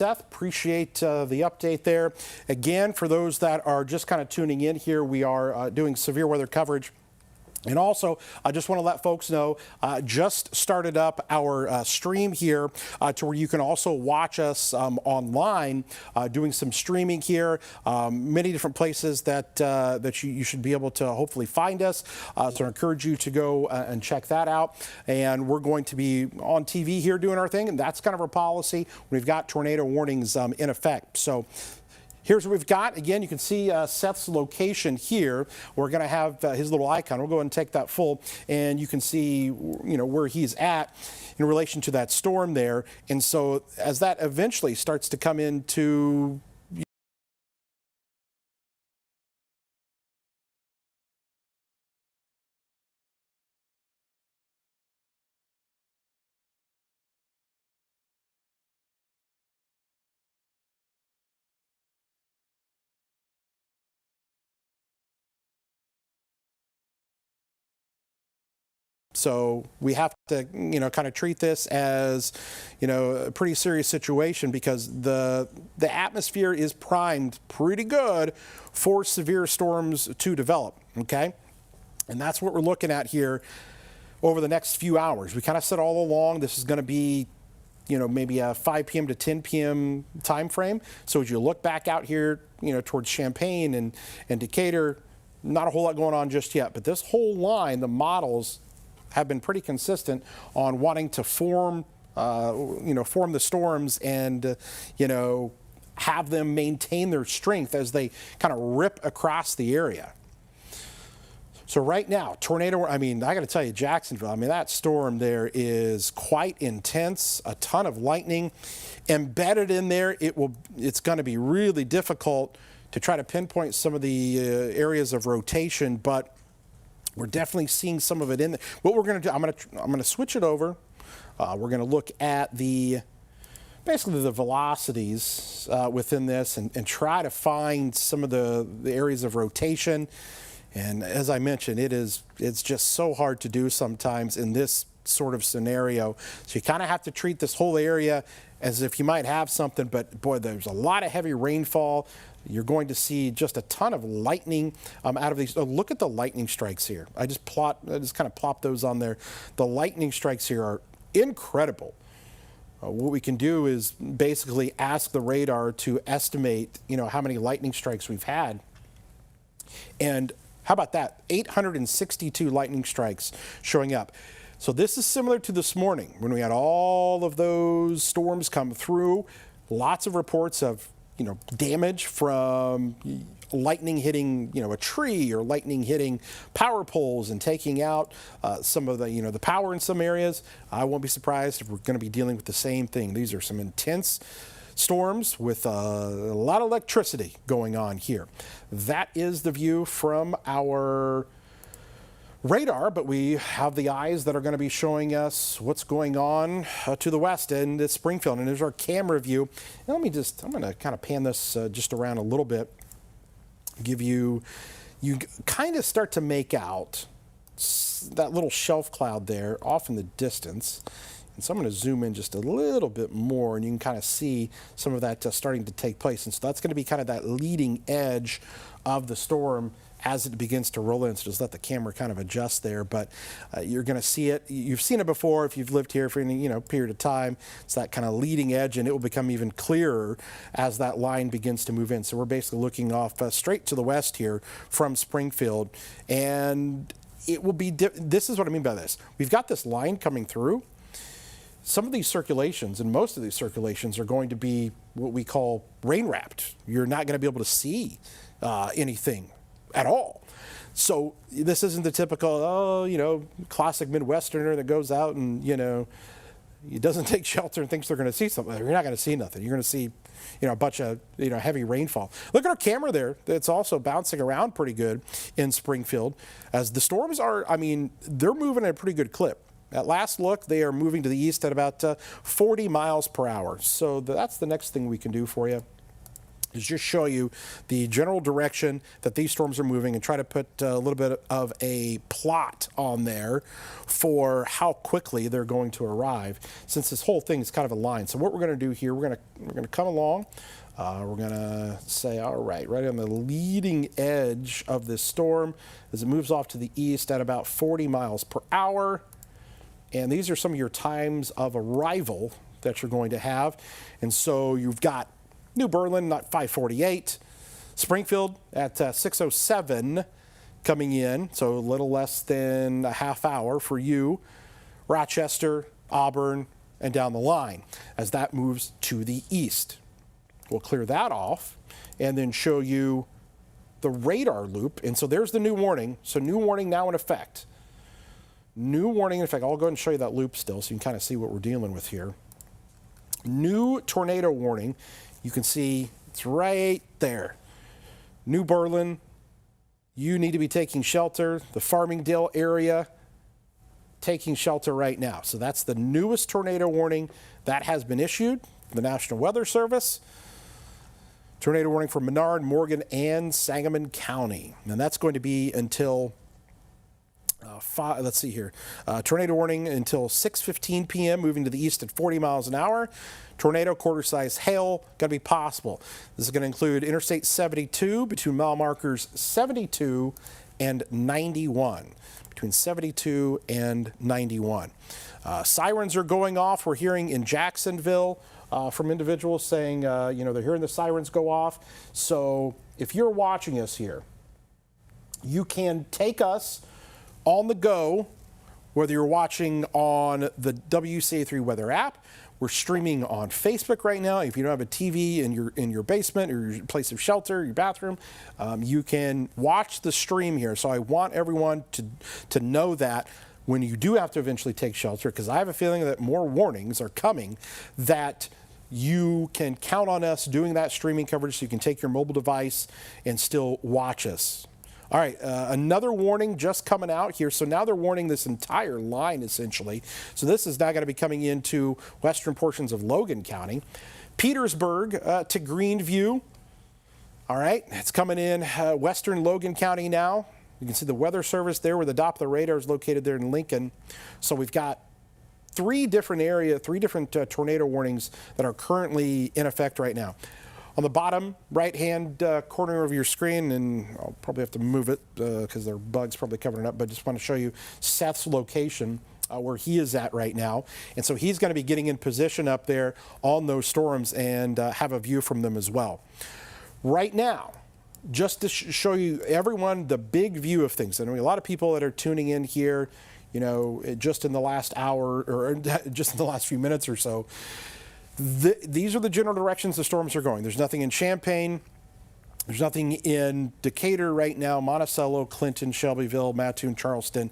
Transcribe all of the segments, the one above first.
Seth, appreciate the update there. Again, for those that are just kind of tuning in here, we are doing severe weather coverage. And also, I just want to let folks know, just started up our stream here to where you can also watch us online, doing some streaming here, many different places that you should be able to hopefully find us. So I encourage you to go and check that out. And we're going to be on TV here doing our thing, and that's kind of our policy. We've got tornado warnings in effect. So here's what we've got. Again, you can see Seth's location here. We're going to have his little icon. We'll go ahead and take that full, and you can see, where he's at in relation to that storm there. And so as that eventually starts to come into So we have to, kind of treat this as, a pretty serious situation, because the atmosphere is primed pretty good for severe storms to develop, okay? And that's what we're looking at here over the next few hours. We kind of said all along this is going to be, maybe a 5 p.m. to 10 p.m. time frame. So as you look back out here, towards Champaign and Decatur, not a whole lot going on just yet. But this whole line, the models have been pretty consistent on wanting to form the storms and, have them maintain their strength as they kind of rip across the area. So right now, tornado, I got to tell you, Jacksonville, that storm there is quite intense, a ton of lightning embedded in there. It's going to be really difficult to try to pinpoint some of the areas of rotation, but we're definitely seeing some of it in there. What we're going to do, I'm going to switch it over. We're going to look at basically the velocities within this and try to find some of the areas of rotation. And as I mentioned, it's just so hard to do sometimes in this sort of scenario. So you kind of have to treat this whole area as if you might have something, but boy, there's a lot of heavy rainfall. You're going to see just a ton of lightning out of these. Oh, look at the lightning strikes here. I just kind of plop those on there. The lightning strikes here are incredible. What we can do is basically ask the radar to estimate, how many lightning strikes we've had. And how about that? 862 lightning strikes showing up. So this is similar to this morning when we had all of those storms come through. Lots of reports of damage from lightning hitting, a tree, or lightning hitting power poles and taking out some of the, the power in some areas. I won't be surprised if we're going to be dealing with the same thing. These are some intense storms with a lot of electricity going on here. That is the view from our radar, but we have the eyes that are going to be showing us what's going on to the west and at Springfield. And there's our camera view. And I'm going to kind of pan this just around a little bit, give you kind of start to make out that little shelf cloud there off in the distance. And so I'm going to zoom in just a little bit more, and you can kind of see some of that starting to take place. And so that's going to be kind of that leading edge of the storm as it begins to roll in. So just let the camera kind of adjust there, but you're going to see it. You've seen it before if you've lived here for any period of time. It's that kind of leading edge, and it will become even clearer as that line begins to move in. So we're basically looking off straight to the west here from Springfield, and it will be. This is what I mean by this. We've got this line coming through. Some of these circulations, and most of these circulations, are going to be what we call rain wrapped. You're not going to be able to see anything at all. So this isn't the typical, classic Midwesterner that goes out and, he doesn't take shelter and thinks they're going to see something. You're not going to see nothing. You're going to see, a bunch of, heavy rainfall. Look at our camera there. It's also bouncing around pretty good in Springfield as the storms are, they're moving at a pretty good clip. At last look, they are moving to the east at about 40 miles per hour. So that's the next thing we can do for you. is just show you the general direction that these storms are moving and try to put a little bit of a plot on there for how quickly they're going to arrive, since this whole thing is kind of a line. So what we're going to do here, we're going to come along. We're going to say, all right on the leading edge of this storm as it moves off to the east at about 40 miles per hour. And these are some of your times of arrival that you're going to have. And so you've got New Berlin at 5:48, Springfield at 6:07 coming in, so a little less than a half hour for you, Rochester, Auburn, and down the line as that moves to the east. We'll clear that off and then show you the radar loop. And so there's the new warning. So new warning now in effect. New warning in effect. I'll go ahead and show you that loop still so you can kind of see what we're dealing with here. New tornado warning. You can see it's right there. New Berlin, you need to be taking shelter. The Farmingdale area, taking shelter right now. So that's the newest tornado warning that has been issued from the National Weather Service. Tornado warning for Menard, Morgan, and Sangamon County. And that's going to be until, let's see here, tornado warning until 6:15 p.m., moving to the east at 40 miles an hour. Tornado quarter-size hail going to be possible. This is going to include Interstate 72 between mile markers 72 and 91. Between 72 and 91. Sirens are going off. We're hearing in Jacksonville from individuals saying, they're hearing the sirens go off. So if you're watching us here, you can take us on the go, whether you're watching on the WCIA3 weather app. We're streaming on Facebook right now. If you don't have a TV in your basement or your place of shelter, your bathroom, you can watch the stream here. So I want everyone to know that when you do have to eventually take shelter, because I have a feeling that more warnings are coming, that you can count on us doing that streaming coverage so you can take your mobile device and still watch us. All right, another warning just coming out here. So now they're warning this entire line, essentially. So this is now going to be coming into western portions of Logan County. Petersburg to Greenview. All right, it's coming in western Logan County now. You can see the Weather Service there where the Doppler radar is located there in Lincoln. So we've got three different tornado warnings that are currently in effect right now. On the bottom right-hand corner of your screen, and I'll probably have to move it because there are bugs probably covering it up, but just want to show you Seth's location where he is at right now. And so he's going to be getting in position up there on those storms and have a view from them as well. Right now, just to show you everyone the big view of things. I know a lot of people that are tuning in here, just in the last hour or just in the last few minutes or so. These are the general directions the storms are going. There's nothing in Champaign. There's nothing in Decatur right now, Monticello, Clinton, Shelbyville, Mattoon, Charleston.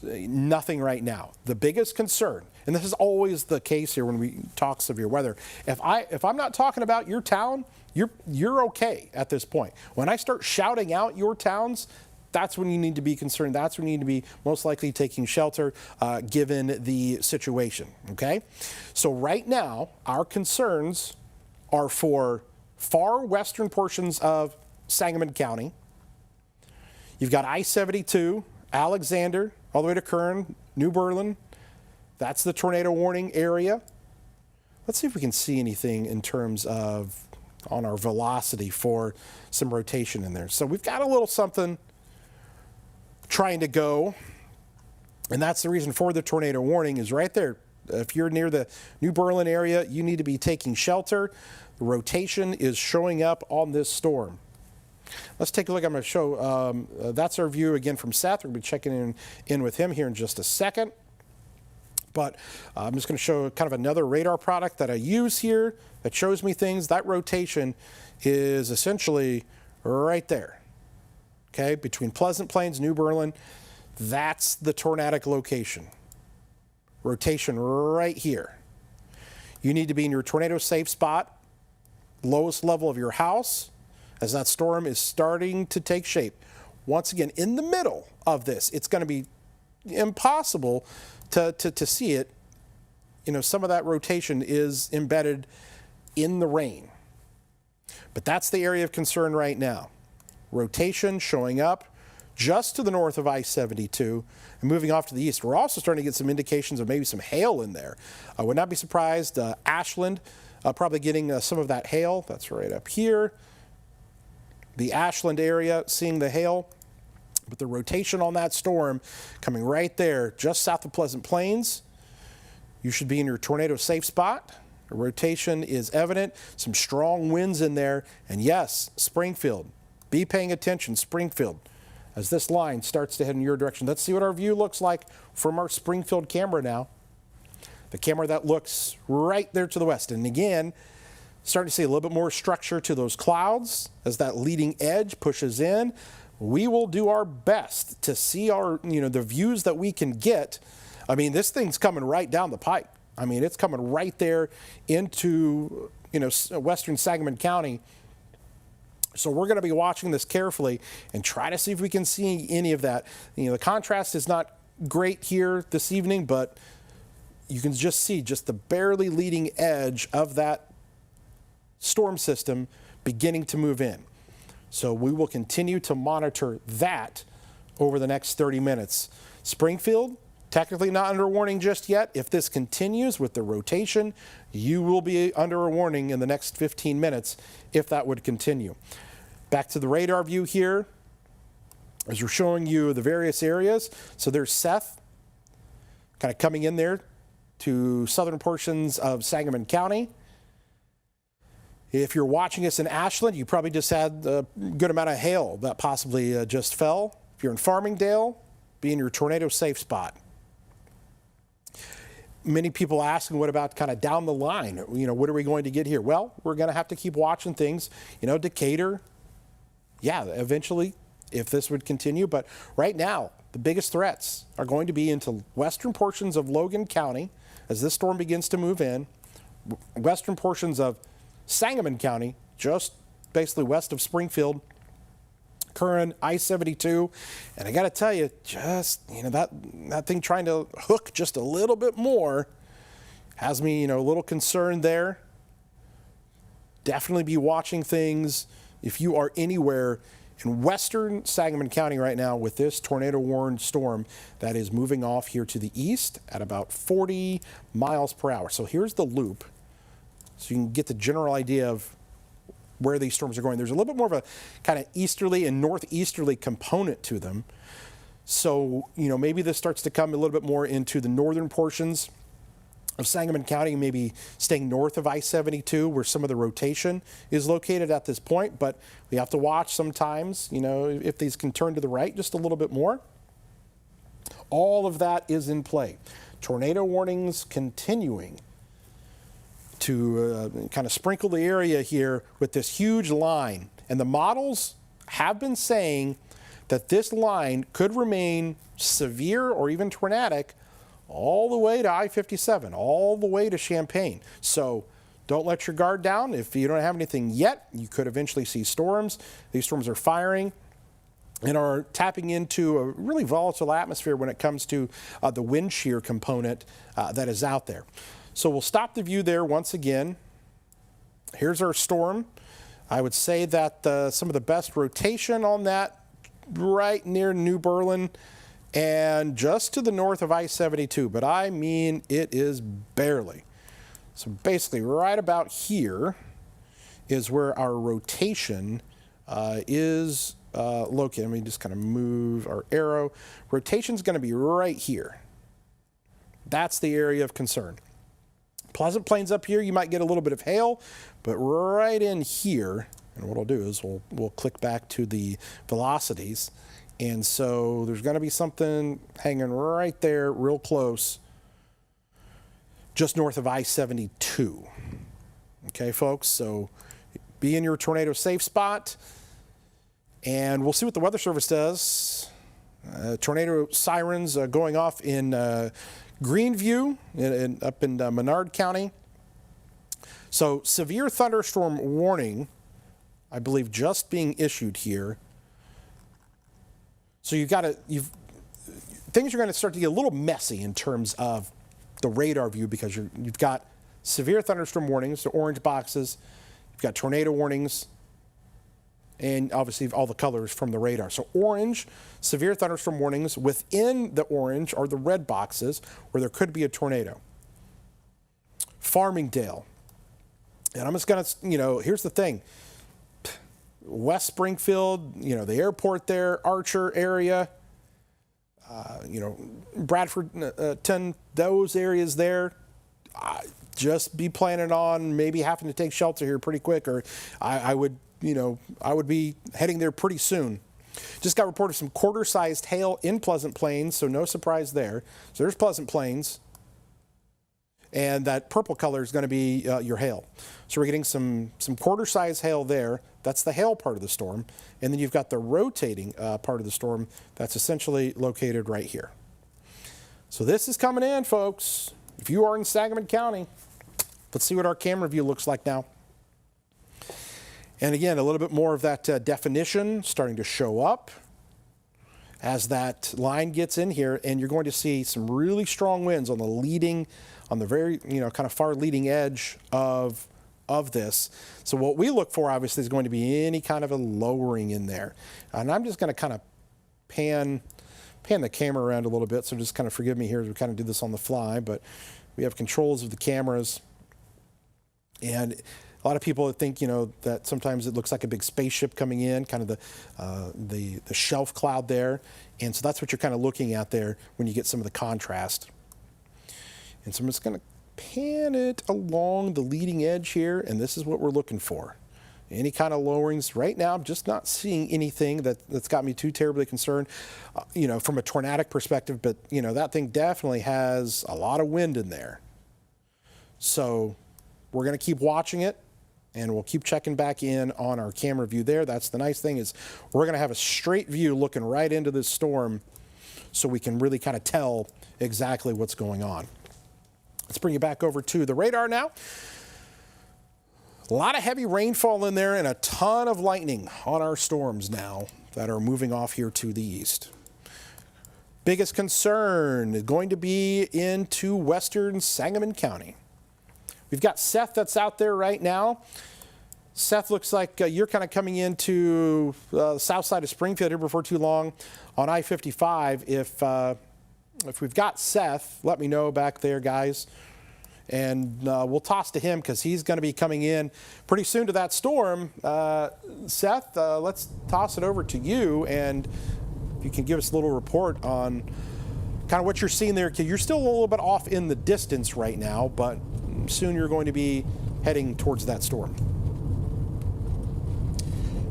Nothing right now. The biggest concern, and this is always the case here when we talk severe weather, if I'm not talking about your town, you're okay at this point. When I start shouting out your towns, that's when you need to be concerned. That's when you need to be most likely taking shelter given the situation, okay? So right now, our concerns are for far western portions of Sangamon County. You've got I-72, Alexander, all the way to Kern, New Berlin. That's the tornado warning area. Let's see if we can see anything in terms of on our velocity for some rotation in there. So we've got a little something trying to go, and that's the reason for the tornado warning is right there. If you're near the New Berlin area, you need to be taking shelter. The rotation is showing up on this storm. Let's take a look. I'm going to show, that's our view again from Seth. We'll be checking in with him here in just a second. But I'm just going to show kind of another radar product that I use here that shows me things. That rotation is essentially right there. Okay, between Pleasant Plains, New Berlin, that's the tornadic location. Rotation right here. You need to be in your tornado safe spot, lowest level of your house, as that storm is starting to take shape. Once again, in the middle of this, it's going to be impossible to see it. Some of that rotation is embedded in the rain. But that's the area of concern right now. Rotation showing up just to the north of I-72 and moving off to the east. We're also starting to get some indications of maybe some hail in there. I would not be surprised. Ashland probably getting some of that hail. That's right up here. The Ashland area seeing the hail. But the rotation on that storm coming right there just south of Pleasant Plains. You should be in your tornado safe spot. The rotation is evident. Some strong winds in there. And yes, Springfield. Be paying attention, Springfield, as this line starts to head in your direction. Let's see what our view looks like from our Springfield camera now. The camera that looks right there to the west. And again, starting to see a little bit more structure to those clouds as that leading edge pushes in. We will do our best to see the views that we can get. I mean, this thing's coming right down the pike. I mean, it's coming right there into, western Sangamon County. So we're going to be watching this carefully and try to see if we can see any of that. The contrast is not great here this evening, but you can just see just the barely leading edge of that storm system beginning to move in. So we will continue to monitor that over the next 30 minutes. Springfield, technically not under a warning just yet. If this continues with the rotation, you will be under a warning in the next 15 minutes if that would continue. Back to the radar view here, as we're showing you the various areas. So there's Seth, kind of coming in there to southern portions of Sangamon County. If you're watching us in Ashland, you probably just had a good amount of hail that possibly just fell. If you're in Farmingdale, be in your tornado safe spot. Many people asking, what about kind of down the line? What are we going to get here? Well, we're going to have to keep watching things. Decatur, yeah, eventually, if this would continue. But right now, the biggest threats are going to be into western portions of Logan County as this storm begins to move in, western portions of Sangamon County, just basically west of Springfield, Curran, I-72, and I got to tell you, just that thing trying to hook just a little bit more has me a little concerned there. Definitely be watching things if you are anywhere in western Sangamon County right now with this tornado warned storm that is moving off here to the east at about 40 miles per hour. So here's the loop, so you can get the general idea of where these storms are going. There's a little bit more of a kind of easterly and northeasterly component to them. So, maybe this starts to come a little bit more into the northern portions of Sangamon County, maybe staying north of I-72 where some of the rotation is located at this point. But we have to watch sometimes, if these can turn to the right just a little bit more. All of that is in play. Tornado warnings continuing to kind of sprinkle the area here with this huge line. And the models have been saying that this line could remain severe or even tornadic all the way to I-57, all the way to Champaign. So don't let your guard down. If you don't have anything yet, you could eventually see storms. These storms are firing and are tapping into a really volatile atmosphere when it comes to the wind shear component that is out there. So we'll stop the view there once again. Here's our storm. I would say that some of the best rotation on that right near New Berlin and just to the north of I-72, but I mean it is barely. So basically right about here is where our rotation is located. Let me just kind of move our arrow. Rotation's going to be right here. That's the area of concern. Pleasant Plains up here, you might get a little bit of hail, but right in here, and what I'll do is we'll click back to the velocities. And so there's going to be something hanging right there, real close, just north of I-72. Okay, folks, so be in your tornado safe spot, and we'll see what the Weather Service does. Tornado sirens going off in Greenview up in Menard County. So severe thunderstorm warning, I believe, just being issued here. So things are going to start to get a little messy in terms of the radar view because you've got severe thunderstorm warnings, the orange boxes. You've got tornado warnings and obviously all the colors from the radar. So orange, severe thunderstorm warnings. Within the orange are the red boxes where there could be a tornado. Farmingdale. And I'm just going to, here's the thing. West Springfield, the airport there, Archer area, Bradford, those areas there. Just be planning on maybe having to take shelter here pretty quick, or I would be heading there pretty soon. Just got reported some quarter-sized hail in Pleasant Plains, so no surprise there. So there's Pleasant Plains, and that purple color is going to be your hail. So we're getting some quarter-sized hail there. That's the hail part of the storm. And then you've got the rotating part of the storm that's essentially located right here. So this is coming in, folks. If you are in Sangamon County, let's see what our camera view looks like now. And again, a little bit more of that definition starting to show up as that line gets in here, and you're going to see some really strong winds on the very, kind of far leading edge of this. So what we look for, obviously, is going to be any kind of a lowering in there. And I'm just going to kind of pan the camera around a little bit, so just kind of forgive me here as we kind of do this on the fly, but we have controls of the cameras. And a lot of people think, that sometimes it looks like a big spaceship coming in, kind of the shelf cloud there. And so that's what you're kind of looking at there when you get some of the contrast. And so I'm just going to pan it along the leading edge here, and this is what we're looking for. Any kind of lowerings. Right now, I'm just not seeing anything that's got me too terribly concerned, from a tornadic perspective, but, that thing definitely has a lot of wind in there. So we're going to keep watching it, and we'll keep checking back in on our camera view there. That's the nice thing, is we're going to have a straight view looking right into this storm, so we can really kind of tell exactly what's going on. Let's bring you back over to the radar now. A lot of heavy rainfall in there and a ton of lightning on our storms now that are moving off here to the east. Biggest concern is going to be into western Sangamon County. We've got Seth that's out there right now. Seth, looks like you're kind of coming into the south side of Springfield here before too long on I-55. If we've got Seth, let me know back there, guys. And we'll toss to him because he's going to be coming in pretty soon to that storm. Seth, let's toss it over to you, and if you can give us a little report on kind of what you're seeing there, because you're still a little bit off in the distance right now, but soon you're going to be heading towards that storm.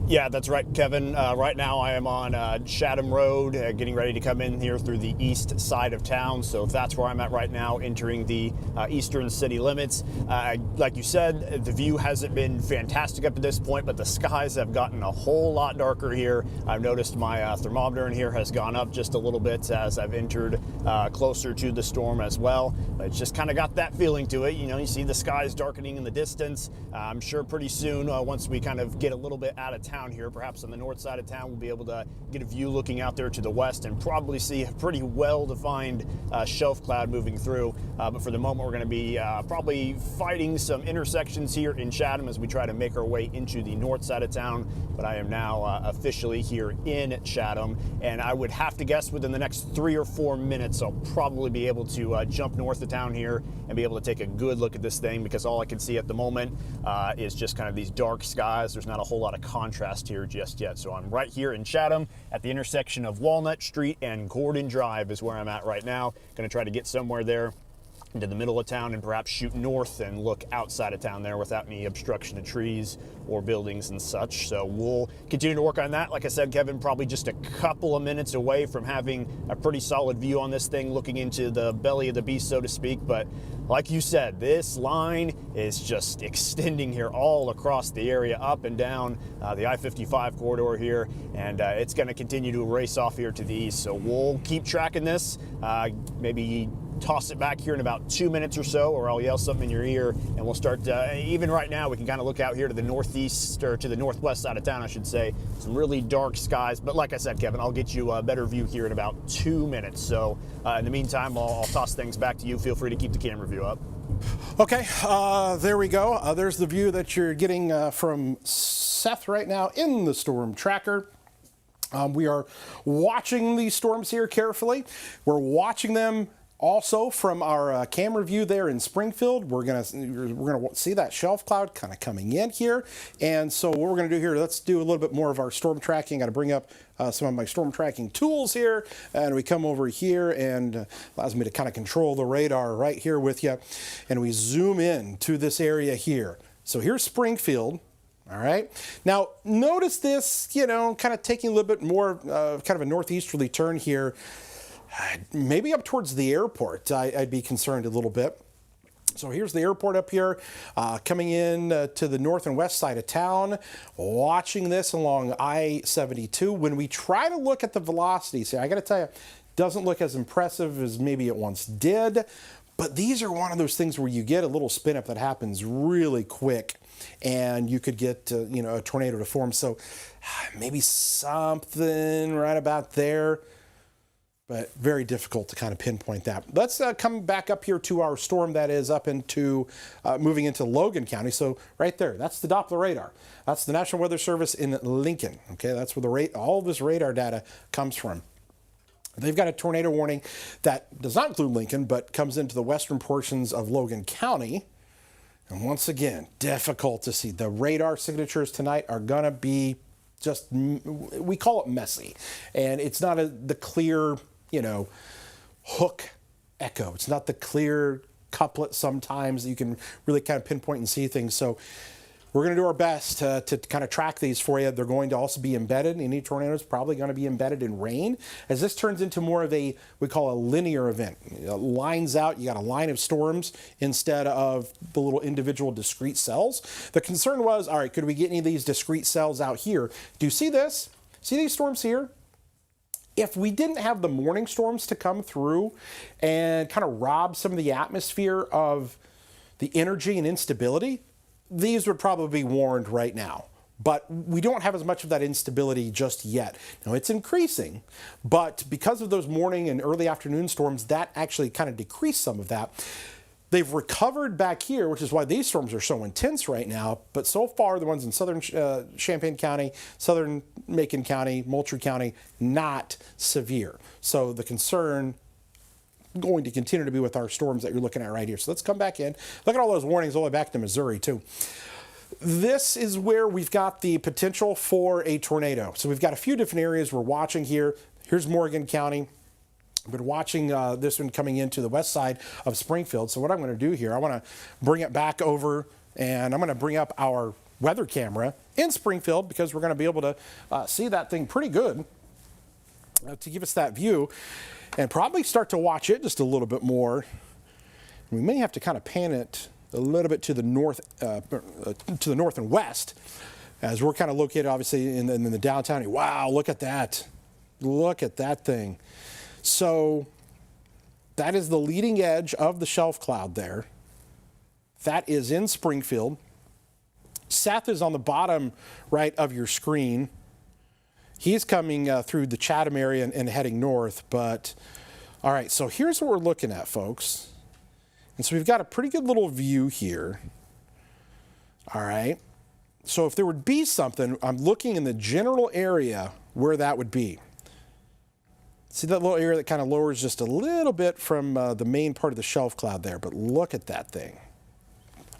Yeah, that's right, Kevin. Right now I am on Chatham Road, getting ready to come in here through the east side of town. So that's where I'm at right now, entering the eastern city limits. Like you said, the view hasn't been fantastic up to this point, but the skies have gotten a whole lot darker here. I've noticed my thermometer in here has gone up just a little bit as I've entered closer to the storm as well. But it's just kind of got that feeling to it. You see the skies darkening in the distance. I'm sure pretty soon, once we kind of get a little bit out of town here, perhaps on the north side of town, we'll be able to get a view looking out there to the west and probably see a pretty well-defined shelf cloud moving through. But for the moment, we're going to be probably fighting some intersections here in Chatham as we try to make our way into the north side of town. But I am now officially here in Chatham, and I would have to guess within the next 3 or 4 minutes, I'll probably be able to jump north of town here and be able to take a good look at this thing, because all I can see at the moment is just kind of these dark skies. There's not a whole lot of contrast here just yet. So I'm right here in Chatham at the intersection of Walnut Street and Gordon Drive is where I'm at right now. Going to try to get somewhere there into the middle of town and perhaps shoot north and look outside of town there without any obstruction of trees or buildings and such. So we'll continue to work on that. Like I said, Kevin, probably just a couple of minutes away from having a pretty solid view on this thing, looking into the belly of the beast, so to speak. But like you said, this line is just extending here all across the area, up and down the I-55 corridor here, and it's going to continue to race off here to the east. So we'll keep tracking this, maybe toss it back here in about 2 minutes or so, or I'll yell something in your ear, and we'll start, even right now, we can kind of look out here to the northeast, or to the northwest side of town, I should say. Some really dark skies, but like I said, Kevin, I'll get you a better view here in about 2 minutes. So in the meantime, I'll toss things back to you. Feel free to keep the camera view up. Okay, there we go. There's the view that you're getting from Seth right now in the storm tracker. We are watching these storms here carefully. We're watching them also from our camera view there in Springfield. We're gonna see that shelf cloud kind of coming in here. And so what we're gonna do here, let's do a little bit more of our storm tracking. Got to bring up some of my storm tracking tools here, and we come over here and allows me to kind of control the radar right here with you. And we zoom in to this area here. So here's Springfield. All right. Now, notice this, kind of taking a little bit more kind of a northeasterly turn here, maybe up towards the airport. I'd be concerned a little bit. So here's the airport up here, coming in to the north and west side of town, watching this along I-72. When we try to look at the velocities here, I got to tell you, doesn't look as impressive as maybe it once did. But these are one of those things where you get a little spin up that happens really quick, and you could get a tornado to form. So maybe something right about there, but very difficult to kind of pinpoint that. Let's come back up here to our storm that is up into moving into Logan County. So right there, that's the Doppler radar. That's the National Weather Service in Lincoln. Okay, that's where all of this radar data comes from. They've got a tornado warning that does not include Lincoln, but comes into the western portions of Logan County. And once again, difficult to see. The radar signatures tonight are going to be just, we call it messy. And it's not the clear, hook echo. It's not the clear couplet sometimes that you can really kind of pinpoint and see things. So we're going to do our best to kind of track these for you. They're going to also be embedded. Any tornado is probably going to be embedded in rain. As this turns into more of we call a linear event. Lines out, you got a line of storms instead of the little individual discrete cells. The concern was, all right, could we get any of these discrete cells out here? Do you see this? See these storms here? If we didn't have the morning storms to come through and kind of rob some of the atmosphere of the energy and instability, these would probably be warned right now. But we don't have as much of that instability just yet. Now, it's increasing, but because of those morning and early afternoon storms, that actually kind of decreased some of that. They've recovered back here, which is why these storms are so intense right now. But so far, the ones in southern Champaign County, southern Macon County, Moultrie County, not severe. So the concern going to continue to be with our storms that you're looking at right here. So let's come back in. Look at all those warnings all the way back to Missouri too. This is where we've got the potential for a tornado. So we've got a few different areas we're watching here. Here's Morgan County. I've been watching this one coming into the west side of Springfield. So what I'm going to do here, I want to bring it back over, and I'm going to bring up our weather camera in Springfield because we're going to be able to see that thing pretty good to give us that view. And probably start to watch it just a little bit more. We may have to kind of pan it a little bit to the north and west, as we're kind of located obviously in the downtown. Wow, look at that! Look at that thing. So that is the leading edge of the shelf cloud there. That is in Springfield. Seth is on the bottom right of your screen. He's coming through the Chatham area and heading north, but all right, so here's what we're looking at, folks. And so we've got a pretty good little view here. All right, so if there would be something, I'm looking in the general area where that would be. See that little area that kind of lowers just a little bit from the main part of the shelf cloud there, but look at that thing.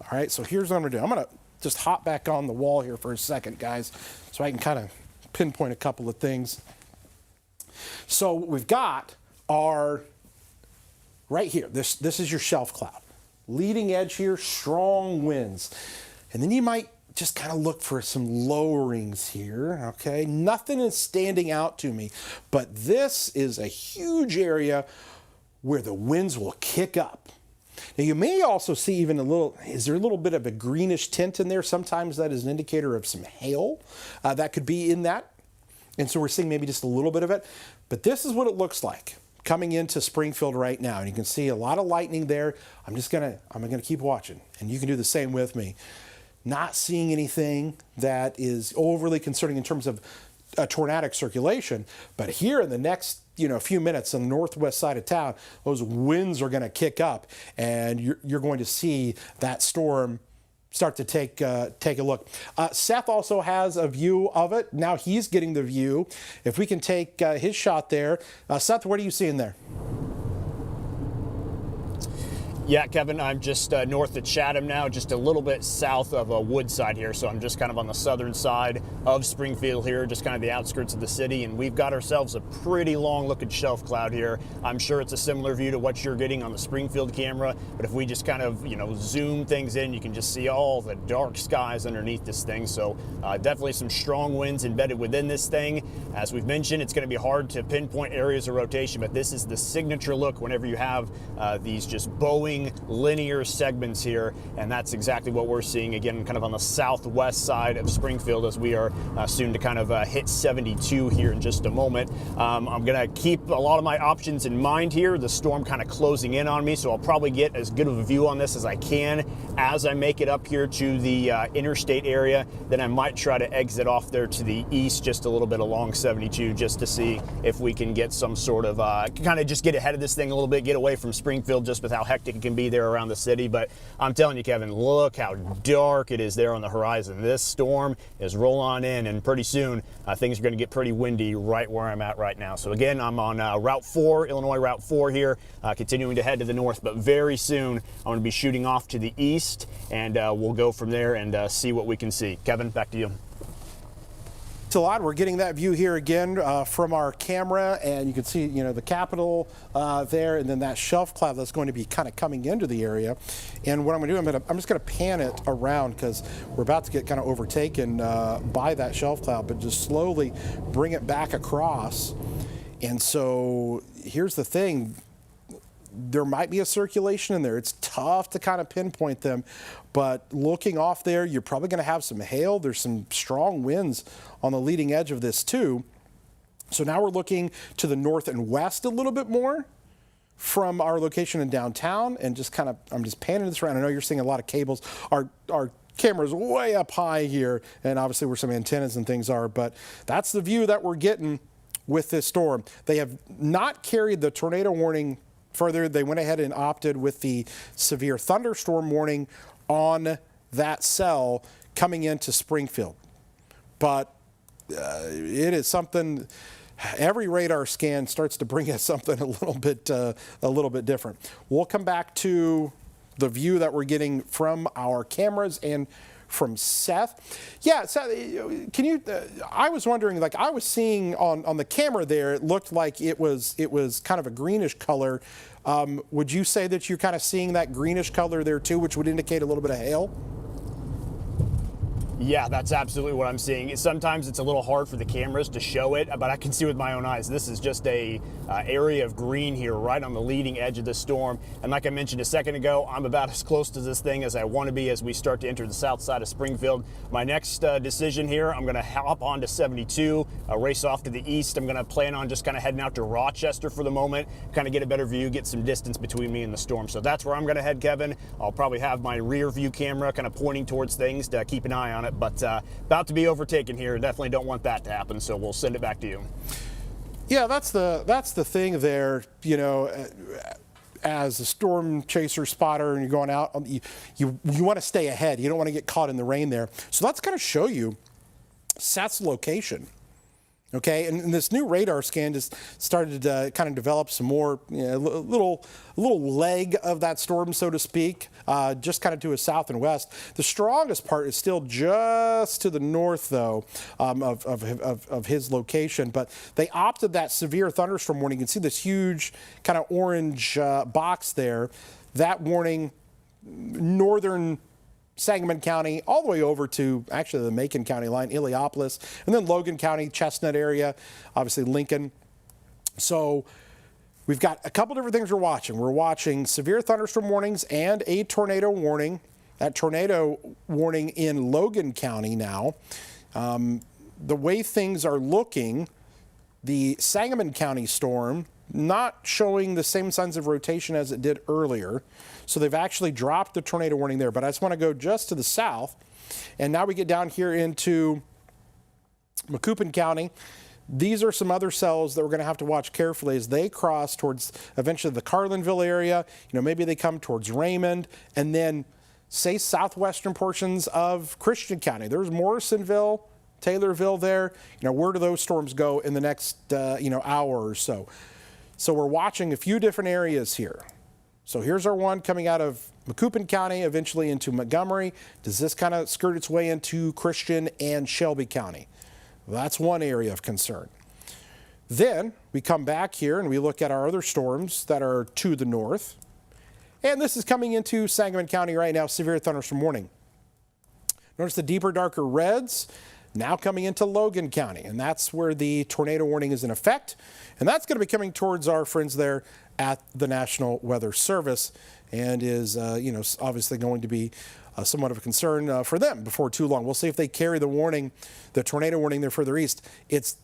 All right, so here's what I'm gonna do. I'm gonna just hop back on the wall here for a second, guys, so I can kind of pinpoint a couple of things. So what we've got are right here. This is your shelf cloud. Leading edge here, strong winds. And then you might just kind of look for some lowerings here, okay? Nothing is standing out to me, but this is a huge area where the winds will kick up. Now you may also see even is there a little bit of a greenish tint in there? Sometimes that is an indicator of some hail that could be in that. And so we're seeing maybe just a little bit of it. But this is what it looks like coming into Springfield right now. And you can see a lot of lightning there. I'm gonna keep watching, and you can do the same with me. Not seeing anything that is overly concerning in terms of a tornadic circulation, but here in the next a few minutes on the northwest side of town, those winds are going to kick up, and you're going to see that storm start to take a look. Seth also has a view of it. Now he's getting the view. If we can take his shot there. Seth, what are you seeing there? Yeah, Kevin, I'm just north of Chatham now, just a little bit south of Woodside here. So I'm just kind of on the southern side of Springfield here, just kind of the outskirts of the city. And we've got ourselves a pretty long looking shelf cloud here. I'm sure it's a similar view to what you're getting on the Springfield camera. But if we just kind of, zoom things in, you can just see all the dark skies underneath this thing. So definitely some strong winds embedded within this thing. As we've mentioned, it's going to be hard to pinpoint areas of rotation, but this is the signature look whenever you have these just bowing linear segments here, and that's exactly what we're seeing again kind of on the southwest side of Springfield as we are soon to kind of hit 72 here in just a moment. I'm gonna keep a lot of my options in mind here, the storm kind of closing in on me, so I'll probably get as good of a view on this as I can as I make it up here to the interstate area. Then I might try to exit off there to the east just a little bit along 72 just to see if we can get some sort of kind of just get ahead of this thing a little bit, get away from Springfield just with how hectic it can be there around the city. But I'm telling you, Kevin, look how dark it is there on the horizon. This storm is rolling on in, and pretty soon things are going to get pretty windy right where I'm at right now. So again, I'm on Route 4, Illinois Route 4 here, continuing to head to the north, but very soon I'm going to be shooting off to the east, and we'll go from there and see what we can see. Kevin, back to you. It's a lot. We're getting that view here again from our camera, and you can see, the Capitol there, and then that shelf cloud that's going to be kind of coming into the area. And what I'm going to do, I'm just going to pan it around because we're about to get kind of overtaken by that shelf cloud, but just slowly bring it back across. And so here's the thing. There might be a circulation in there. It's tough to kind of pinpoint them, but looking off there, you're probably going to have some hail. There's some strong winds on the leading edge of this too. So now we're looking to the north and west a little bit more from our location in downtown, and just kind of, I'm just panning this around. I know you're seeing a lot of cables. Our camera's way up high here, and obviously where some antennas and things are, but that's the view that we're getting with this storm. They have not carried the tornado warning further. They went ahead and opted with the severe thunderstorm warning on that cell coming into Springfield. But it is something, every radar scan starts to bring us something a little bit different. We'll come back to the view that we're getting from our cameras and from Seth. Yeah, Seth, can you, I was wondering, like I was seeing on the camera there, it looked like it was kind of a greenish color. Would you say that you're kind of seeing that greenish color there too, which would indicate a little bit of hail? Yeah, that's absolutely what I'm seeing. Sometimes it's a little hard for the cameras to show it, but I can see with my own eyes. This is just a area of green here right on the leading edge of the storm. And like I mentioned a second ago, I'm about as close to this thing as I want to be as we start to enter the south side of Springfield. My next decision here, I'm going to hop on to 72, race off to the east. I'm going to plan on just kind of heading out to Rochester for the moment, kind of get a better view, get some distance between me and the storm. So that's where I'm going to head, Kevin. I'll probably have my rear view camera kind of pointing towards things to keep an eye on it. But about to be overtaken here. Definitely don't want that to happen, so we'll send it back to you. Yeah, that's the thing there, as a storm chaser spotter and you're going out, you want to stay ahead. You don't want to get caught in the rain there. So let's kind of show you Seth's location. Okay, and this new radar scan just started to kind of develop some more, little leg of that storm, so to speak, just kind of to his south and west. The strongest part is still just to the north, though, of his location. But they opted that severe thunderstorm warning. You can see this huge kind of orange box there. That warning, northern Sangamon County, all the way over to actually the Macon County line, Illiopolis, and then Logan County, Chestnut area, obviously Lincoln. So we've got a couple different things we're watching. We're watching severe thunderstorm warnings and a tornado warning. That tornado warning in Logan County now. The way things are looking, the Sangamon County storm not showing the same signs of rotation as it did earlier. So they've actually dropped the tornado warning there. But I just want to go just to the south. And now we get down here into Macoupin County. these are some other cells that we're going to have to watch carefully as they cross towards eventually the Carlinville area. Maybe they come towards Raymond, and then say southwestern portions of Christian County. There's Morrisonville, Taylorville there. Where do those storms go in the next hour or so? So we're watching a few different areas here. So here's our one coming out of Macoupin County, eventually into Montgomery. Does this kind of skirt its way into Christian and Shelby County? Well, that's one area of concern. Then we come back here and we look at our other storms that are to the north. And this is coming into Sangamon County right now, severe thunderstorm warning. Notice the deeper, darker reds now coming into Logan County, and that's where the tornado warning is in effect. And that's going to be coming towards our friends there at the National Weather Service, and is obviously going to be somewhat of a concern for them before too long. We'll see if they carry the warning, the tornado warning there further east. It's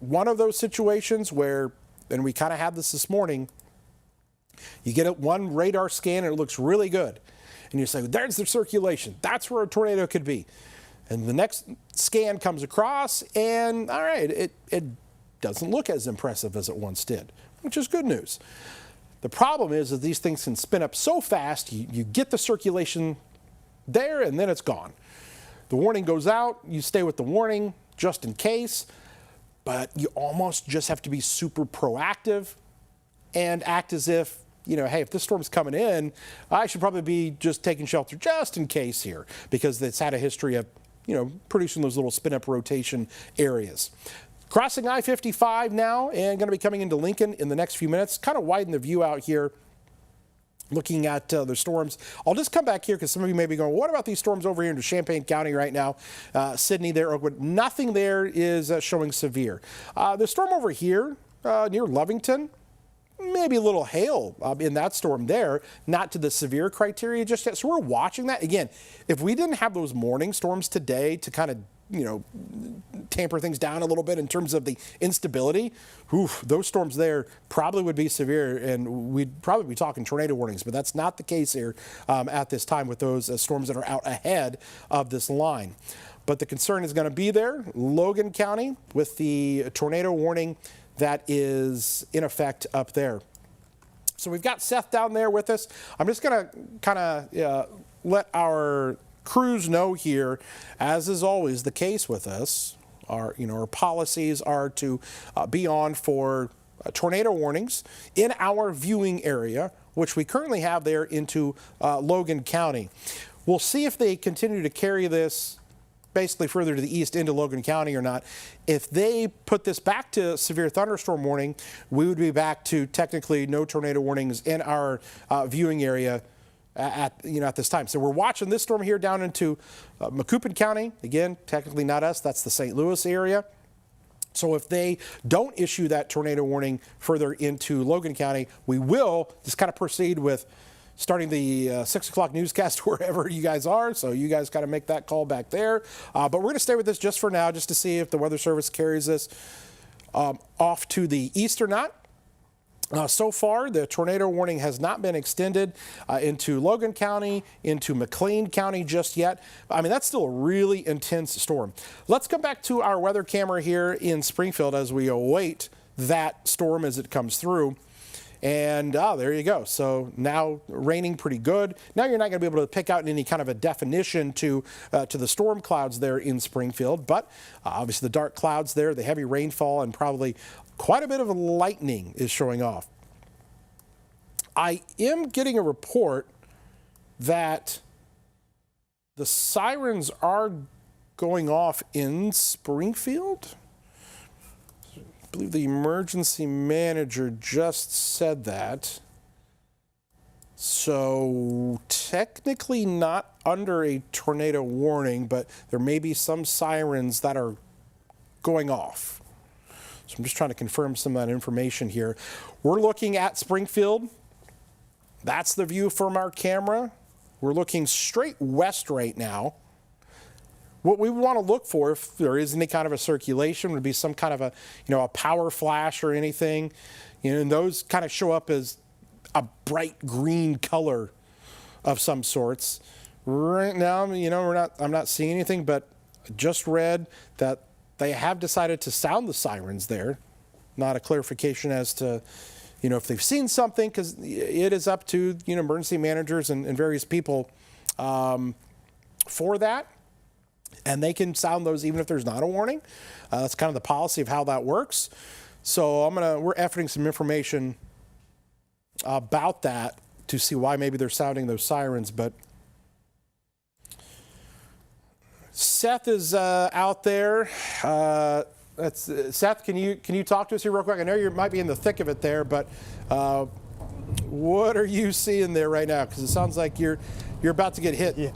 one of those situations where, and we kind of had this morning, you get one radar scan and it looks really good, and you say, there's the circulation, that's where a tornado could be. And the next scan comes across, and all right, it doesn't look as impressive as it once did, which is good news. The problem is that these things can spin up so fast, you get the circulation there, and then it's gone. The warning goes out, you stay with the warning just in case, but you almost just have to be super proactive and act as if, hey, if this storm's coming in, I should probably be just taking shelter just in case here, because it's had a history of producing those little spin-up rotation areas. Crossing I-55 now, and going to be coming into Lincoln in the next few minutes. Kind of widen the view out here, looking at the storms. I'll just come back here because some of you may be going, what about these storms over here into Champaign County right now? Sydney there, Oakwood. Nothing there is showing severe. The storm over here near Lovington, maybe a little hail in that storm there, not to the severe criteria just yet. So we're watching that. Again, if we didn't have those morning storms today to kind of, tamper things down a little bit in terms of the instability, those storms there probably would be severe, and we'd probably be talking tornado warnings, but that's not the case here at this time with those storms that are out ahead of this line. But the concern is going to be there, Logan County, with the tornado warning that is in effect up there. So we've got Seth down there with us. I'm just going to kind of let our crews know here, as is always the case with us, our policies are to be on for tornado warnings in our viewing area, which we currently have there into Logan County. We'll see if they continue to carry this basically further to the east into Logan County or not. If they put this back to severe thunderstorm warning, we would be back to technically no tornado warnings in our viewing area at this time. So we're watching this storm here down into Macoupin County. Again, technically not us, that's the St. Louis area. So if they don't issue that tornado warning further into Logan County, we will just kind of proceed with starting the 6 o'clock newscast wherever you guys are. So you guys kind of make that call back there. But we're going to stay with this just for now, just to see if the Weather Service carries this off to the east or not. So far, the tornado warning has not been extended into Logan County, into McLean County just yet. I mean, that's still a really intense storm. Let's come back to our weather camera here in Springfield as we await that storm as it comes through. And there you go. So now raining pretty good. Now you're not going to be able to pick out any kind of a definition to the storm clouds there in Springfield. But obviously the dark clouds there, the heavy rainfall, and probably quite a bit of lightning is showing off. I am getting a report that the sirens are going off in Springfield. I believe the emergency manager just said that. So technically not under a tornado warning, but there may be some sirens that are going off. So I'm just trying to confirm some of that information here. We're looking at Springfield. That's the view from our camera. We're looking straight west right now. What we want to look for, if there is any kind of a circulation, would be some kind of a power flash or anything. And those kind of show up as a bright green color of some sorts. Right now, I'm not seeing anything, but just read that they have decided to sound the sirens there. Not a clarification as to, if they've seen something, because it is up to, emergency managers and various people for that. And they can sound those even if there's not a warning. That's kind of the policy of how that works. So we're efforting some information about that to see why maybe they're sounding those sirens. But Seth is out there. Seth, can you talk to us here real quick? I know you might be in the thick of it there, but what are you seeing there right now? Because it sounds like you're about to get hit. Yeah.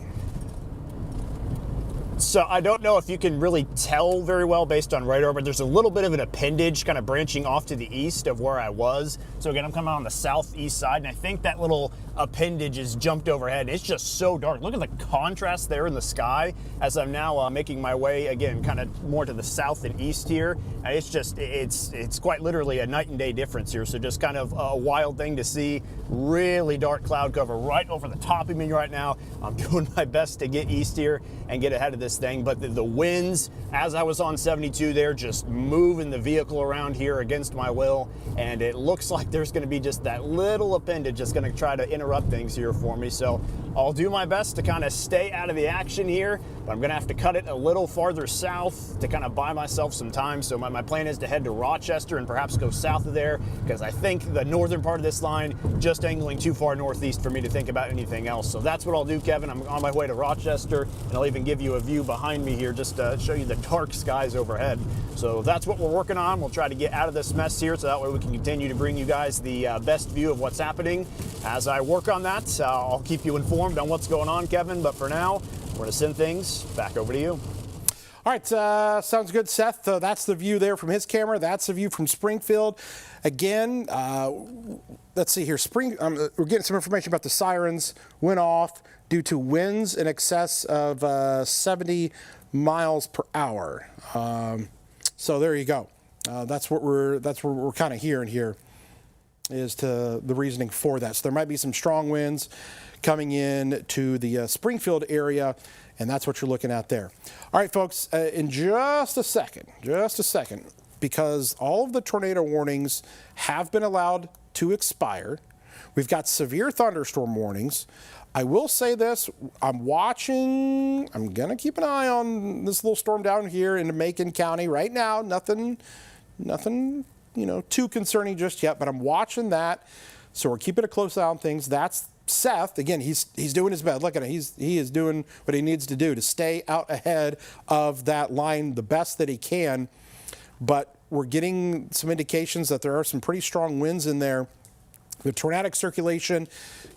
So I don't know if you can really tell very well based on radar, but there's a little bit of an appendage kind of branching off to the east of where I was. So again, I'm coming on the southeast side, and I think that little appendage is jumped overhead. It's just so dark. Look at the contrast there in the sky as I'm now making my way, again, kind of more to the south and east here. And it's quite literally a night and day difference here. So just kind of a wild thing to see. Really dark cloud cover right over the top of me right now. I'm doing my best to get east here and get ahead of this thing, but the winds, as I was on 72 there, just moving the vehicle around here against my will, and it looks like there's going to be just that little appendage that's going to try to interrupt things here for me. So I'll do my best to kind of stay out of the action here, but I'm going to have to cut it a little farther south to kind of buy myself some time. So my plan is to head to Rochester and perhaps go south of there, because I think the northern part of this line just angling too far northeast for me to think about anything else. So that's what I'll do, Kevin. I'm on my way to Rochester, and I'll even give you a view behind me here just to show you the dark skies overhead. So that's what we're working on. We'll try to get out of this mess here so that way we can continue to bring you guys the best view of what's happening. As I work on that, I'll keep you informed on what's going on, Kevin. But for now, we're going to send things back over to you. All right, sounds good, Seth. That's the view there from his camera. That's the view from Springfield. Again, let's see here. We're getting some information about the sirens went off due to winds in excess of 70 miles per hour. So there you go. That's what we're kind of hearing here, is to the reasoning for that. So there might be some strong winds coming in to the Springfield area, and that's what you're looking at there. All right, folks, in just a second, because all of the tornado warnings have been allowed to expire. We've got severe thunderstorm warnings. I will say this, I'm going to keep an eye on this little storm down here in Macon County right now. Nothing, too concerning just yet, but I'm watching that. So we're keeping a close eye on things. That's Seth. Again, he's doing his best. Look at him. He is doing what he needs to do to stay out ahead of that line the best that he can. But we're getting some indications that there are some pretty strong winds in there. The tornadic circulation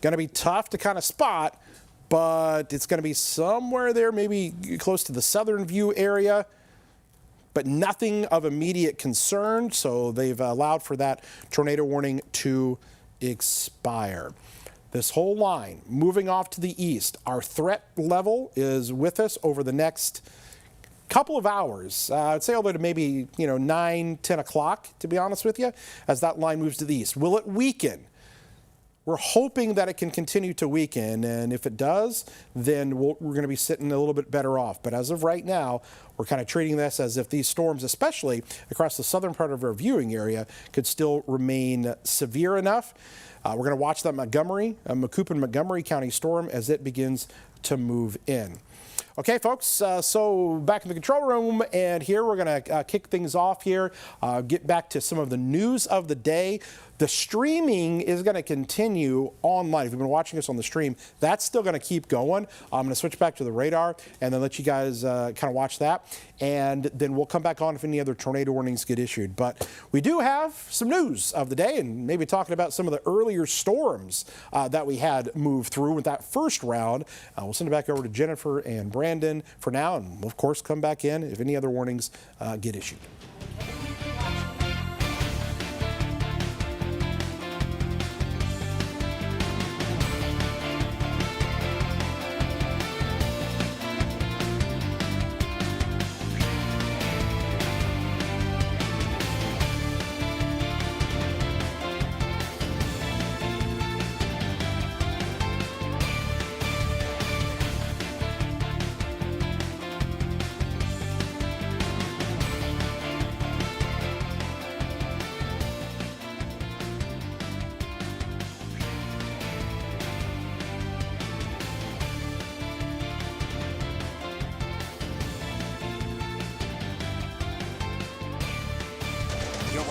going to be tough to kind of spot, but it's going to be somewhere there, maybe close to the southern view area, but nothing of immediate concern. So they've allowed for that tornado warning to expire. This whole line moving off to the east, our threat level is with us over the next couple of hours. I'd say over to maybe 9, 10 o'clock, to be honest with you, as that line moves to the east. Will it weaken? We're hoping that it can continue to weaken, and if it does, then we're going to be sitting a little bit better off. But as of right now, we're kind of treating this as if these storms, especially across the southern part of our viewing area, could still remain severe enough. We're going to watch that Montgomery County storm as it begins to move in. Okay, folks, so back in the control room, and here we're going to kick things off here, get back to some of the news of the day. The streaming is going to continue online. If you've been watching us on the stream, that's still going to keep going. I'm going to switch back to the radar and then let you guys kind of watch that. And then we'll come back on if any other tornado warnings get issued. But we do have some news of the day, and maybe talking about some of the earlier storms that we had move through with that first round. We'll send it back over to Jennifer and Brandon for now, and we'll, of course, come back in if any other warnings get issued.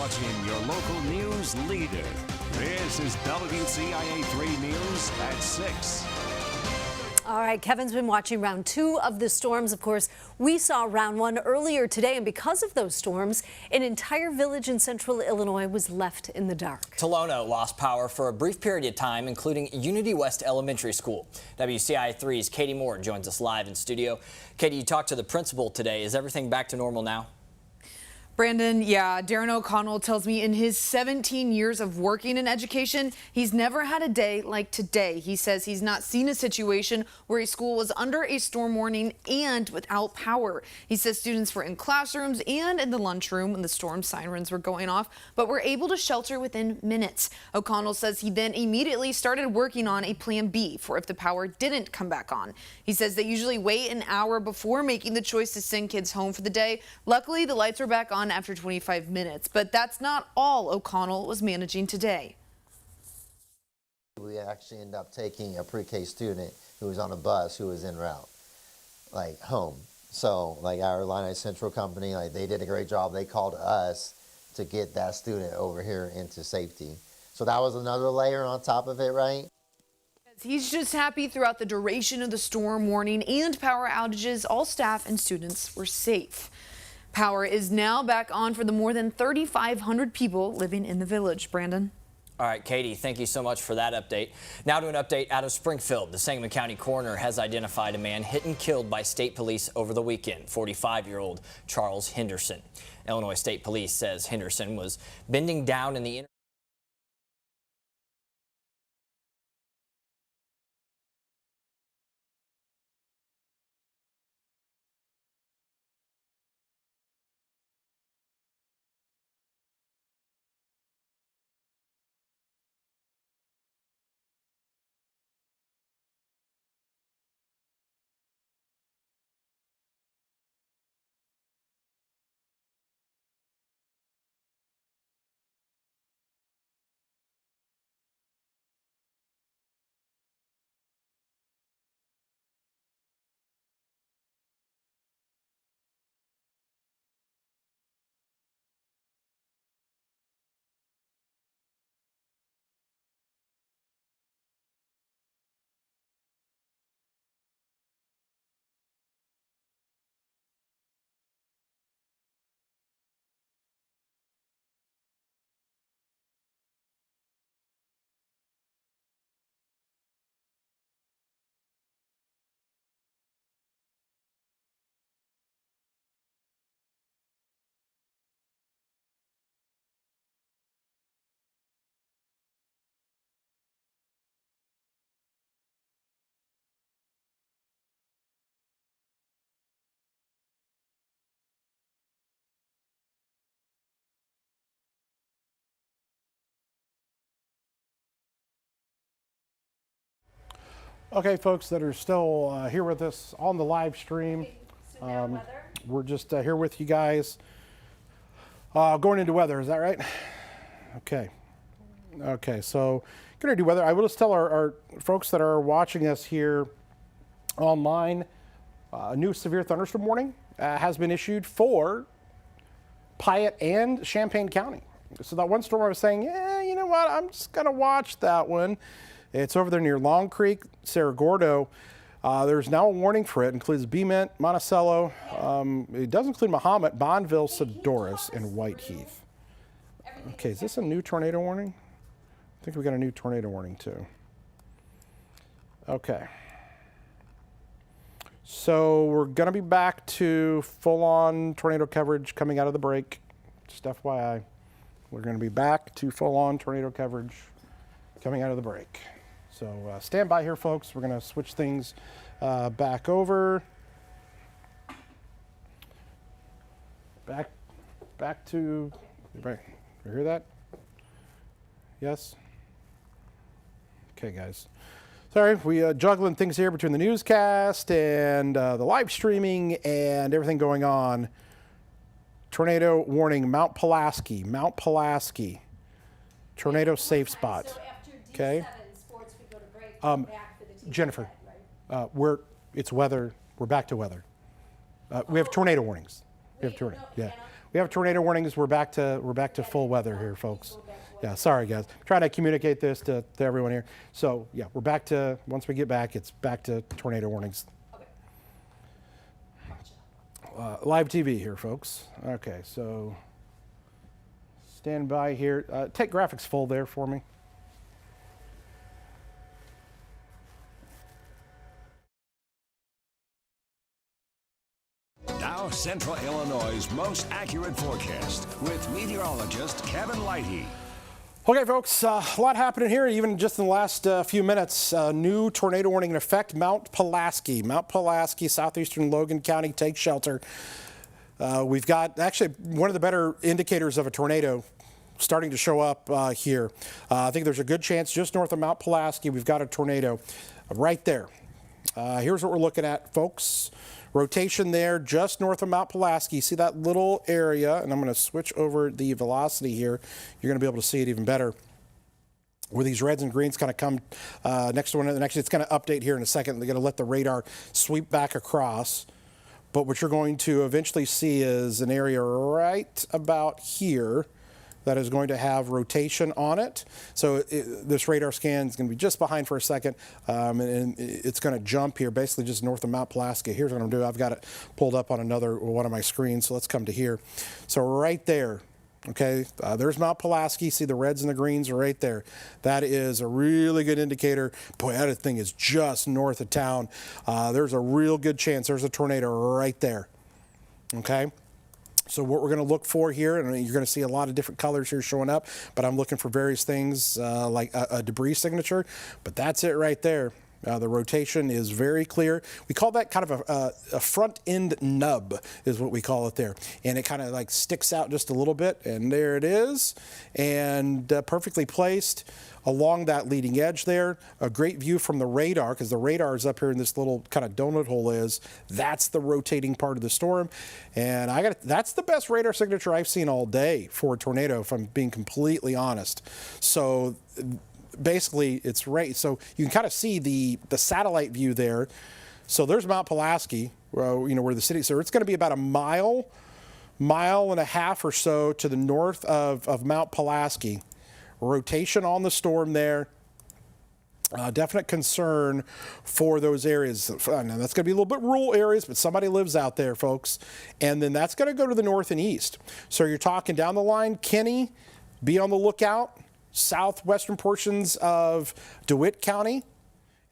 watching your local news leader. This is WCIA 3 News at 6. All right, Kevin's been watching round 2 of the storms. Of course, we saw round 1 earlier today, and because of those storms, an entire village in central Illinois was left in the dark. Tolono lost power for a brief period of time, including Unity West Elementary School. WCIA 3's Katie Moore joins us live in studio. Katie, you talked to the principal today. Is everything back to normal now? Brandon, yeah, Darren O'Connell tells me in his 17 years of working in education, he's never had a day like today. He says he's not seen a situation where a school was under a storm warning and without power. He says students were in classrooms and in the lunchroom when the storm sirens were going off, but were able to shelter within minutes. O'Connell says he then immediately started working on a plan B for if the power didn't come back on. He says they usually wait an hour before making the choice to send kids home for the day. Luckily, the lights were back on after 25 minutes, but that's not all O'Connell was managing today. We actually ended up taking a pre-K student who was on a bus who was en route, like home. So like our Illini Central company, like they did a great job. They called us to get that student over here into safety. So that was another layer on top of it, right? He's just happy throughout the duration of the storm warning and power outages, all staff and students were safe. Power is now back on for the more than 3,500 people living in the village. Brandon. All right, Katie, thank you so much for that update. Now to an update out of Springfield. The Sangamon County coroner has identified a man hit and killed by state police over the weekend, 45-year-old Charles Henderson. Illinois State Police says Henderson was bending down in the Okay, folks that are still here with us on the live stream, we're just here with you guys. Going into weather, is that right? Okay. Okay, so going to do weather. I will just tell our folks that are watching us here online, a new severe thunderstorm warning has been issued for Piatt and Champaign County. So that one storm I was saying, yeah, you know what, I'm just going to watch that one. It's over there near Long Creek, Cerro Gordo. There's now a warning for it. It includes Bement, Monticello. It does include Mahomet, Bonneville, Sedoris, and Whiteheath. Okay, is this a new tornado warning? I think we got a new tornado warning too. Okay. So we're going to be back to full-on tornado coverage coming out of the break. Just FYI. We're going to be back to full-on tornado coverage coming out of the break. So stand by here, folks. We're going to switch things back over. Back to, right. You hear that? Yes? Okay, guys. Sorry, we juggling things here between the newscast and the live streaming and everything going on. Tornado warning, Mount Pulaski. Tornado safe spot. So after D7 Okay. sports, we go to break, back for the team Jennifer, right? it's weather. We're back to weather. We have tornado warnings. We have tornado. Yeah, we have tornado warnings. We're back to full weather here, folks. Yeah, sorry guys. Trying to communicate this to everyone here. So yeah, we're back to, once we get back, it's back to tornado warnings. Live TV here, folks. Okay, so stand by here. Take graphics full there for me. Now, Central Illinois' most accurate forecast with meteorologist Kevin Lighty. Okay, folks, a lot happening here, even just in the last few minutes. New tornado warning in effect, Mount Pulaski, southeastern Logan County, take shelter. We've got actually one of the better indicators of a tornado starting to show up here. I think there's a good chance just north of Mount Pulaski, we've got a tornado right there. Here's what we're looking at, folks. Rotation there just north of Mount Pulaski. See that little area? And I'm going to switch over the velocity here. You're going to be able to see it even better. Where these reds and greens kind of come next to one another. Actually, it's going to update here in a second. They're going to let the radar sweep back across. But what you're going to eventually see is an area right about here that is going to have rotation on it. So this radar scan is going to be just behind for a second, and it's going to jump here, basically just north of Mount Pulaski. Here's what I'm doing. I've got it pulled up on one of my screens, so let's come to here. So right there, okay, there's Mount Pulaski. See the reds and the greens are right there. That is a really good indicator. Boy, that thing is just north of town. There's a real good chance there's a tornado right there, okay? So what we're going to look for here, and you're going to see a lot of different colors here showing up, but I'm looking for various things like a debris signature, but that's it right there. The rotation is very clear. We call that kind of a front end nub is what we call it there. And it kind of like sticks out just a little bit, and there it is, and perfectly placed along that leading edge there. A great view from the radar, because the radar is up here in this little kind of donut hole is. That's the rotating part of the storm. And that's the best radar signature I've seen all day for a tornado, if I'm being completely honest. So basically it's right. So you can kind of see the satellite view there. So there's Mount Pulaski, where the city, so it's going to be about a mile and a half or so to the north of Mount Pulaski. Rotation on the storm there. Definite concern for those areas. Now that's going to be a little bit rural areas, but somebody lives out there, folks. And then that's going to go to the north and east. So you're talking down the line, Kenny, be on the lookout. Southwestern portions of DeWitt County.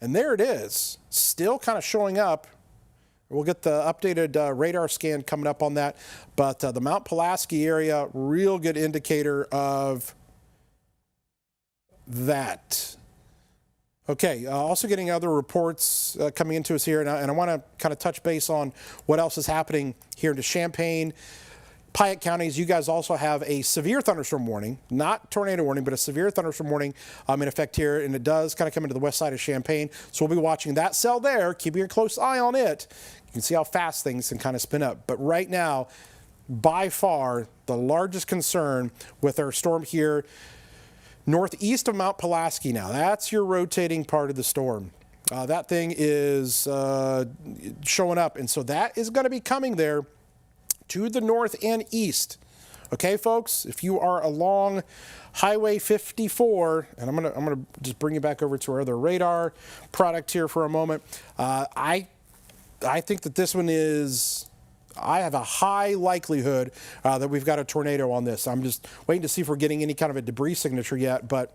And there it is, still kind of showing up. We'll get the updated radar scan coming up on that. But the Mount Pulaski area, real good indicator of that. Okay, also getting other reports coming into us here, and I want to kind of touch base on what else is happening here into Champaign, Piatt counties. You guys also have a severe thunderstorm warning, not tornado warning, but a severe thunderstorm warning in effect here, and it does kind of come into the west side of Champaign. So we'll be watching that cell there, keeping a close eye on it. You can see how fast things can kind of spin up. But right now, by far, the largest concern with our storm here, northeast of Mount Pulaski now. That's your rotating part of the storm. That thing is showing up, and so that is going to be coming there to the north and east. Okay, folks, if you are along Highway 54, and I'm gonna just bring you back over to our other radar product here for a moment. I think that this one is, I have a high likelihood that we've got a tornado on this. I'm just waiting to see if we're getting any kind of a debris signature yet, but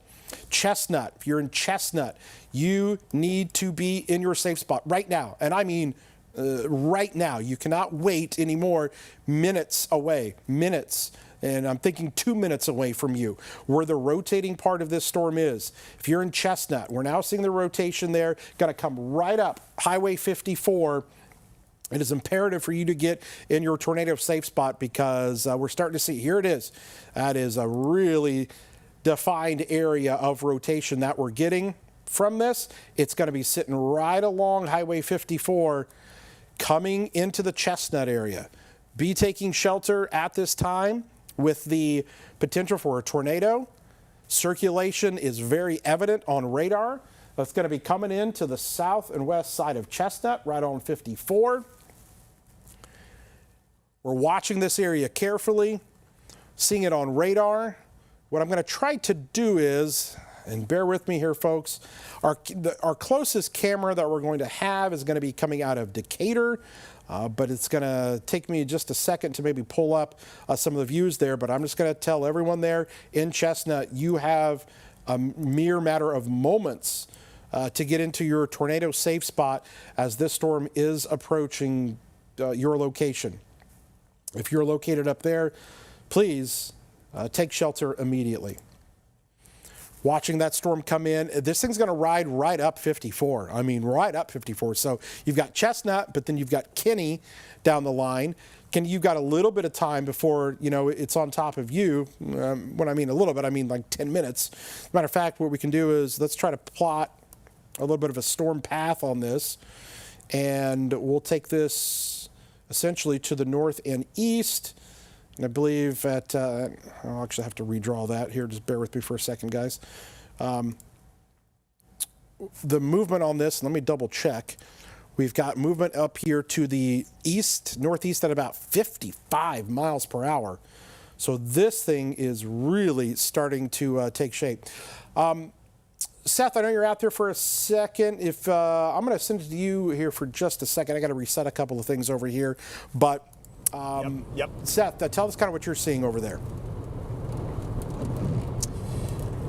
Chestnut, if you're in Chestnut, you need to be in your safe spot right now. And I mean, right now. You cannot wait anymore. Minutes away, minutes. And I'm thinking 2 minutes away from you, where the rotating part of this storm is. If you're in Chestnut, we're now seeing the rotation there. Got to come right up Highway 54. It is imperative for you to get in your tornado safe spot, because we're starting to see, here it is. That is a really defined area of rotation that we're getting from this. It's going to be sitting right along Highway 54, coming into the Chestnut area. Be taking shelter at this time with the potential for a tornado. Circulation is very evident on radar. That's going to be coming in to the south and west side of Chestnut, right on 54. We're watching this area carefully, seeing it on radar. What I'm going to try to do is, and bear with me here, folks, our closest camera that we're going to have is going to be coming out of Decatur, but it's going to take me just a second to maybe pull up some of the views there, but I'm just going to tell everyone there in Chestnut, you have a mere matter of moments to get into your tornado safe spot as this storm is approaching your location. If you're located up there, please take shelter immediately. Watching that storm come in, this thing's going to ride right up 54. I mean, right up 54. So you've got Chestnut, but then you've got Kinney down the line. You've got a little bit of time before, it's on top of you. When I mean a little bit, I mean like 10 minutes. As a matter of fact, what we can do is let's try to plot a little bit of a storm path on this. And we'll take this essentially to the north and east. And I believe that, I'll actually have to redraw that here. Just bear with me for a second, guys. The movement on this, let me double check. We've got movement up here to the east, northeast at about 55 miles per hour. So this thing is really starting to take shape. Seth, I know you're out there for a second. If I'm going to send it to you here for just a second. I got to reset a couple of things over here. But Yep. Seth, tell us kind of what you're seeing over there.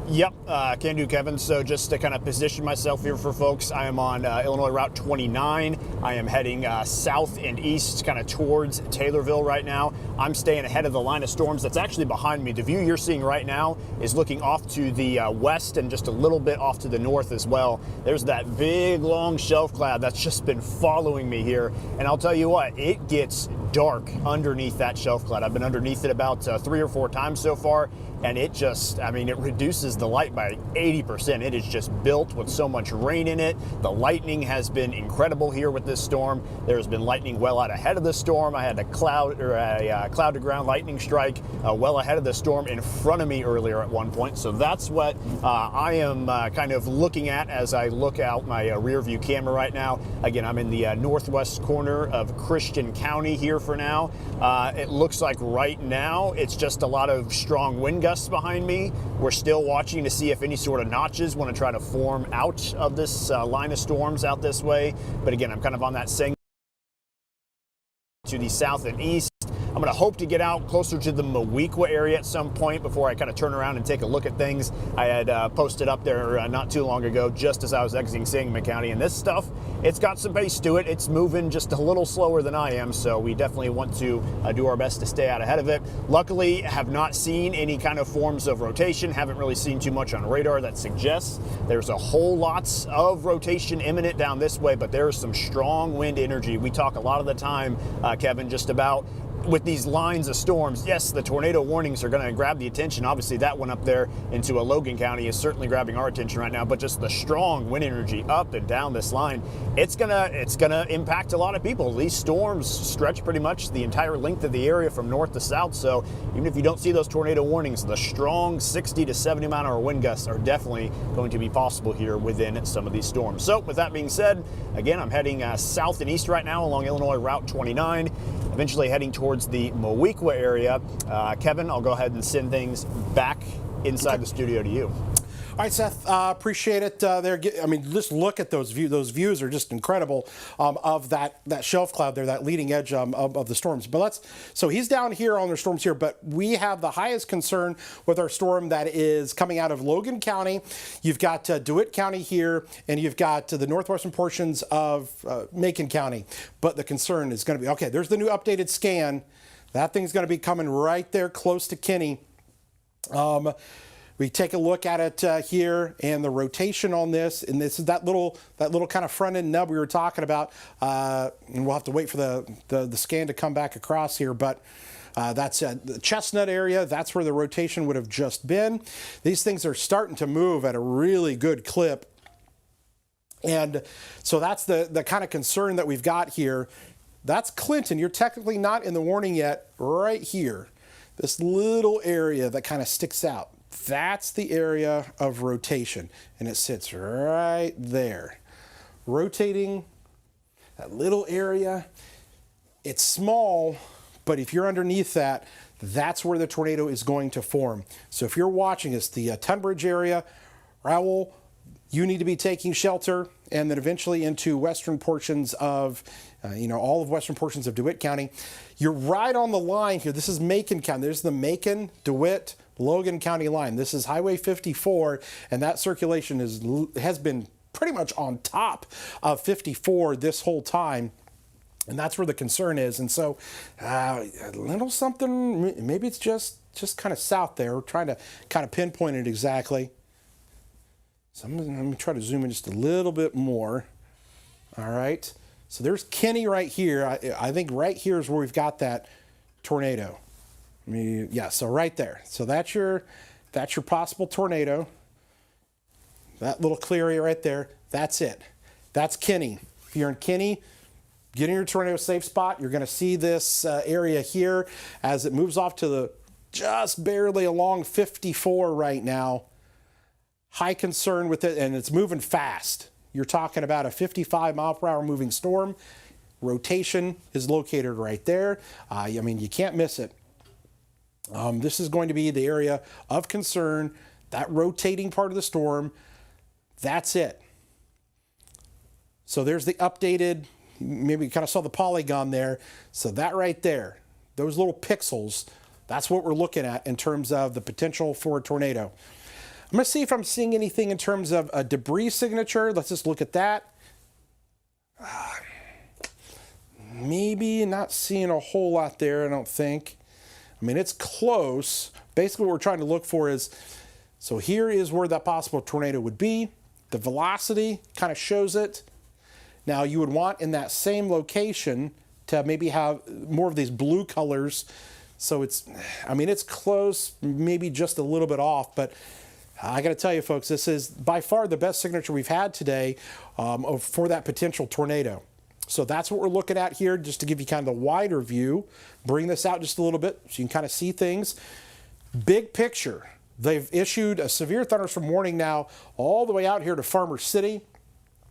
Yep, can do, Kevin. So just to kind of position myself here for folks, I am on Illinois Route 29. I am heading south and east kind of towards Taylorville right now. I'm staying ahead of the line of storms that's actually behind me. The view you're seeing right now is looking off to the west and just a little bit off to the north as well. There's that big, long shelf cloud that's just been following me here. And I'll tell you what, it gets dark underneath that shelf cloud. I've been underneath it about 3 or 4 times so far. And it just, it reduces the light by 80%. It is just built with so much rain in it. The lightning has been incredible here with this storm. There's been lightning well out ahead of the storm. I had a cloud to ground lightning strike well ahead of the storm in front of me earlier at one point. So that's what I am kind of looking at as I look out my rear view camera right now. Again, I'm in the northwest corner of Christian County here for now. It looks like right now it's just a lot of strong wind gusts behind me. We're still watching to see if any sort of notches want to try to form out of this line of storms out this way. But again, I'm kind of on that same to the south and east. I'm going to hope to get out closer to the Moweaqua area at some point before I kind of turn around and take a look at things. I had posted up there not too long ago just as I was exiting Sangamon County, and this stuff, it's got some pace to it. It's moving just a little slower than I am, so we definitely want to do our best to stay out ahead of it. Luckily, have not seen any kind of forms of rotation, haven't really seen too much on radar that suggests there's a whole lot of rotation imminent down this way, but there's some strong wind energy. We talk a lot of the time, Kevin, just about with these lines of storms, yes, the tornado warnings are going to grab the attention. Obviously, that one up there into Logan County is certainly grabbing our attention right now. But just the strong wind energy up and down this line, it's gonna impact a lot of people. These storms stretch pretty much the entire length of the area from north to south. So even if you don't see those tornado warnings, the strong 60 to 70 mile an hour wind gusts are definitely going to be possible here within some of these storms. So with that being said, again, I'm heading south and east right now along Illinois Route 29. Eventually heading towards the Moweaqua area. Kevin, I'll go ahead and send things back inside the studio to you. All right, Seth, appreciate it. Just look at those views. Those views are just incredible of that shelf cloud there, that leading edge of the storms. But so he's down here on the storms here, but we have the highest concern with our storm that is coming out of Logan County. You've got DeWitt County here, and you've got the northwestern portions of Macon County. But the concern is going to be, okay, there's the new updated scan. That thing's going to be coming right there close to Kinney. We take a look at it here, and the rotation on this, and this is that little kind of front end nub we were talking about. And we'll have to wait for the scan to come back across here, but that's the Chestnut area. That's where the rotation would have just been. These things are starting to move at a really good clip, and so that's the kind of concern that we've got here. That's Clinton. You're technically not in the warning yet. Right here, this little area that kind of sticks out. That's the area of rotation, and it sits right there. Rotating that little area. It's small, But if you're underneath that, that's where the tornado is going to form. So if you're watching this, the Tunbridge area, Raoul, you need to be taking shelter, and then eventually into western portions of, all of western portions of DeWitt County. You're right on the line here. This is Macon County. There's the Macon, DeWitt, Logan County line. This is Highway 54, and that circulation has been pretty much on top of 54 this whole time. And that's where the concern is. And so a little something, maybe it's just kind of south there. We're trying to kind of pinpoint it exactly. So let me try to zoom in just a little bit more. All right. So there's Kenny right here. I think right here is where we've got that tornado. So right there. So that's your possible tornado. That little clear area right there, that's it. That's Kenny. If you're in Kenny, get in your tornado safe spot. You're going to see this area here as it moves off to the just barely along 54 right now. High concern with it, and it's moving fast. You're talking about a 55 mile per hour moving storm. Rotation is located right there. You can't miss it. This is going to be the area of concern. That rotating part of the storm, that's it. So there's the updated, maybe you kind of saw the polygon there. So that right there, those little pixels, that's what we're looking at in terms of the potential for a tornado. I'm going to see if I'm seeing anything in terms of a debris signature. Let's just look at that. Maybe not seeing a whole lot there, I don't think. It's close. Basically, what we're trying to look for is, so here is where that possible tornado would be. The velocity kind of shows it. Now, you would want in that same location to maybe have more of these blue colors. So it's close, maybe just a little bit off, but I got to tell you, folks, this is by far the best signature we've had today for that potential tornado. So that's what we're looking at here, just to give you kind of the wider view. Bring this out just a little bit so you can kind of see things. Big picture. They've issued a severe thunderstorm warning now all the way out here to Farmer City,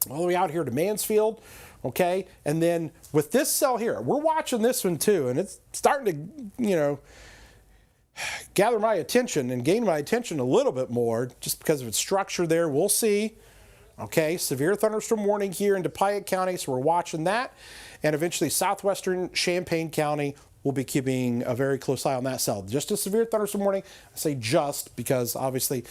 all the way out here to Mansfield, okay? And then with this cell here, we're watching this one too, and it's starting to, gather my attention and gain my attention a little bit more just because of its structure there. We'll see. Okay, severe thunderstorm warning here in DePuyat County, so we're watching that. And eventually southwestern Champaign County will be keeping a very close eye on that cell. Just a severe thunderstorm warning. I say just because obviously,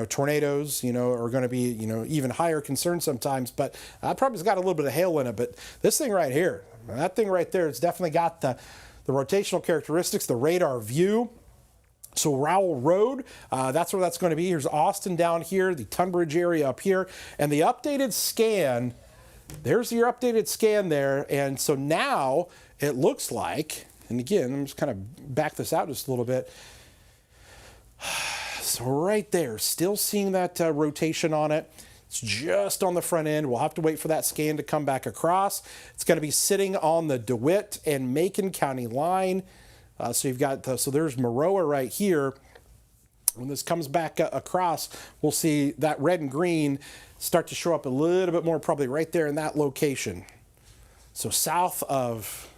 tornadoes, are going to be, even higher concern sometimes, but probably has got a little bit of hail in it. But this thing right here, that thing right there, it's definitely got the rotational characteristics, the radar view. So Rowell Road, that's where that's going to be. Here's Austin down here, the Tunbridge area up here, and the updated scan, there's your updated scan there. And so now it looks like, and again, I'm just kind of back this out just a little bit. So right there, still seeing that rotation on it. It's just on the front end. We'll have to wait for that scan to come back across. It's going to be sitting on the DeWitt and Macon County line. So you've got, so there's Maroa right here. When this comes back across, we'll see that red and green start to show up a little bit more, probably right there in that location. So south of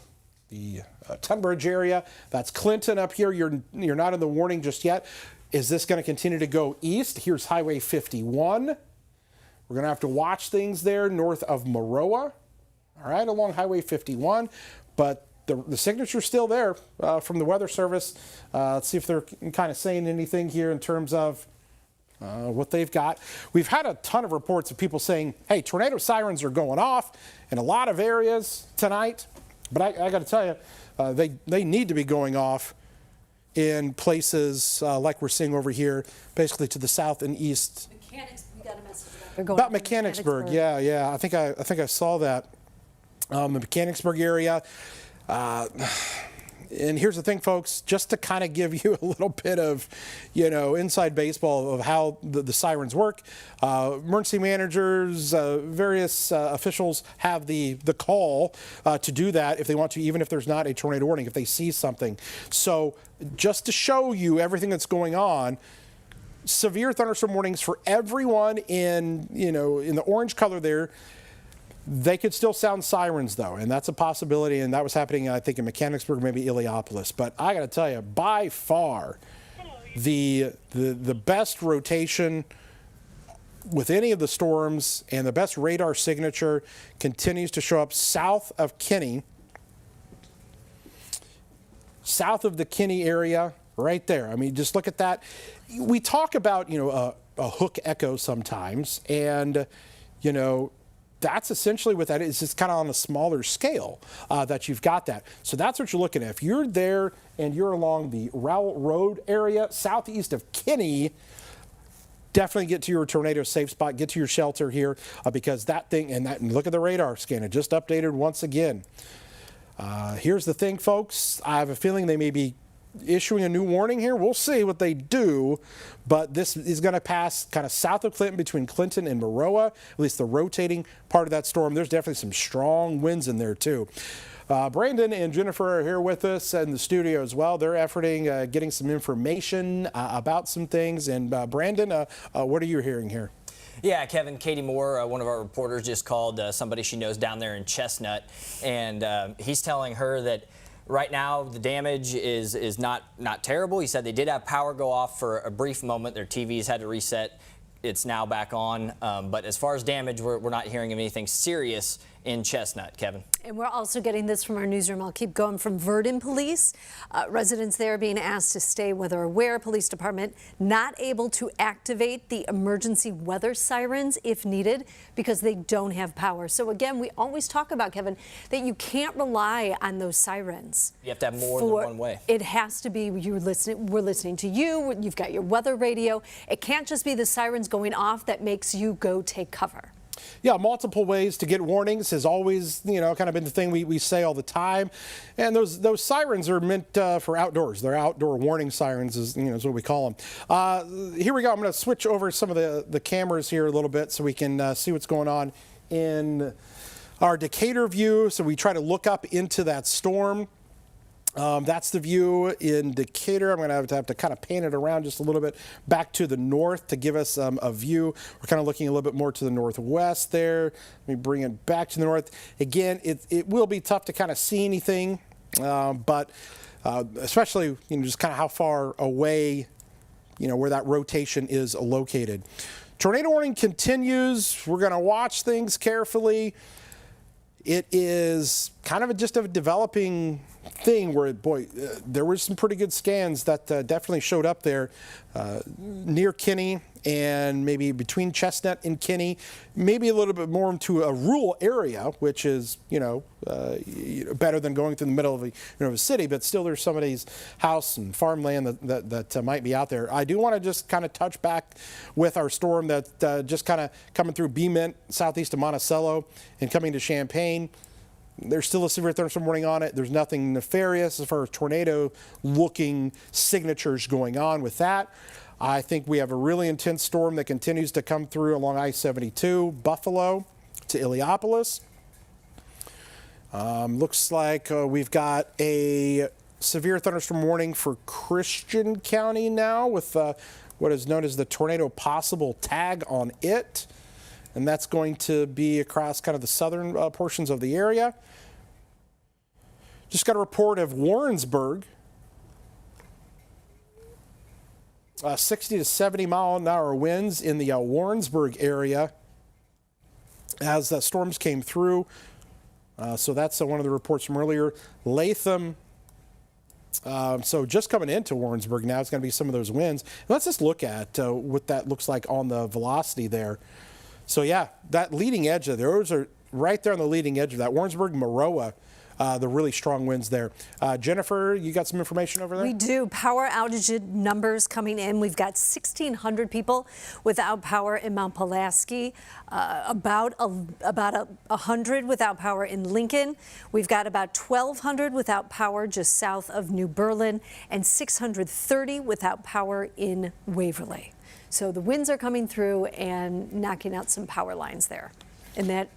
the Tunbridge area, that's Clinton up here. You're not in the warning just yet. Is this going to continue to go east? Here's Highway 51. We're going to have to watch things there north of Maroa, all right, along Highway 51. But the signature's still there from the Weather Service. Let's see if they're kind of saying anything here in terms of what they've got. We've had a ton of reports of people saying, hey, tornado sirens are going off in a lot of areas tonight. But I got to tell you, they need to be going off in places like we're seeing over here, basically to the south and east. We got a message about Mechanicsburg. Yeah. I think I saw that. The Mechanicsburg area. And here's the thing, folks, just to kind of give you a little bit of, inside baseball of how the sirens work. Emergency managers, various officials have the call to do that if they want to, even if there's not a tornado warning, if they see something. So just to show you everything that's going on, severe thunderstorm warnings for everyone in the orange color there. They could still sound sirens, though, and that's a possibility, and that was happening, I think, in Mechanicsburg, maybe Iliopolis. But I got to tell you, by far, the best rotation with any of the storms and the best radar signature continues to show up south of Kinney, south of the Kinney area, right there. I mean, just look at that. We talk about, a hook echo sometimes, and, that's essentially what that is. It's just kind of on a smaller scale that you've got that. So that's what you're looking at. If you're there and you're along the Rowell Road area, southeast of Kinney, definitely get to your tornado safe spot, get to your shelter here, because that thing, and look at the radar scan, it just updated once again. Here's the thing, folks. I have a feeling they may be issuing a new warning here. We'll see what they do, but this is going to pass kind of south of Clinton, between Clinton and Maroa, at least the rotating part of that storm. There's definitely some strong winds in there too. Brandon and Jennifer are here with us in the studio as well. They're efforting getting some information about some things. And Brandon, what are you hearing here? Yeah, Kevin, Katie Moore, one of our reporters, just called somebody she knows down there in Chestnut, and he's telling her that right now the damage is not terrible. He said they did have power go off for a brief moment. Their TVs had to reset. It's now back on. But as far as damage, we're not hearing of anything serious in Chestnut, Kevin. And we're also getting this from our newsroom. I'll keep going from Verdon Police. Residents there being asked to stay whether aware. Police department not able to activate the emergency weather sirens if needed because they don't have power. So again, we always talk about, Kevin, that you can't rely on those sirens. You have to have more than one way. It has to be we're listening to you. You've got your weather radio. It can't just be the sirens going off that makes you go take cover. Yeah, multiple ways to get warnings has always, kind of been the thing we say all the time. And those sirens are meant for outdoors. They're outdoor warning sirens, is what we call them. Here we go. I'm going to switch over some of the cameras here a little bit so we can see what's going on in our Decatur view. So we try to look up into that storm. That's the view in Decatur. I'm going to have to kind of pan it around just a little bit back to the north to give us a view. We're kind of looking a little bit more to the northwest there. Let me bring it back to the north. Again, it will be tough to kind of see anything, but especially just kind of how far away, where that rotation is located. Tornado warning continues. We're going to watch things carefully. It is kind of just a developing thing where, boy, there were some pretty good scans that definitely showed up there near Kinney and maybe between Chestnut and Kinney, maybe a little bit more into a rural area, which is, better than going through the middle of a city, but still there's somebody's house and farmland that might be out there. I do want to just kind of touch back with our storm that just kind of coming through Beemint, southeast of Monticello, and coming to Champaign. There's still a severe thunderstorm warning on it. There's nothing nefarious as far as tornado-looking signatures going on with that. I think we have a really intense storm that continues to come through along I-72, Buffalo to Iliopolis. Looks like we've got a severe thunderstorm warning for Christian County now with what is known as the tornado possible tag on it. And that's going to be across kind of the southern portions of the area. Just got a report of Warrensburg. 60 to 70 mile an hour winds in the Warrensburg area as the storms came through. So that's one of the reports from earlier. Latham. So just coming into Warrensburg now, it's going to be some of those winds. Let's just look at what that looks like on the velocity there. So yeah, that leading edge of those are right there on the leading edge of that. Warrensburg, Maroa, the really strong winds there. Jennifer, you got some information over there? We do. Power outage numbers coming in. We've got 1,600 people without power in Mount Pulaski, about 100 without power in Lincoln. We've got about 1,200 without power just south of New Berlin and 630 without power in Waverly. So the winds are coming through and knocking out some power lines there in that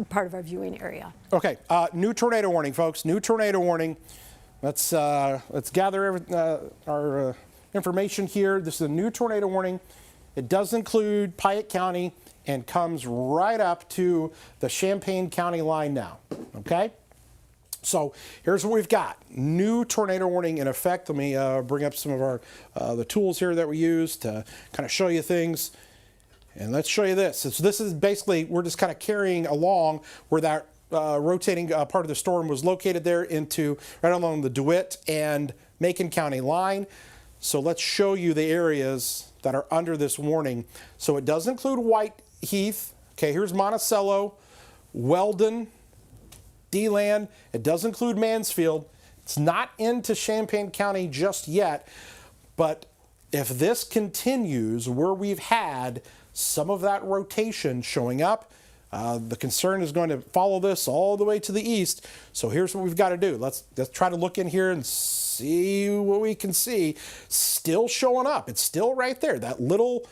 part of our viewing area. Okay, new tornado warning, folks. New tornado warning. Let's gather our information here. This is a new tornado warning It does include Piatt County and comes right up to the Champaign County line now, okay? So here's what we've got. New tornado warning in effect. Let me bring up some of our the tools here that we use to kind of show you things. And let's show you this. So this is basically, we're just kind of carrying along where that rotating part of the storm was located there into right along the DeWitt and Macon County line. So let's show you the areas that are under this warning. So it does include Whiteheath. Okay, here's Monticello, Weldon, DeLand. It does include Mansfield. It's not into Champaign County just yet, but if this continues where we've had some of that rotation showing up, the concern is going to follow this all the way to the east. So here's what we've got to do. Let's try to look in here and see what we can see. Still showing up. It's still right there. That little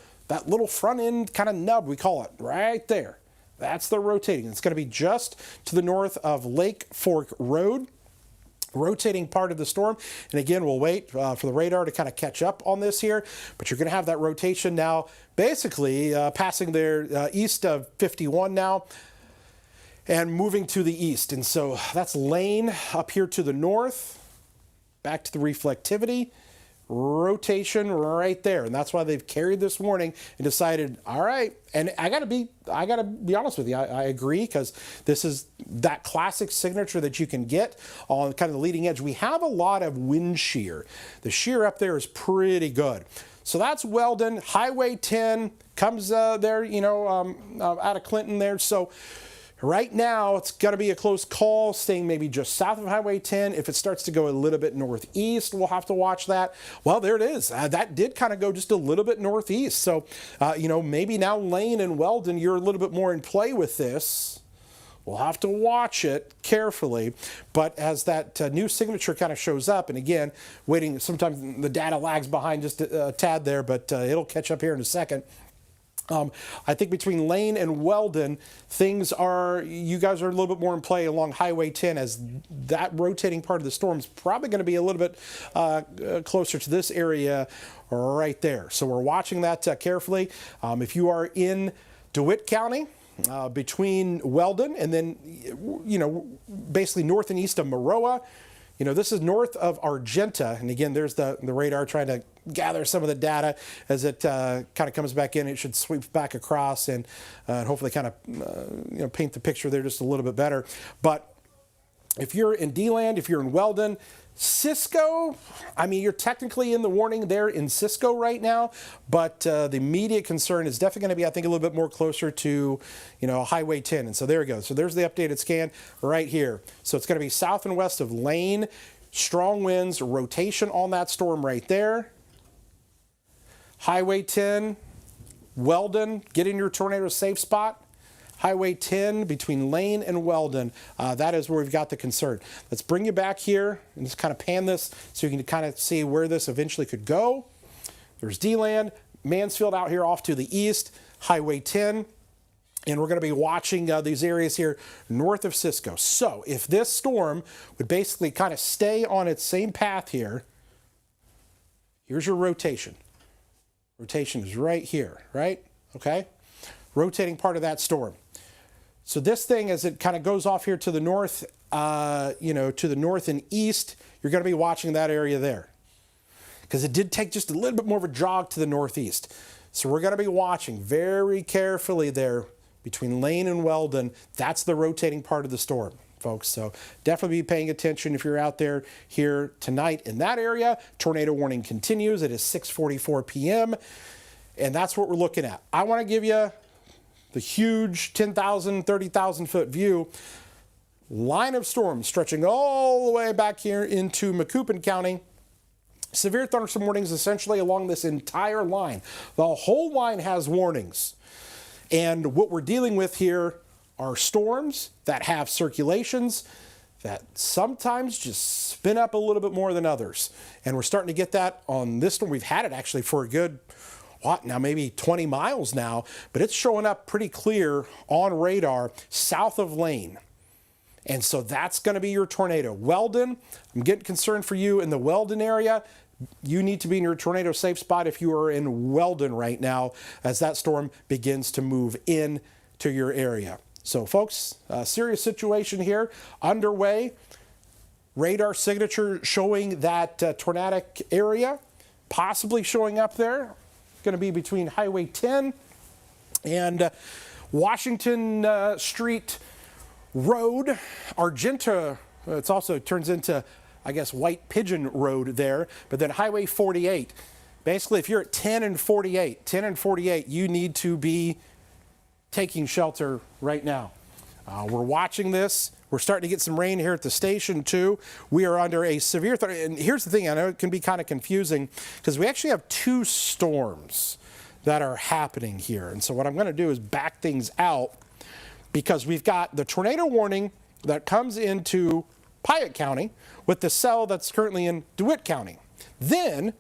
front end kind of nub, we call it, right there. That's the rotating. It's going to be just to the north of Lake Fork Road. Rotating part of the storm. And again, we'll wait for the radar to kind of catch up on this here, but you're going to have that rotation now basically passing there east of 51 now and moving to the east. And so that's Lane up here to the north, back to the reflectivity, rotation right there. And that's why they've carried this warning and decided, all right, and I gotta be honest with you, I agree, because this is that classic signature that you can get on kind of the leading edge. We have a lot of wind shear. The shear up there is pretty good. So that's Weldon. Highway 10 comes there, you know, out of Clinton there. So right now, it's going to be a close call, staying maybe just south of Highway 10. If it starts to go a little bit northeast, we'll have to watch that. Well, there it is. That did kind of go just a little bit northeast. So, you know, maybe now Lane and Weldon, you're a little bit more in play with this. We'll have to watch it carefully. But as that new signature kind of shows up, and again, waiting, sometimes the data lags behind just a tad there, but it'll catch up here in a second. I think between Lane and Weldon, things are, you guys are a little bit more in play along Highway 10, as that rotating part of the storm is probably going to be a little bit closer to this area right there. So we're watching that carefully. If you are in DeWitt County, between Weldon and then, you know, basically north and east of Maroa, you know, this is north of Argenta. And again, there's the radar trying to gather some of the data as it kind of comes back in. It should sweep back across and hopefully kind of, you know, paint the picture there just a little bit better. But if you're in DeLand, if you're in Weldon, Cisco, I mean, you're technically in the warning there in Cisco right now, but the immediate concern is definitely going to be, I think, a little bit more closer to, you know, Highway 10. And so there we go. So there's the updated scan right here. So it's going to be south and west of Lane, strong winds, rotation on that storm right there. Highway 10, Weldon, get in your tornado safe spot. Highway 10 between Lane and Weldon, that is where we've got the concern. Let's bring you back here and just kind of pan this so you can kind of see where this eventually could go. There's DeLand, Mansfield out here off to the east, Highway 10, and we're going to be watching these areas here north of Cisco. So if this storm would basically kind of stay on its same path here, here's your rotation. Rotation is right here, right? Okay? Rotating part of that storm. So this thing, as it kind of goes off here to the north, you know, to the north and east, you're going to be watching that area there. Because it did take just a little bit more of a jog to the northeast. So we're going to be watching very carefully there between Lane and Weldon. That's the rotating part of the storm, folks. So definitely be paying attention if you're out there here tonight in that area. Tornado warning continues. It is 6:44 p.m. And that's what we're looking at. I want to give you the huge 10,000, 30,000 foot view. Line of storms stretching all the way back here into Macoupin County. Severe thunderstorm warnings essentially along this entire line. The whole line has warnings. And what we're dealing with here are storms that have circulations that sometimes just spin up a little bit more than others. And we're starting to get that on this one. We've had it actually for a good, what, now maybe 20 miles now, but it's showing up pretty clear on radar south of Lane. And so that's going to be your tornado. Weldon, I'm getting concerned for you in the Weldon area. you need to be in your tornado safe spot if you are in Weldon right now as that storm begins to move in to your area. So folks, serious situation here underway. Radar signature showing that tornadic area possibly showing up there. Going to be between Highway 10 and Washington Street Road, Argenta. It's also turns into, I guess, White Pigeon Road there, but then Highway 48. Basically, if you're at 10 and 48, you need to be taking shelter right now. We're watching this. We're starting to get some rain here at the station too. We are under a severe threat. And here's the thing, I know it can be kind of confusing because we actually have two storms that are happening here. And so what I'm going to do is back things out because we've got the tornado warning that comes into Piatt County with the cell that's currently in DeWitt County. Then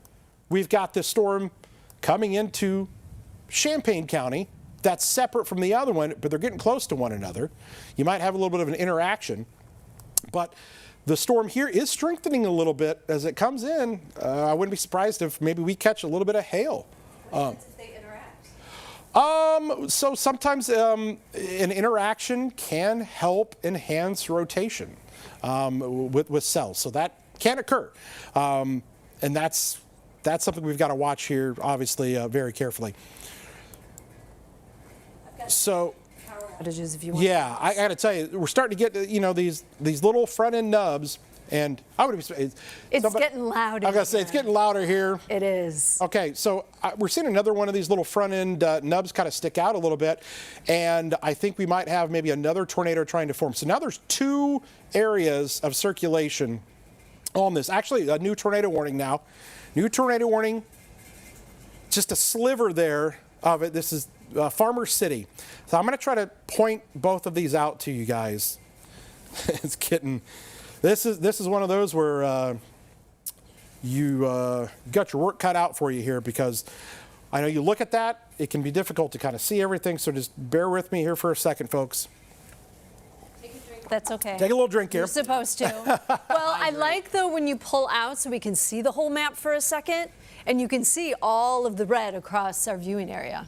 we've got this storm coming into Champaign County that's separate from the other one, but they're getting close to one another. You might have a little bit of an interaction, but the storm here is strengthening a little bit as it comes in. I wouldn't be surprised if maybe we catch a little bit of hail. What happens if they interact? So sometimes an interaction can help enhance rotation with cells. So that can occur. And that's something we've got to watch here, obviously, very carefully. So, Outages, if you want. yeah, I got to tell you, we're starting to get these little front end nubs, and I would be. It's getting loud. I got to say, it's getting louder here. It is. Okay, so we're seeing another one of these little front end nubs kind of stick out a little bit, and I think we might have maybe another tornado trying to form. So now there's two areas of circulation on this. Actually, a new tornado warning now. New tornado warning. Just a sliver there of it. This is Farmer City. So I'm going to try to point both of these out to you guys. It's getting. This is one of those where you got your work cut out for you here because I know you look at that, it can be difficult to kind of see everything. So just bear with me here for a second, folks. That's okay. Take a little drink here. You're supposed to. Well, I like though when you pull out so we can see the whole map for a second, and you can see all of the red across our viewing area.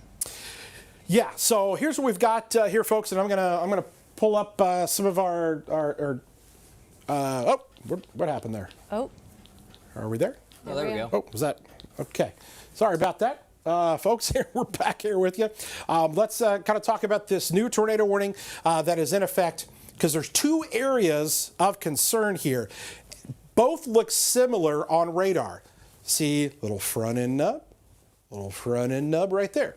Yeah. So here's what we've got here, folks, and I'm gonna pull up some of our what happened there? Oh. Are we there? Oh, there we go. Oh, was that okay? Sorry about that. Folks, here we're back here with you. Let's kind of talk about this new tornado warning that is in effect because there's two areas of concern here. Both look similar on radar. See, little front end nub right there.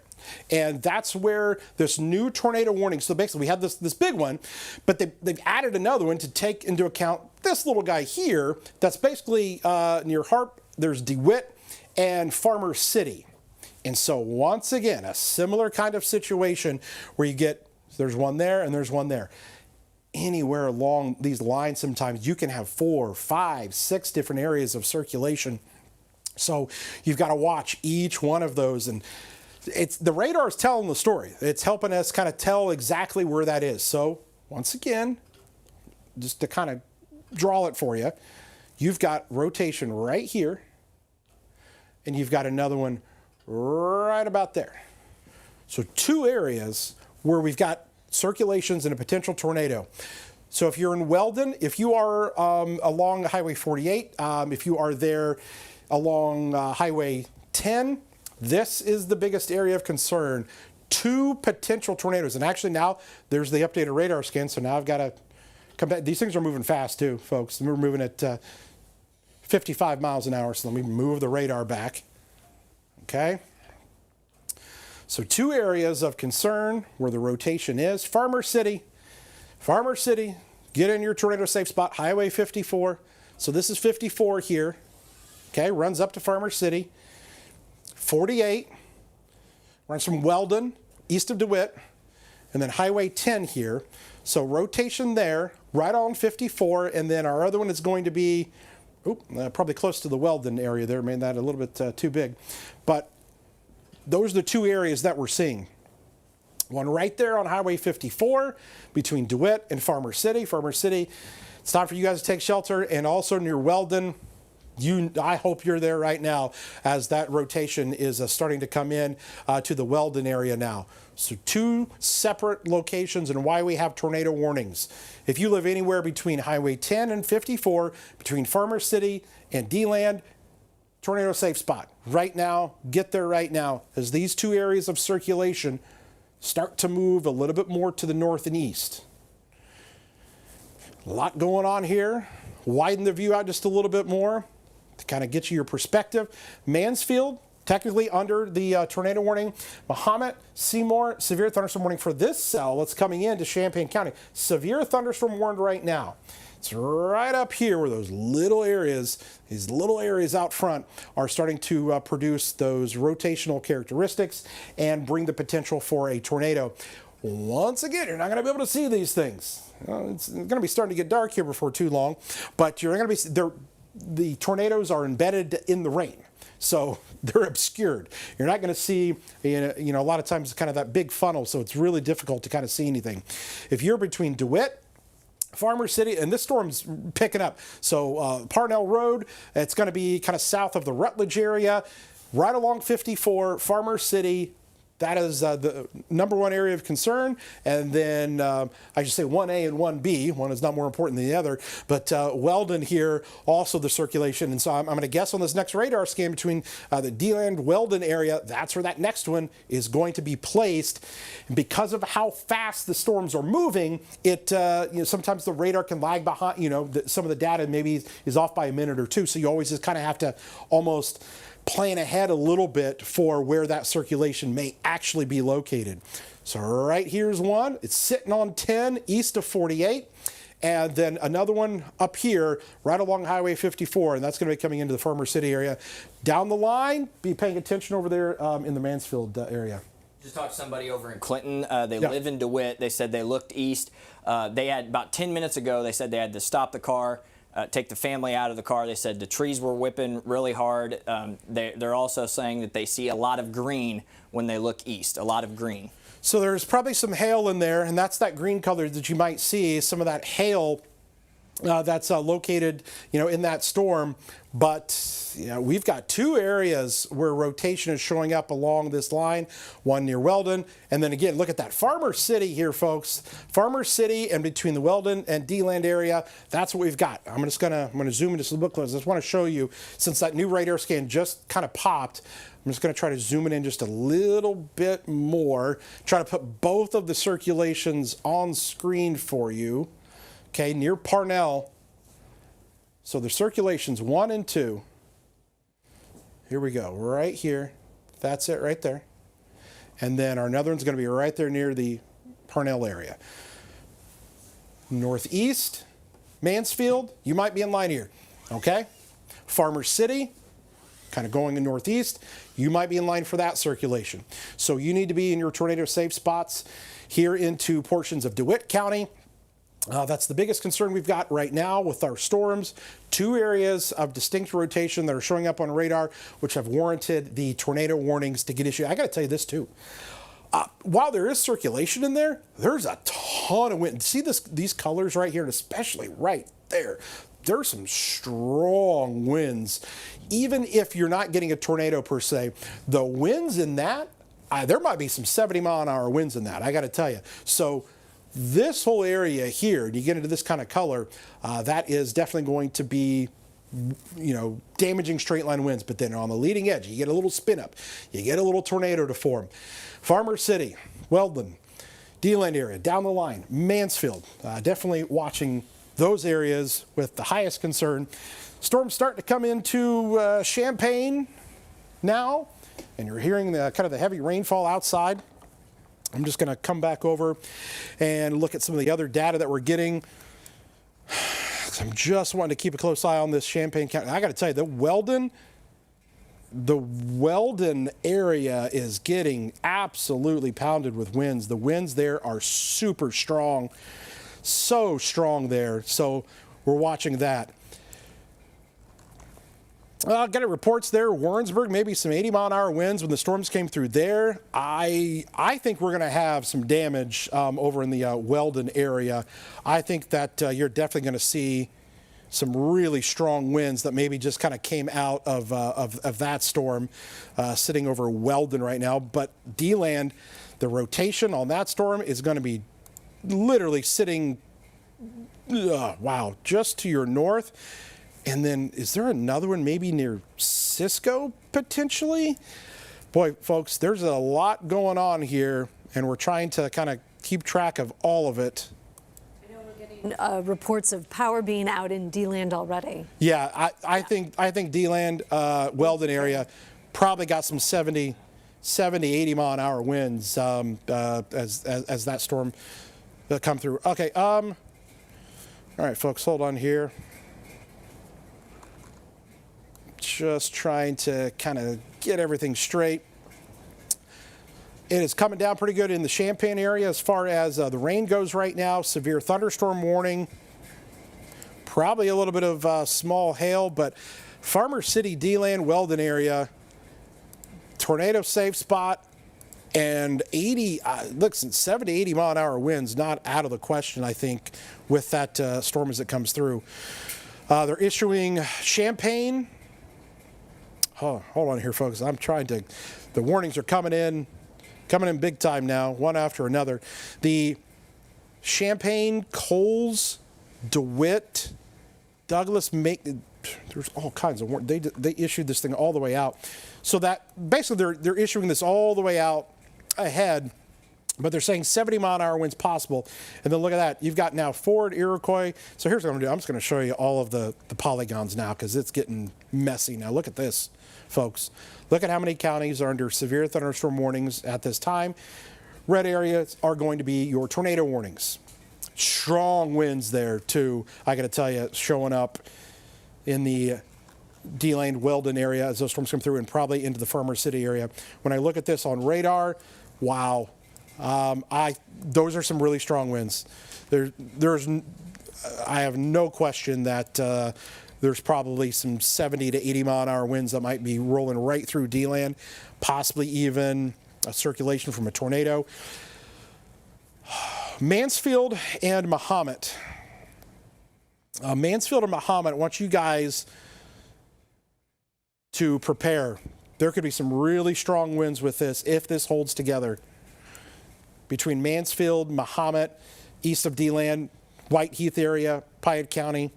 And that's where this new tornado warning, so basically we have this big one, but they've added another one to take into account this little guy here that's basically near Harp. There's DeWitt and Farmer City. And so once again, a similar kind of situation where you get, there's one there and there's one there. Anywhere along these lines, sometimes you can have 4, 5, 6 different areas of circulation. So you've got to watch each one of those. And it's the radar is telling the story. It's helping us kind of tell exactly where that is. So once again, just to kind of draw it for you, you've got rotation right here, and you've got another one right about there. So two areas where we've got circulations and a potential tornado. So if you're in Weldon, if you are along Highway 48, if you are there along Highway 10, this is the biggest area of concern. Two potential tornadoes. And actually now there's the updated radar scan, so now I've got to come back. These things are moving fast too, folks. We're moving at 55 miles an hour, so let me move the radar back. Okay. So two areas of concern where the rotation is. Farmer City, get in your tornado safe spot, Highway 54. So this is 54 here. Okay, runs up to Farmer City. 48 runs from Weldon, east of DeWitt, and then Highway 10 here. So rotation there, right on 54, and then our other one is going to be probably close to the Weldon area there, made that a little bit too big. But those are the two areas that we're seeing. One right there on Highway 54 between DeWitt and Farmer City. Farmer City, it's time for you guys to take shelter, and also near Weldon, I hope you're there right now as that rotation is starting to come in to the Weldon area now. So 2 separate locations and why we have tornado warnings. If you live anywhere between Highway 10 and 54, between Farmer City and D-Land, tornado safe spot. Right now, get there right now as these 2 areas of circulation start to move a little bit more to the north and east. A lot going on here. Widen the view out just a little bit more to kind of get you your perspective. Mansfield, technically under the tornado warning. Mahomet, Seymour, severe thunderstorm warning for this cell that's coming into Champaign County. Severe thunderstorm warned right now. It's right up here where those little areas, these little areas out front are starting to produce those rotational characteristics and bring the potential for a tornado. Once again, you're not going to be able to see these things. It's going to be starting to get dark here before too long, but you're going to be the tornadoes are embedded in the rain, so they're obscured. You're not going to see, a lot of times kind of that big funnel, so it's really difficult to kind of see anything. If you're between DeWitt, Farmer City, and this storm's picking up. So Parnell Road, it's going to be kind of south of the Rutledge area, right along 54, Farmer City. That is the number 1 area of concern. And then I should say 1A and 1B. One is not more important than the other. But Weldon here, also the circulation. And so I'm going to guess on this next radar scan between the D-Land-Weldon area, that's where that next one is going to be placed. And because of how fast the storms are moving, it sometimes the radar can lag behind, some of the data maybe is off by a minute or 2. So you always just kind of have to almost plan ahead a little bit for where that circulation may actually be located. So right here's one. It's sitting on 10 east of 48. And then another one up here right along Highway 54, and that's going to be coming into the Farmer City area. Down the line, be paying attention over there in the Mansfield area. Just talked to somebody over in Clinton. They live in DeWitt. They said they looked east. They had about 10 minutes ago, they said they had to stop the car, take the family out of the car. They said the trees were whipping really hard. They're also saying that they see a lot of green when they look east, a lot of green. So there's probably some hail in there, and that's that green color that you might see, some of that hail that's located, in that storm. But we've got 2 areas where rotation is showing up along this line, one near Weldon, and then again, look at that Farmer City here, folks. Farmer City and between the Weldon and D-Land area, that's what we've got. I'm going to zoom in just a little bit closer. I just want to show you, since that new radar scan just kind of popped, I'm just going to try to zoom it in just a little bit more, try to put both of the circulations on screen for you. Okay, near Parnell. So the circulations 1 and 2. Here we go, right here. That's it right there. And then our another one's going to be right there near the Parnell area. Northeast, Mansfield, you might be in line here. Okay? Farmer City, kind of going in northeast, you might be in line for that circulation. So you need to be in your tornado safe spots here into portions of DeWitt County. That's the biggest concern we've got right now with our storms. 2 areas of distinct rotation that are showing up on radar, which have warranted the tornado warnings to get issued. I got to tell you this too. While there is circulation in there, there's a ton of wind. See these colors right here, and especially right there. There's some strong winds. Even if you're not getting a tornado per se, the winds in that, there might be some 70-mile-an-hour winds in that, I got to tell you. So this whole area here, you get into this kind of color, that is definitely going to be, damaging straight line winds. But then on the leading edge, you get a little spin up, you get a little tornado to form. Farmer City, Weldon, D-Land area, down the line, Mansfield, definitely watching those areas with the highest concern. Storms starting to come into Champaign now, and you're hearing the kind of the heavy rainfall outside. I'm just going to come back over and look at some of the other data that we're getting. I'm just wanting to keep a close eye on this Champaign County. I got to tell you, the Weldon area is getting absolutely pounded with winds. The winds there are super strong, so strong there. So we're watching that. Got reports there, Warrensburg, maybe some 80-mile-an-hour winds when the storms came through there. I think we're going to have some damage over in the Weldon area. I think that you're definitely going to see some really strong winds that maybe just kind of came out of that storm sitting over Weldon right now. But D-Land, the rotation on that storm is going to be literally sitting, wow, just to your north. And then is there another one maybe near Cisco potentially? Boy, folks, there's a lot going on here, and we're trying to kind of keep track of all of it. Reports of power being out in D-Land already. Yeah, I think D-Land, Weldon area probably got some 70, 80 mile an hour winds as that storm come through. Okay, all right, folks, hold on here. Just trying to kind of get everything straight. It is coming down pretty good in the Champaign area as far as the rain goes right now. Severe thunderstorm warning. Probably a little bit of small hail, but Farmer City, D-Land, Weldon area, tornado safe spot, and 70, 80 mile an hour winds not out of the question, I think, with that storm as it comes through. They're issuing Champaign. Oh, hold on here, folks. I'm trying to. The warnings are coming in big time now, one after another. The Champaign, Coles, DeWitt, Douglas, there's all kinds of warnings. They issued this thing all the way out. So that basically they're issuing this all the way out ahead, but they're saying 70 mile an hour winds possible. And then look at that. You've got now Ford, Iroquois. So here's what I'm going to do. I'm just going to show you all of the polygons now because it's getting messy now. Look at this, folks. Look at how many counties are under severe thunderstorm warnings at this time. Red areas are going to be your tornado warnings. Strong winds there, too. I got to tell you, showing up in the D-Land, Weldon area as those storms come through and probably into the Farmer City area. When I look at this on radar, wow. Those are some really strong winds. I have no question that there's probably some 70 to 80 mile an hour winds that might be rolling right through D-Land, possibly even a circulation from a tornado. Mansfield and Mahomet. Mansfield and Mahomet, I want you guys to prepare. There could be some really strong winds with this if this holds together. Between Mansfield, Mahomet, east of D-Land, White Heath area, Piatt County,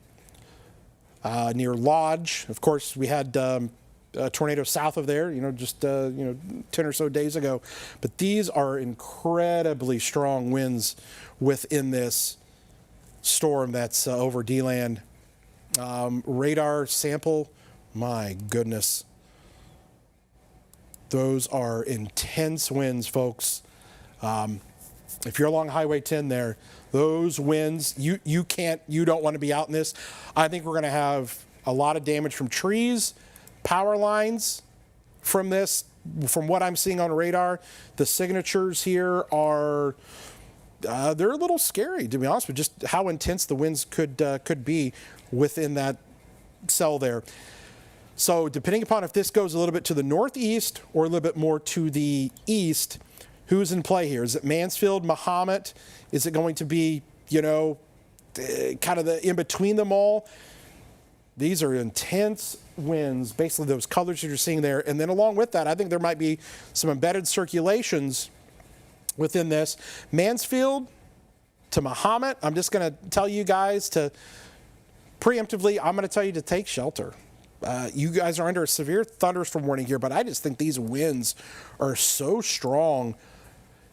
near Lodge. Of course, we had a tornado south of there, just 10 or so days ago. But these are incredibly strong winds within this storm that's over D-Land. Radar sample, my goodness. Those are intense winds, folks. If you're along Highway 10 there, those winds, you don't want to be out in this. I think we're going to have a lot of damage from trees, power lines from this. From what I'm seeing on radar, the signatures here are, they're a little scary, to be honest with you, just how intense the winds could be within that cell there. So depending upon if this goes a little bit to the northeast or a little bit more to the east, who's in play here? Is it Mansfield, Mahomet? Is it going to be, kind of the in between them all? These are intense winds, basically those colors that you're seeing there. And then along with that, I think there might be some embedded circulations within this. Mansfield to Mahomet, I'm just going to tell you guys to preemptively, I'm going to tell you to take shelter. You guys are under a severe thunderstorm warning here, but I just think these winds are so strong.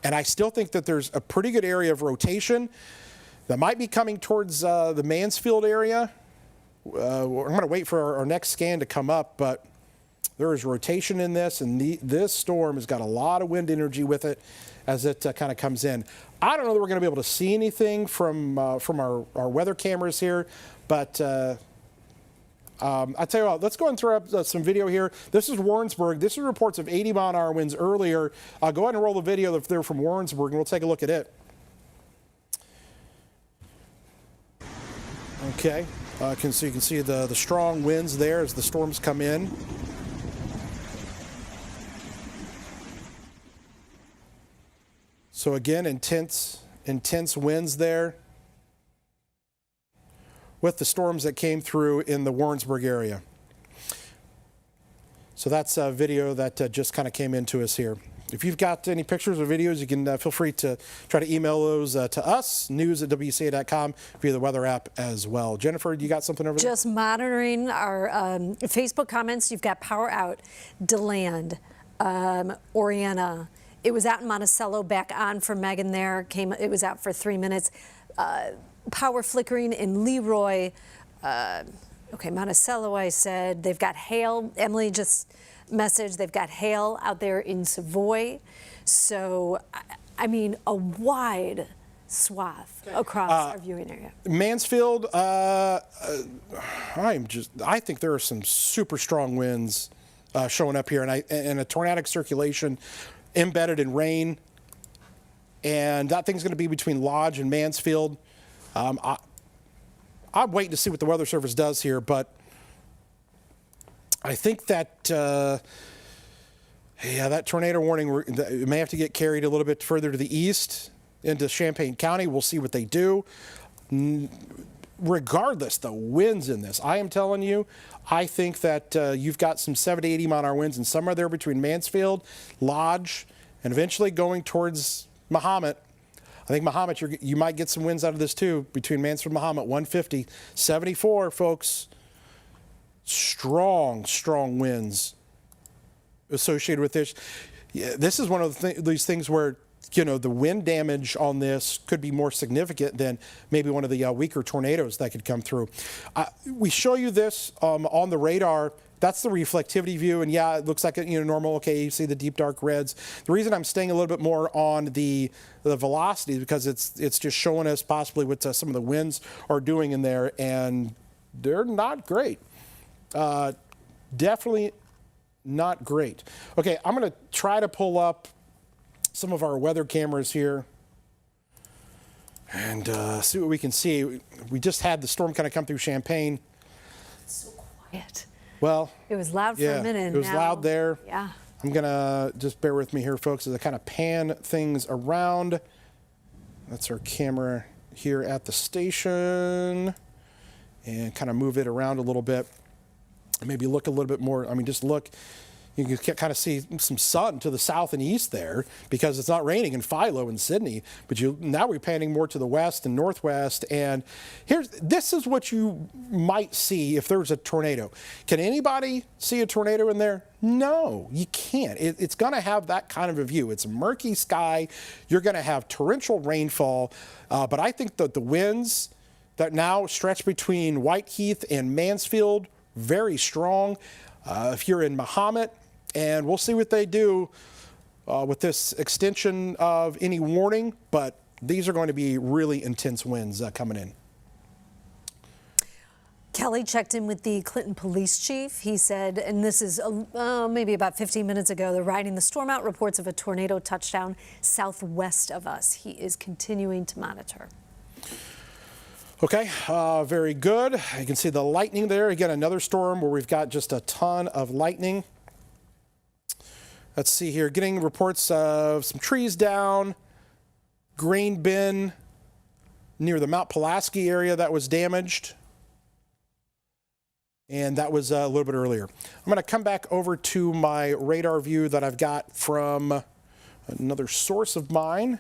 And I still think that there's a pretty good area of rotation that might be coming towards the Mansfield area. I'm going to wait for our next scan to come up, but there is rotation in this, and this storm has got a lot of wind energy with it as it kind of comes in. I don't know that we're going to be able to see anything from our weather cameras here, but I'll tell you what, let's go and throw up some video here. This is Warrensburg. This is reports of 80 mile an hour winds earlier. Go ahead and roll the video if they're from Warrensburg, and we'll take a look at it. Okay, so you can see the strong winds there as the storms come in. So again, intense winds there. with the storms that came through in the Warrensburg area. So that's a video that just kind of came into us here. If you've got any pictures or videos, you can feel free to try to email those to us, news@WCIA.com, via the weather app as well. Jennifer, you got something over there? Just monitoring our Facebook comments. You've got power out, DeLand, Oriana. It was out in Monticello, back on for Megan there. It was out for 3 minutes. Power flickering in Leroy. Okay, Monticello, I said. They've got hail. Emily just messaged they've got hail out there in Savoy. So, I mean, a wide swath across our viewing area. Mansfield, I think there are some super strong winds showing up here, and a tornadic circulation embedded in rain. And that thing's going to be between Lodge and Mansfield. I'm waiting to see what the Weather Service does here, but I think that, that tornado warning may have to get carried a little bit further to the east into Champaign County. We'll see what they do. Regardless, the winds in this, I am telling you, I think that you've got some 70, 80 mile-an-hour winds, and somewhere there between Mansfield, Lodge, and eventually going towards Mahomet. I think Mahomet, you might get some winds out of this too, between Mansfield and Mahomet, 150, 74, folks. Strong winds associated with this. Yeah, this is one of these things where, the wind damage on this could be more significant than maybe one of the weaker tornadoes that could come through. We show you this on the radar. That's the reflectivity view, and yeah, it looks like normal. Okay, you see the deep dark reds. The reason I'm staying a little bit more on the velocity is because it's just showing us possibly what some of the winds are doing in there, and they're not great. Definitely not great. Okay, I'm going to try to pull up some of our weather cameras here and see what we can see. We just had the storm kind of come through Champaign. It's so quiet. Well, it was loud for a minute. It was loud there. Yeah. I'm going to just bear with me here, folks, as I kind of pan things around. That's our camera here at the station, and kind of move it around a little bit. Maybe look a little bit more. Just look. You can kind of see some sun to the south and east there because it's not raining in Philo and Sydney. But now we're panning more to the west and northwest. And this is what you might see if there was a tornado. Can anybody see a tornado in there? No, you can't. It's going to have that kind of a view. It's a murky sky. You're going to have torrential rainfall. But I think that the winds that now stretch between Whiteheath and Mansfield, very strong. If you're in Mahomet, and we'll see what they do with this extension of any warning, but these are going to be really intense winds coming in. Kelly checked in with the Clinton police chief. He said, and this is maybe about 15 minutes ago, they're riding the storm out, reports of a tornado touchdown southwest of us. He is continuing to monitor. Okay, very good. You can see the lightning there. Again, another storm where we've got just a ton of lightning. Let's see here. Getting reports of some trees down, grain bin near the Mount Pulaski area that was damaged. And that was a little bit earlier. I'm going to come back over to my radar view that I've got from another source of mine.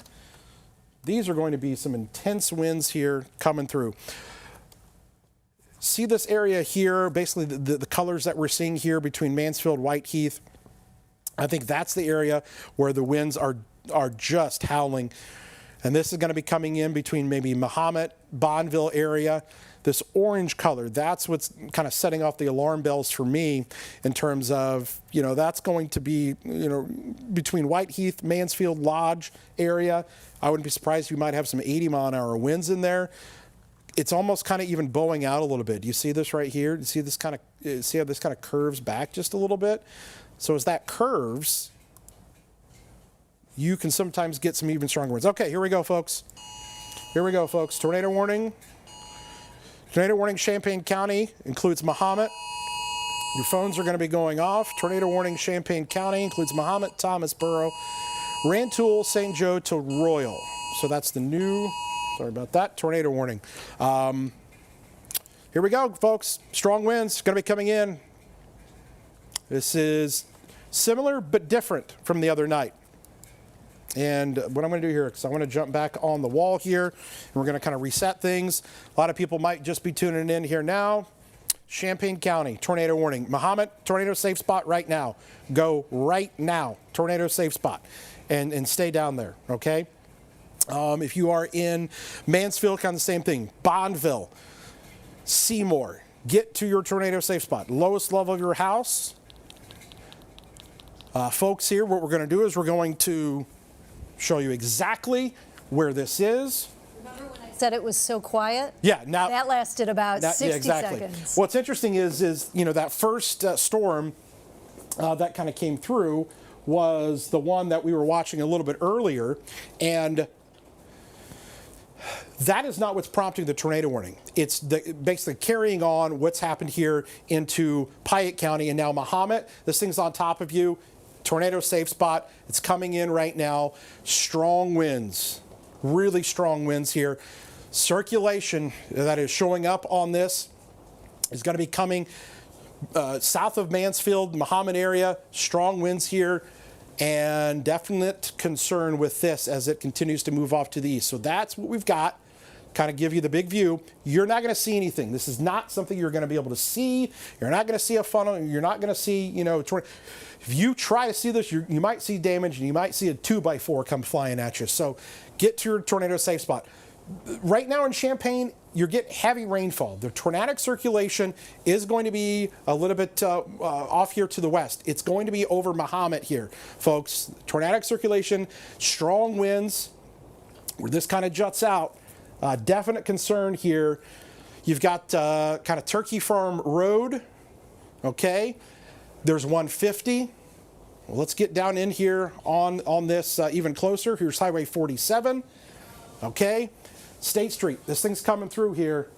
These are going to be some intense winds here coming through. See this area here, basically the colors that we're seeing here between Mansfield, Whiteheath. I think that's the area where the winds are just howling. And this is going to be coming in between maybe Mahomet, Bonneville area. This orange color, that's what's kind of setting off the alarm bells for me in terms of, that's going to be, between Whiteheath, Mansfield, Lodge area. I wouldn't be surprised if you might have some 80 mile-an-hour winds in there. It's almost kind of even bowing out a little bit. Do you see this right here? Do you see this see how this kind of curves back just a little bit? So as that curves, you can sometimes get some even stronger winds. Okay, here we go, folks. Tornado warning. Tornado warning, Champaign County includes Mahomet. Your phones are going to be going off. Tornado warning, Champaign County includes Mahomet, Thomasboro, Rantoul, St. Joe to Royal. So that's the new, sorry about that, tornado warning. here we go, folks. Strong winds going to be coming in. This is similar but different from the other night. And what I'm going to do here, because I want to jump back on the wall here, and we're going to kind of reset things. A lot of people might just be tuning in here now. Champaign County, tornado warning. Mahomet, tornado safe spot right now. Go right now, tornado safe spot, and stay down there, okay? If you are in Mansfield, kind of the same thing. Bonneville, Seymour, get to your tornado safe spot. Lowest level of your house. Folks, here, what we're going to do is we're going to show you exactly where this is. Remember when I said it was so quiet? Yeah, now that lasted about 60 yeah, exactly. seconds. What's interesting is you know, that first storm that kind of came through was the one that we were watching a little bit earlier, and that is not what's prompting the tornado warning. It's basically carrying on what's happened here into Piatt County and now Mahomet. This thing's on top of you. Tornado safe spot. It's coming in right now. Strong winds, really strong winds here. Circulation that is showing up on this is going to be coming south of Mansfield, Mahomet area. Strong winds here, and definite concern with this as it continues to move off to the east. So that's what we've got. Kind of give you the big view. You're not going to see anything. This is not something you're going to be able to see. You're not going to see a funnel. You're not going to see, you know, if you try to see this, you might see damage, and you might see a 2x4 come flying at you. So get to your tornado safe spot. Right now in Champaign, you're getting heavy rainfall. The tornadic circulation is going to be a little bit off here to the west. It's going to be over Mahomet here, folks. Tornadic circulation, strong winds, where this kind of juts out. Definite concern here. You've got kind of Turkey Farm Road, okay? There's 150. Well, let's get down in here on this even closer. Here's Highway 47, okay? State Street, this thing's coming through here.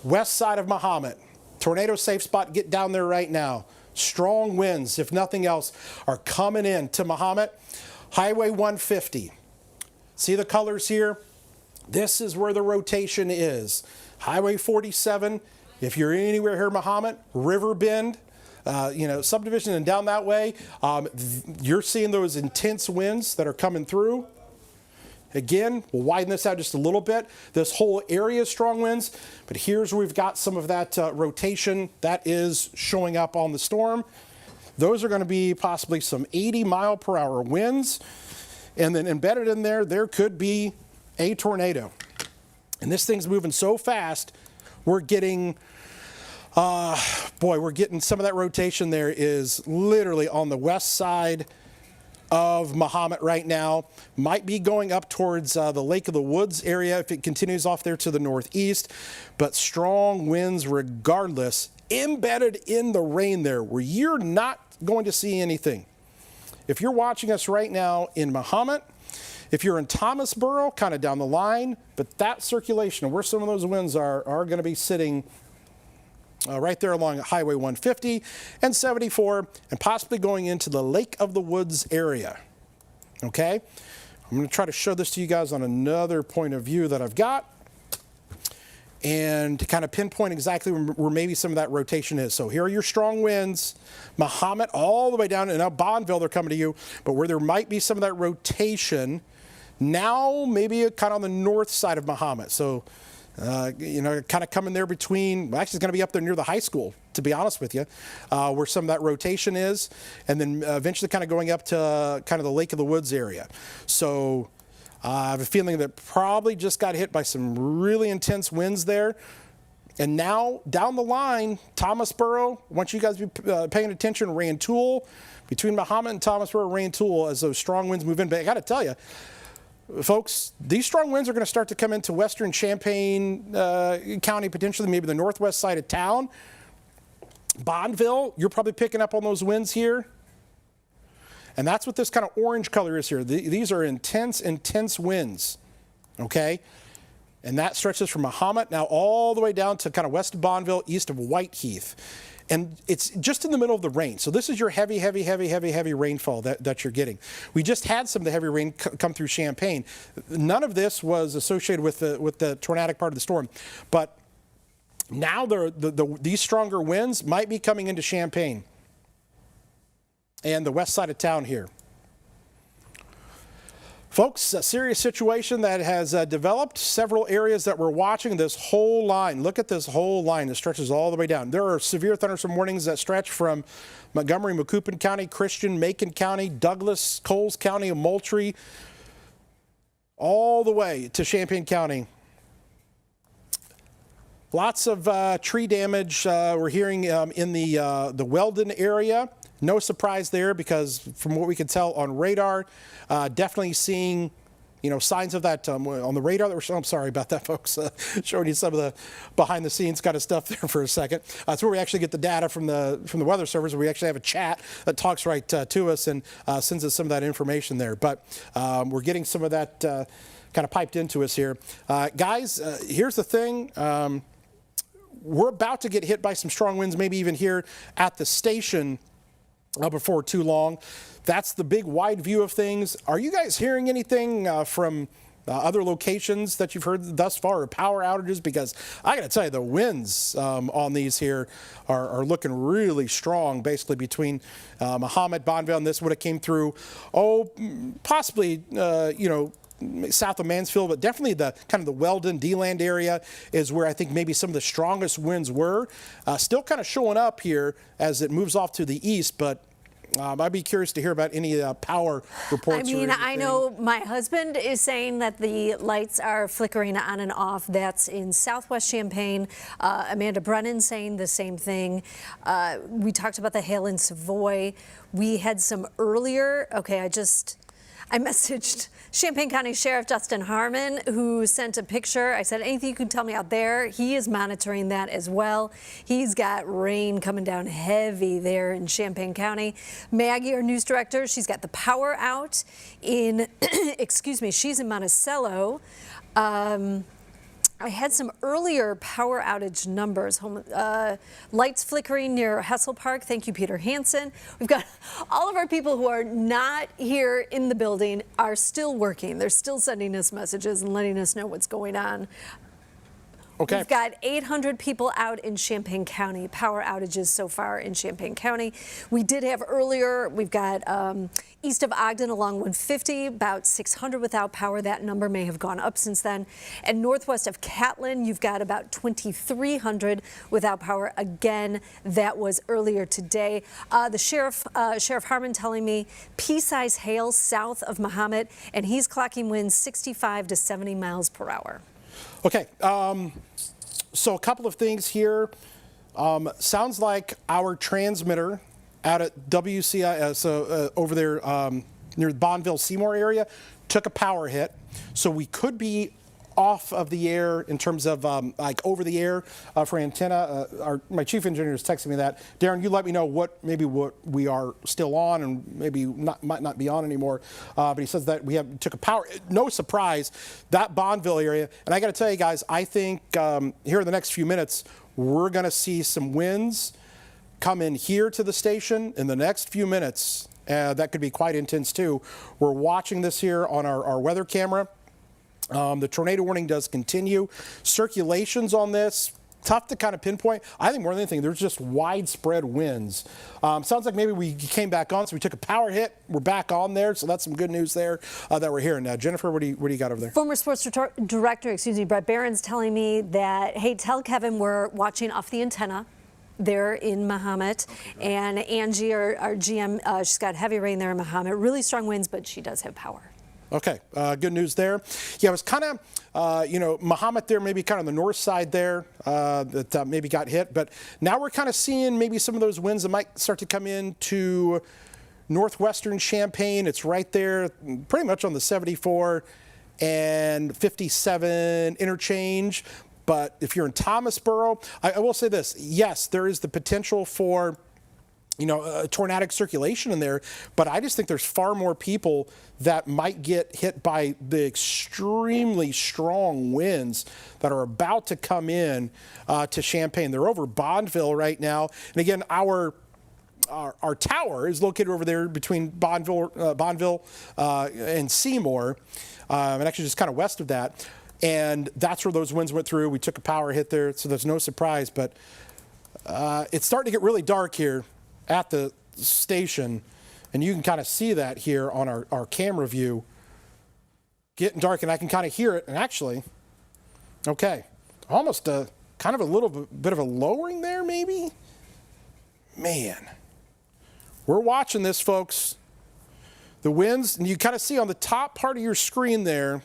West side of Mahomet. Tornado safe spot, get down there right now. Strong winds, if nothing else, are coming in to Mahomet. Highway 150. See the colors here? This is where the rotation is. Highway 47, if you're anywhere here, Mahomet, River Bend, you know, subdivision and down that way, you're seeing those intense winds that are coming through. Again, we'll widen this out just a little bit. This whole area is strong winds, but here's where we've got some of that rotation that is showing up on the storm. Those are going to be possibly some 80-mile-per-hour winds, and then embedded in there, there could be a tornado. And this thing's moving so fast, we're getting, we're getting some of that rotation there is literally on the west side of Mahomet right now. Might be going up towards the Lake of the Woods area if it continues off there to the northeast, but strong winds regardless, embedded in the rain there where you're not going to see anything. If you're watching us right now in Mahomet, if you're in Thomasboro, kind of down the line, but that circulation, where some of those winds are going to be sitting right there along Highway 150 and 74, and possibly going into the Lake of the Woods area. Okay? I'm going to try to show this to you guys on another point of view that I've got, and to kind of pinpoint exactly where maybe some of that rotation is. So here are your strong winds, Mahomet all the way down, and now Bonneville, they're coming to you, but where there might be some of that rotation, now maybe kind of on the north side of Mahomet. So, you know, kind of coming there between, well, actually it's going to be up there near the high school, to be honest with you, where some of that rotation is, and then eventually kind of going up to kind of the Lake of the Woods area. So I have a feeling that probably just got hit by some really intense winds there. And now down the line, Thomasboro, I want you guys to be paying attention, Rantoul, between Mahomet and Thomasboro, Rantoul, as those strong winds move in. But I got to tell you, folks, these strong winds are going to start to come into western Champaign County, potentially maybe the northwest side of town. Bonneville, you're probably picking up on those winds here. And that's what this kind of orange color is here. These are intense, intense winds, okay? And that stretches from Mahomet now all the way down to kind of west of Bonneville, east of Whiteheath. And it's just in the middle of the rain. So this is your heavy, heavy, heavy, heavy, heavy rainfall that you're getting. We just had some of the heavy rain come through Champaign. None of this was associated with the tornadic part of the storm. But Now these stronger winds might be coming into Champaign and the west side of town here. Folks, a serious situation that has developed. Several areas that we're watching. This whole line, look at this whole line. It stretches all the way down. There are severe thunderstorm warnings that stretch from Montgomery, Macoupin County, Christian, Macon County, Douglas, Coles County, Moultrie, all the way to Champaign County. Lots of tree damage we're hearing in the Weldon area. No surprise there because from what we can tell on radar, definitely seeing, signs of that on the radar that we're showing. I'm sorry about that, folks. Showing you some of the behind the scenes kind of stuff there for a second. That's where we actually get the data from the Weather Service. We actually have a chat that talks right to us and sends us some of that information there. But we're getting some of that kind of piped into us here. Guys, here's the thing. We're about to get hit by some strong winds, maybe even here at the station before too long. That's the big wide view of things. Are you guys hearing anything from other locations that you've heard thus far, or power outages? Because I got to tell you, the winds on these here are looking really strong, basically between Mahomet, Bonneville, and this would have came through, possibly, south of Mansfield, but definitely the kind of the Weldon, D-Land area is where I think maybe some of the strongest winds were. Still kind of showing up here as it moves off to the east, but I'd be curious to hear about any power reports. I know my husband is saying that the lights are flickering on and off. That's in Southwest Champaign. Amanda Brennan saying the same thing. We talked about the hail in Savoy. We had some earlier. Okay, I messaged Champaign County Sheriff Justin Harmon, who sent a picture. I said, anything you can tell me out there? He is monitoring that as well. He's got rain coming down heavy there in Champaign County. Maggie, our news director, she's got the power out in, she's in Monticello. I had some earlier power outage numbers. Lights flickering near Hessel Park. Thank you, Peter Hansen. We've got all of our people who are not here in the building are still working. They're still sending us messages and letting us know what's going on. Okay. We've got 800 people out in Champaign County, power outages so far in Champaign County. We did have earlier, we've got east of Ogden along 150, about 600 without power. That number may have gone up since then. And northwest of Catlin, you've got about 2,300 without power. Again, that was earlier today. The Sheriff Harmon telling me pea-size hail south of Mahomet, and he's clocking winds 65 to 70 miles per hour. Okay, so a couple of things here. Sounds like our transmitter out at WCIA, over there near the Bonneville Seymour area, took a power hit. So we could be off of the air in terms of like over the air for antenna. My chief engineer is texting me that. Darren, you let me know what we are still on and maybe might not be on anymore. But he says that we took a power. No surprise, that Bonneville area. And I got to tell you guys, I think here in the next few minutes we're going to see some winds come in here to the station in the next few minutes. That could be quite intense too. We're watching this here on our weather camera. The tornado warning does continue. Circulations on this, tough to kind of pinpoint. I think more than anything, there's just widespread winds. Sounds like maybe we came back on, so we took a power hit. We're back on there, so that's some good news there that we're hearing. Now, Jennifer, what do you got over there? Former sports director, Brett Barron's telling me that, hey, tell Kevin we're watching off the antenna there in Mahomet. And Angie, our GM, she's got heavy rain there in Mahomet. Really strong winds, but she does have power. Okay, good news there. Yeah, it was kind of, Mahomet there, maybe kind of the north side there that maybe got hit. But now we're kind of seeing maybe some of those winds that might start to come into northwestern Champaign. It's right there, pretty much on the 74 and 57 interchange. But if you're in Thomasboro, I will say this. Yes, there is the potential for tornadic circulation in there, but I just think there's far more people that might get hit by the extremely strong winds that are about to come in to Champaign. They're over Bonneville right now. And again, our tower is located over there between Bonneville and Seymour, and actually just kind of west of that. and that's where those winds went through. We took a power hit there, so there's no surprise. But it's starting to get really dark here at the station, and you can kind of see that here on our camera view. Getting dark, and I can kind of hear it. And actually, okay, almost kind of a little bit of a lowering there, maybe. Man, we're watching this, folks. The winds, and you kind of see on the top part of your screen there.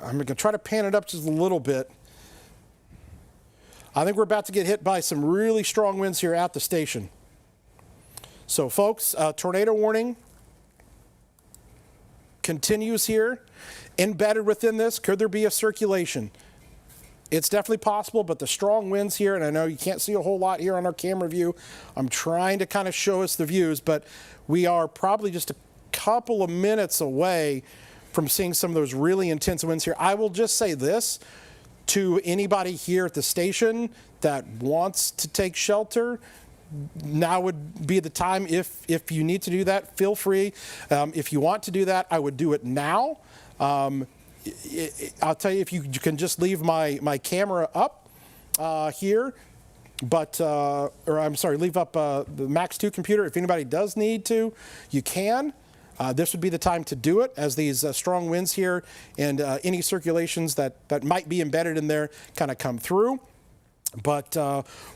I'm going to try to pan it up just a little bit. I think we're about to get hit by some really strong winds here at the station. So, folks, tornado warning continues here. Embedded within this, could there be a circulation? It's definitely possible, but the strong winds here, and I know you can't see a whole lot here on our camera view. I'm trying to kind of show us the views, but we are probably just a couple of minutes away from seeing some of those really intense winds here. I will just say this to anybody here at the station that wants to take shelter. Now would be the time. If you need to do that, feel free. If you want to do that, I would do it now. I'll tell you, if you can just leave my camera up here, but or I'm sorry, leave up the Max 2 computer. If anybody does need to, you can. This would be the time to do it, as these strong winds here and any circulations that might be embedded in there kind of come through. But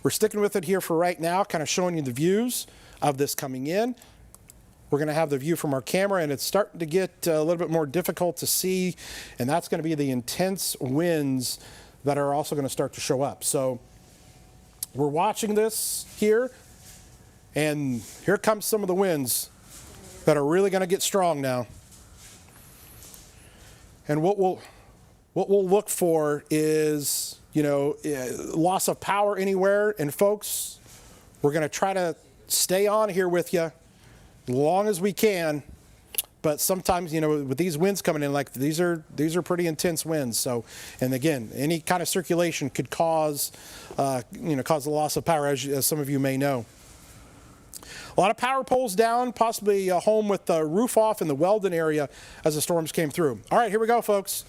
we're sticking with it here for right now, kind of showing you the views of this coming in. We're going to have the view from our camera, and it's starting to get a little bit more difficult to see, and that's going to be the intense winds that are also going to start to show up. So we're watching this here, and here comes some of the winds that are really going to get strong now. And what we'll look for is, loss of power anywhere. And folks, we're going to try to stay on here with you as long as we can. But sometimes, with these winds coming in, like these are pretty intense winds. So, and again, any kind of circulation could cause the loss of power, as some of you may know. A lot of power poles down, possibly a home with the roof off in the Weldon area as the storms came through. All right, here we go, folks.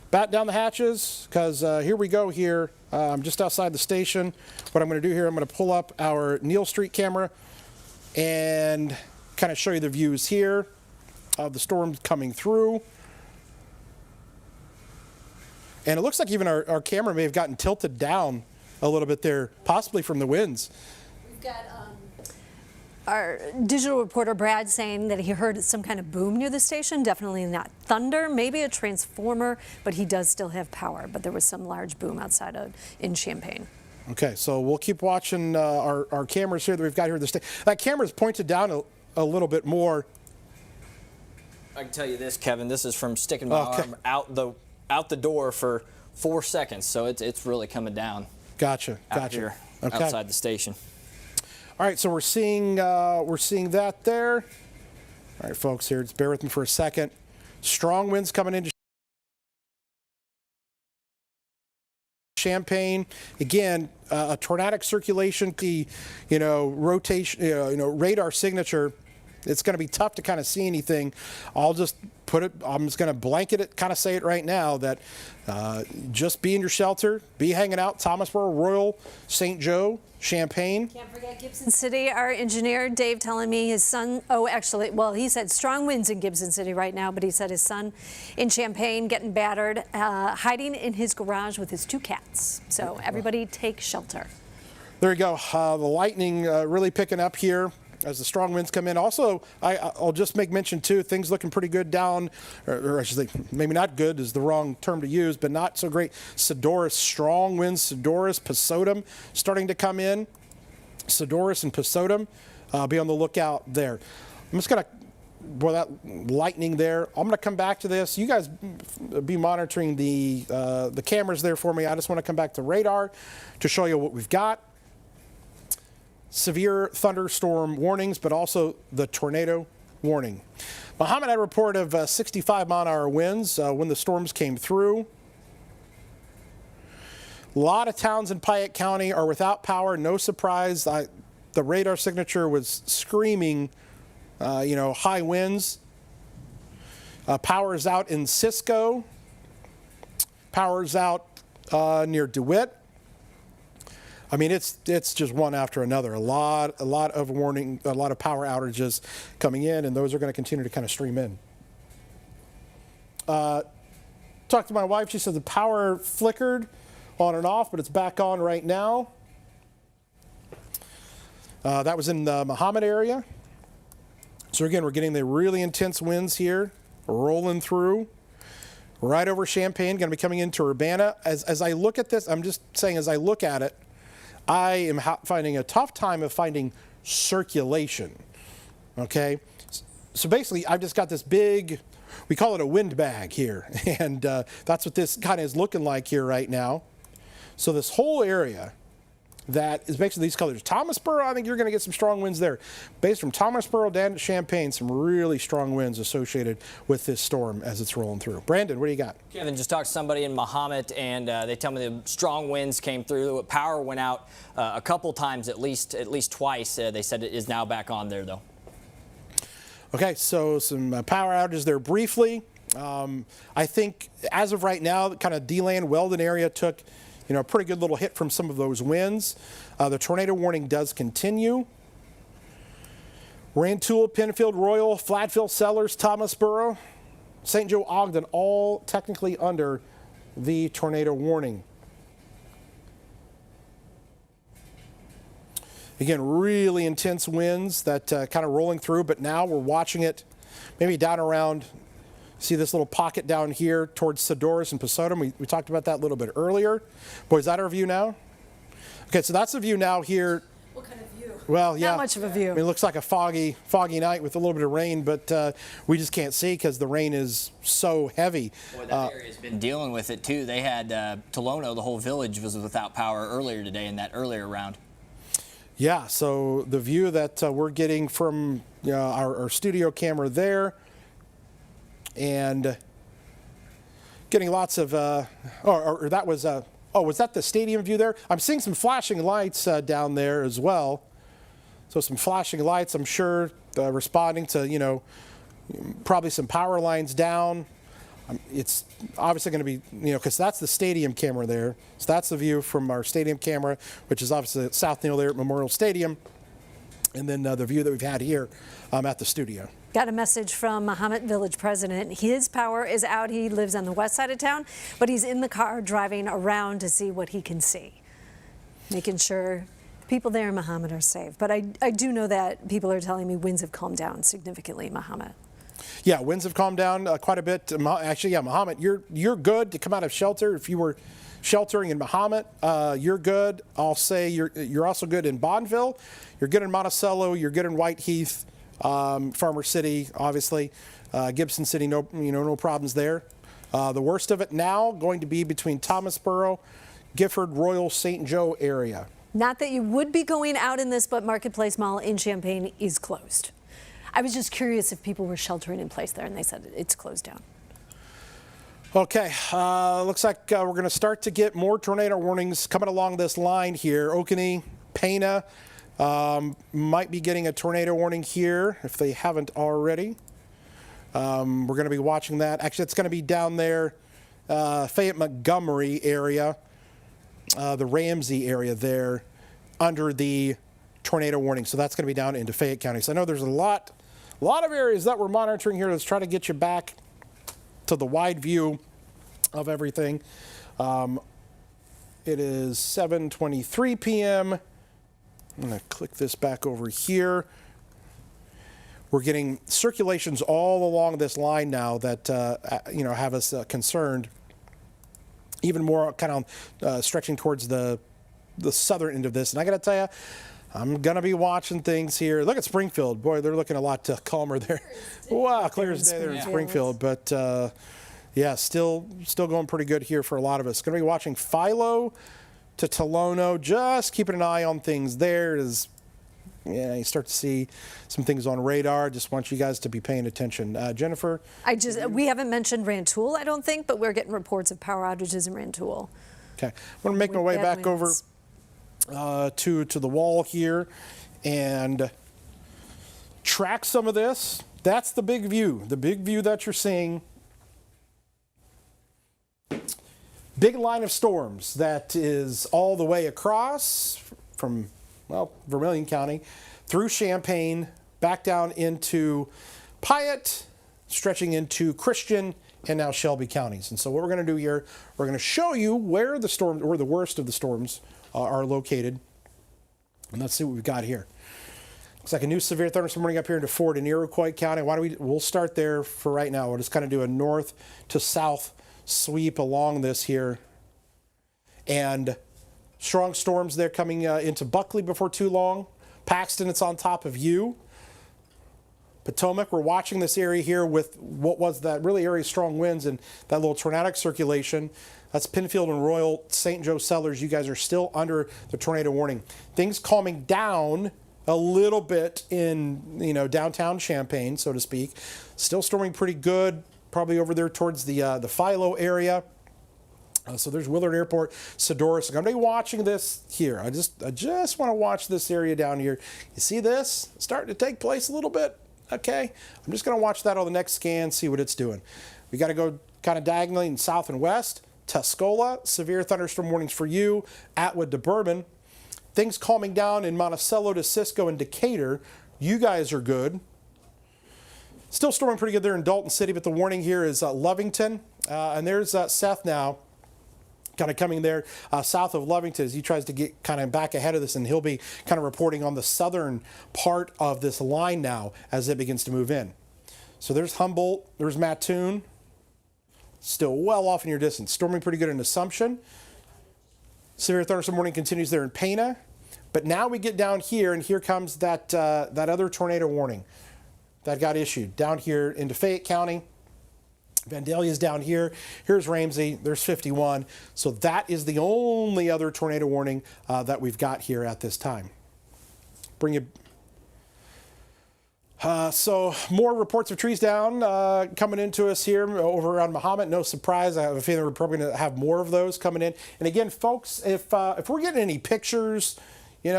Bat down the hatches, because here we go here. I'm just outside the station. What I'm going to do here, I'm going to pull up our Neal Street camera and kind of show you the views here of the storms coming through. And it looks like even our camera may have gotten tilted down a little bit there, possibly from the winds. We've got our digital reporter Brad saying that he heard some kind of boom near the station. Definitely not thunder, maybe a transformer, but he does still have power. But there was some large boom outside in Champaign. Okay, so we'll keep watching our cameras here that we've got here at the station. That camera's pointed down a little bit more. I can tell you this, Kevin. This is from sticking my arm out the door for 4 seconds, so it's really coming down. Gotcha. Out here, outside the station. All right, so we're seeing that there. All right, folks, here, just bear with me for a second. Strong winds coming into Champaign. Again, a tornadic circulation, the rotation, radar signature. It's going to be tough to kind of see anything. I'm just going to blanket it, kind of say it right now, that just be in your shelter, be hanging out. Thomasboro, Royal, St. Joe, Champaign. Can't forget Gibson City. Our engineer, Dave, telling me his son, he said strong winds in Gibson City right now, but he said his son in Champaign getting battered, hiding in his garage with his 2 cats. So everybody take shelter. There you go. The lightning really picking up here as the strong winds come in. Also, I'll just make mention too, things looking pretty good down, or I should say, maybe not good is the wrong term to use, but not so great. Sedoris, strong winds, Sedoris, Pasodum starting to come in. Sedoris and Pasodum, be on the lookout there. I'm just going to, boy, that lightning there. I'm going to come back to this. You guys be monitoring the cameras there for me. I just want to come back to radar to show you what we've got. Severe thunderstorm warnings, but also the tornado warning. Muhammad had a report of 65-mile-an-hour winds when the storms came through. A lot of towns in Piatt County are without power. No surprise. The radar signature was screaming, high winds. Power is out in Cisco. power's out near DeWitt. I mean, it's just one after another. A lot of power outages coming in, and those are going to continue to kind of stream in. Talked to my wife. She said the power flickered on and off, but it's back on right now. That was in the Mahomet area. So again, we're getting the really intense winds here, rolling through. Right over Champaign, going to be coming into Urbana. As I look at this, I'm just saying, as I look at it, I am finding a tough time of finding circulation. Okay, so basically, I've just got this big, we call it a wind bag here, and that's what this kind of is looking like here right now. So this whole area that is basically these colors. Thomasboro, I think you're going to get some strong winds there. Based from Thomasboro down to Champaign, some really strong winds associated with this storm as it's rolling through. Brandon, what do you got? Kevin, just talked to somebody in Mahomet, and they tell me the strong winds came through. Power went out a couple times, at least twice. They said it is now back on there, though. Okay, so some power outages there briefly. I think as of right now, kind of DeLand, Weldon area took a pretty good little hit from some of those winds. The tornado warning does continue. Rantoul, Penfield, Royal, Flatville, Sellers, Thomasboro, St. Joe, Ogden, all technically under the tornado warning. Again, really intense winds that kind of rolling through, but now we're watching it maybe down around. See this little pocket down here towards Sadorus and Pasodum. We talked about that a little bit earlier. Boy, is that our view now? Okay, so that's the view now here. What kind of view? Well, yeah. Not much of a view. I mean, it looks like a foggy night with a little bit of rain, but we just can't see because the rain is so heavy. Boy, that area's been dealing with it, too. They had Tolono, the whole village was without power earlier today in that earlier round. Yeah, so the view that we're getting from our studio camera there, and getting lots of, was that the stadium view there? I'm seeing some flashing lights down there as well. So some flashing lights, I'm sure, responding to, probably some power lines down. It's obviously going to be, because that's the stadium camera there. So that's the view from our stadium camera, which is obviously at South Neil there at Memorial Stadium. And then the view that we've had here at the studio. Got a message from Mahomet Village president. His power is out. He lives on the west side of town, but he's in the car driving around to see what he can see, making sure people there in Mahomet are safe. But I do know that people are telling me winds have calmed down significantly in Mahomet. Yeah, winds have calmed down quite a bit. Actually, yeah, Mahomet, you're good to come out of shelter. If you were sheltering in Mahomet, you're good. I'll say you're also good in Bonneville. You're good in Monticello. You're good in Whiteheath. Farmer City, obviously, Gibson City, no problems there. The worst of it now going to be between Thomasboro, Gifford, Royal, St. Joe area. Not that you would be going out in this, but Marketplace Mall in Champaign is closed. I was just curious if people were sheltering in place there, and they said it's closed down. Okay, looks like we're going to start to get more tornado warnings coming along this line here. Oconee, Pana. Might be getting a tornado warning here if they haven't already. We're going to be watching that. Actually, it's going to be down there, Fayette Montgomery area, the Ramsey area there, under the tornado warning. So that's going to be down into Fayette County. So I know there's a lot of areas that we're monitoring here. Let's try to get you back to the wide view of everything. It is 7:23 p.m. I'm going to click this back over here. We're getting circulations all along this line now that have us concerned. Even more kind of stretching towards the southern end of this. And I got to tell you, I'm going to be watching things here. Look at Springfield. Boy, they're looking a lot calmer there. Wow, clear as day there in Springfield. But yeah, still going pretty good here for a lot of us. Going to be watching Philo to Tolono, just keeping an eye on things there. You start to see some things on radar. Just want you guys to be paying attention. Jennifer? We haven't mentioned Rantoul, I don't think, but we're getting reports of power outages in Rantoul. Okay, I'm going to make my way back over to the wall here and track some of this. That's the big view that you're seeing. big line of storms that is all the way across from, well, Vermilion County through Champaign, back down into Piatt, stretching into Christian, and now Shelby counties. And so what we're going to do here, we're going to show you where the storm, or the worst of the storms are located. And let's see what we've got here. Looks like a new severe thunderstorm warning up here into Ford and Iroquois County. We'll start there for right now. We'll just kind of do a north to south sweep along this here. And strong storms there coming into Buckley before too long. Paxton, it's on top of you. Potomac, we're watching this area here with what was that really area strong winds and that little tornadic circulation. That's Penfield and Royal, St. Joe Sellers. You guys are still under the tornado warning. Things calming down a little bit in, downtown Champaign, so to speak. Still storming pretty good, probably over there towards the Philo area. So there's Willard Airport, Sedora. I'm going to be watching this here. I just want to watch this area down here. You see this? It's starting to take place a little bit. Okay. I'm just going to watch that on the next scan, see what it's doing. We got to go kind of diagonally in south and west. Tuscola, severe thunderstorm warnings for you. Atwood to Bourbon. Things calming down in Monticello to Cisco and Decatur. You guys are good. Still storming pretty good there in Dalton City, but the warning here is Lovington. And there's Seth now, kind of coming there south of Lovington as he tries to get kind of back ahead of this, and he'll be kind of reporting on the southern part of this line now as it begins to move in. So there's Humboldt, there's Mattoon, still well off in your distance. Storming pretty good in Assumption. Severe thunderstorm warning continues there in Pana. But now we get down here, and here comes that other tornado warning that got issued down here into Fayette County. Vandalia's down here. Here's Ramsey. There's 51. So that is the only other tornado warning that we've got here at this time. Bring you. So more reports of trees down coming into us here over around Mahomet. No surprise. I have a feeling we're probably going to have more of those coming in. And again, folks, if we're getting any pictures, be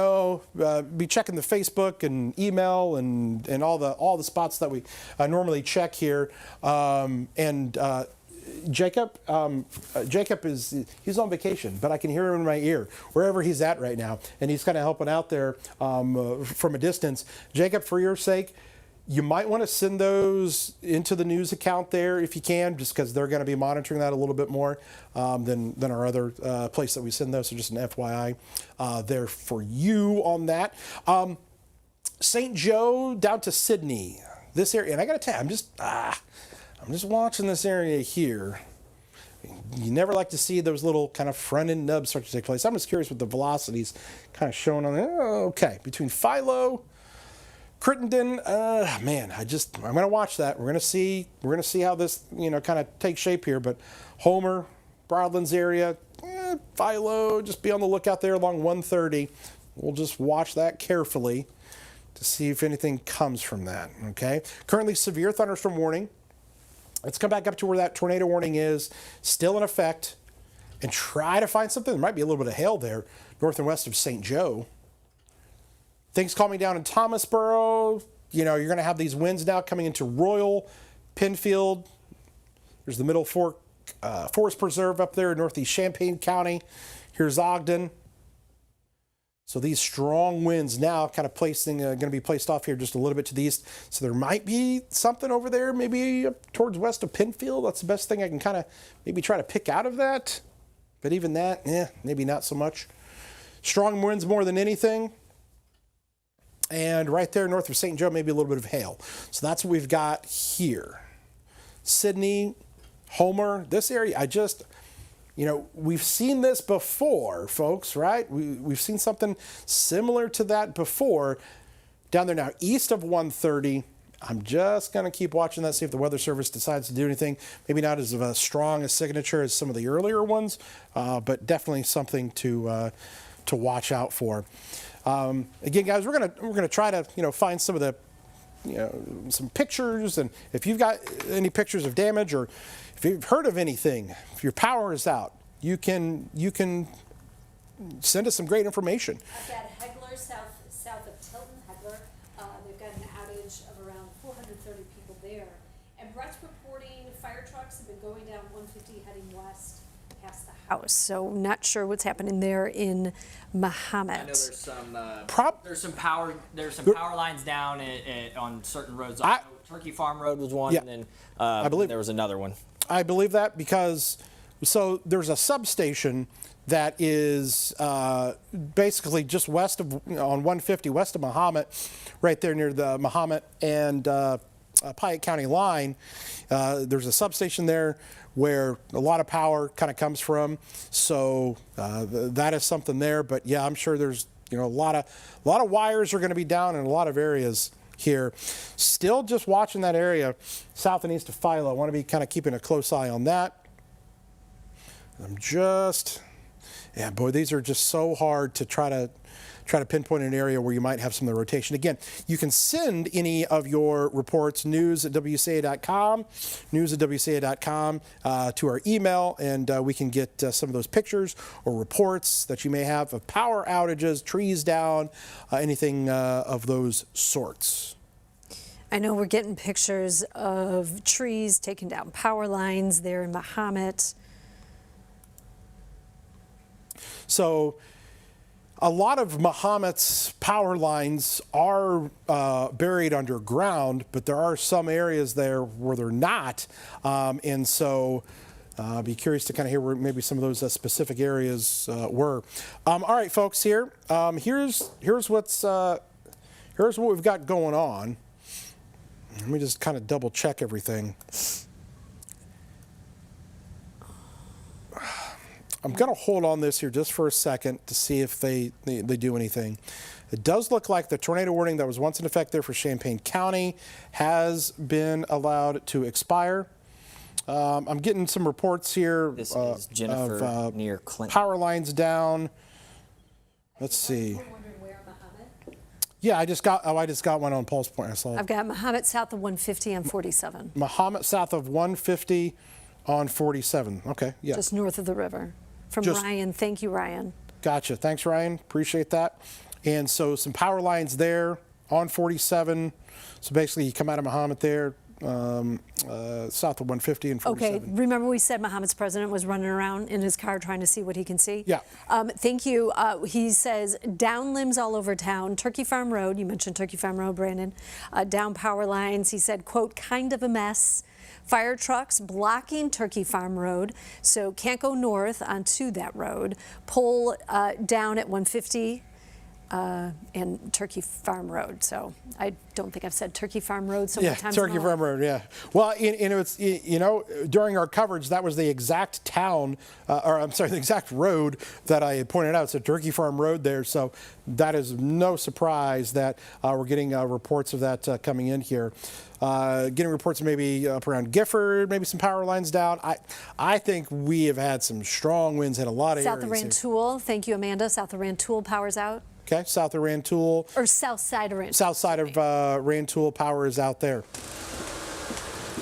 checking the Facebook and email and all the spots that we normally check here. Jacob he's on vacation, but I can hear him in my ear wherever he's at right now, and he's kind of helping out there from a distance. Jacob, for your sake, you might want to send those into the news account there if you can, just because they're going to be monitoring that a little bit more than our other place that we send those. So just an FYI there for you on that. St. Joe down to Sydney, this area, and I got to tell you, I'm just watching this area here. You never like to see those little kind of front end nubs start to take place. I'm just curious what the velocities kind of showing on there. Okay, between Philo, Crittenden, man, I'm going to watch that. We're going to see how this, kind of takes shape here. But Homer, Broadlands area, Philo, just be on the lookout there along 130. We'll just watch that carefully to see if anything comes from that, okay? Currently, severe thunderstorm warning. Let's come back up to where that tornado warning is, still in effect, and try to find something. There might be a little bit of hail there, north and west of St. Joe. Things calming down in Thomasboro. You're going to have these winds now coming into Royal, Penfield. There's the Middle Fork Forest Preserve up there in northeast Champaign County. Here's Ogden. So these strong winds now kind of going to be placed off here just a little bit to the east. So there might be something over there, maybe up towards west of Penfield. That's the best thing I can kind of maybe try to pick out of that. But even that, maybe not so much. Strong winds more than anything. And right there north of St. Joe, maybe a little bit of hail. So that's what we've got here. Sydney, Homer, this area, we've seen this before, folks, right? We've seen something similar to that before. Down there now, east of 130. I'm just going to keep watching that, see if the Weather Service decides to do anything. Maybe not as strong a signature as some of the earlier ones, but definitely something to watch out for. Again, guys, we're gonna try to find some of the some pictures, and if you've got any pictures of damage or if you've heard of anything, if your power is out, you can send us some great information. I've got Hegler south of Tilton, Hegler. They've got an outage of around 430 people there, and Brett's reporting fire trucks have been going down 150 heading west. past the house. So not sure what's happening there in Mahomet. I know there's some power lines down on certain roads. Turkey Farm Road was one, Yeah. and then I believe there was another one. I believe that because there's a substation that is basically just west of on 150 west of Mahomet, right there near the Mahomet and Piatt County line. There's a substation there where a lot of power kind of comes from. So that is something there. But yeah, I'm sure there's a lot of wires are going to be down in a lot of areas here. Still just watching that area south and east of Philo. I want to be kind of keeping a close eye on that. Yeah, boy, these are just so hard to try to pinpoint an area where you might have some of the rotation. Again, you can send any of your reports, news@WCIA.com, news@WCIA.com, to our email, and we can get some of those pictures or reports that you may have of power outages, trees down, anything of those sorts. I know we're getting pictures of trees taking down power lines there in Mahomet. So a lot of Mahomet's power lines are buried underground, but there are some areas there where they're not. And so I'll be curious to kind of hear where maybe some of those specific areas were. All right, folks, here's what we've got going on. Let me just kind of double check everything. I'm going to hold on this here just for a second to see if they do anything. It does look like the tornado warning that was once in effect there for Champaign County has been allowed to expire. I'm getting some reports here This is Jennifer of near Clinton. power lines down. Let's see. Yeah, I just got one on Pulse Point. I saw it. I've got Mahomet south of 150 on 47. Mahomet south of 150 on 47. Okay, yeah. Just north of the river. From Ryan. Thank you, Ryan. Gotcha. Thanks, Ryan. Appreciate that. And so some power lines there on 47. So basically you come out of Mahomet there, south of 150 and 47. Okay, remember we said Mahomet's president was running around in his car trying to see what he can see? Yeah. Thank you. He says down limbs all over town. Turkey Farm Road, you mentioned Turkey Farm Road, Brandon. Down power lines. He said, quote, kind of a mess. Fire trucks blocking Turkey Farm Road, so can't go north onto that road. Pole down at 150 and Turkey Farm Road. So I don't think I've said Turkey Farm Road so many times. Yeah, Turkey Farm Road, yeah. Well, it's, during our coverage, that was the exact town, the exact road that I had pointed out. So Turkey Farm Road there. So that is no surprise that we're getting reports of that coming in here. Getting reports maybe up around Gifford, maybe some power lines down. I think we have had some strong winds in a lot of South areas. South of Rantoul, thank you, Amanda. South of Rantoul power's out. Okay, south of Rantoul. Or south side of Rantoul. South side of Rantoul, power is out there.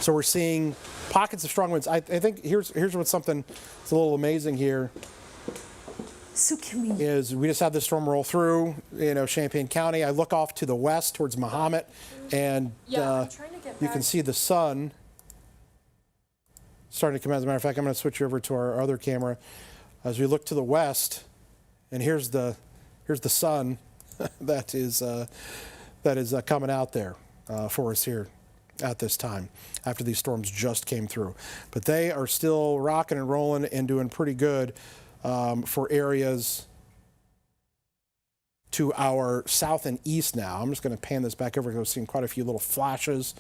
So we're seeing pockets of strong winds. I think here's what's something that's a little amazing here. So can we? Is we just had this storm roll through, Champaign County. I look off to the west towards Mahomet, and I'm trying to get you can see the sun starting to come out. As a matter of fact, I'm going to switch over to our other camera. As we look to the west, and here's the sun that is coming out there for us here at this time after these storms just came through. But they are still rocking and rolling and doing pretty good for areas to our south and east now. I'm just going to pan this back over because I've seen quite a few little flashes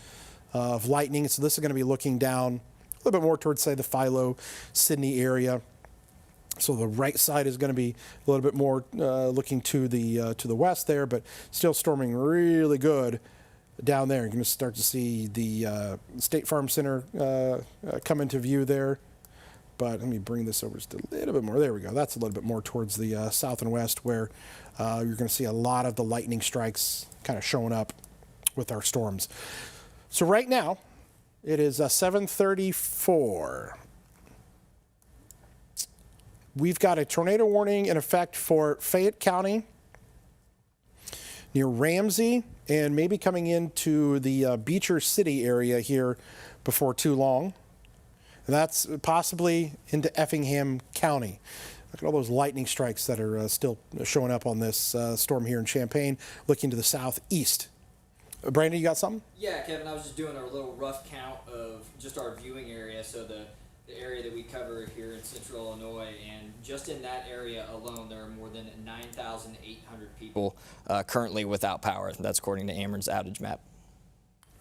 of lightning. So this is going to be looking down a little bit more towards, say, the Philo, Sydney area. So the right side is going to be a little bit more looking to the west there, but still storming really good down there. You're going to start to see the State Farm Center come into view there. But let me bring this over just a little bit more. There we go. That's a little bit more towards the south and west where you're going to see a lot of the lightning strikes kind of showing up with our storms. So right now, it is 7:34. We've got a tornado warning in effect for Fayette County, near Ramsey, and maybe coming into the Beecher City area here before too long. and that's possibly into Effingham County. Look at all those lightning strikes that are still showing up on this storm here in Champaign, looking to the southeast. Brandon, you got something? Yeah, Kevin, I was just doing a little rough count of just our viewing area, so the area that we cover here in central Illinois, and just in that area alone, there are more than 9,800 people currently without power. That's according to Ameren's outage map.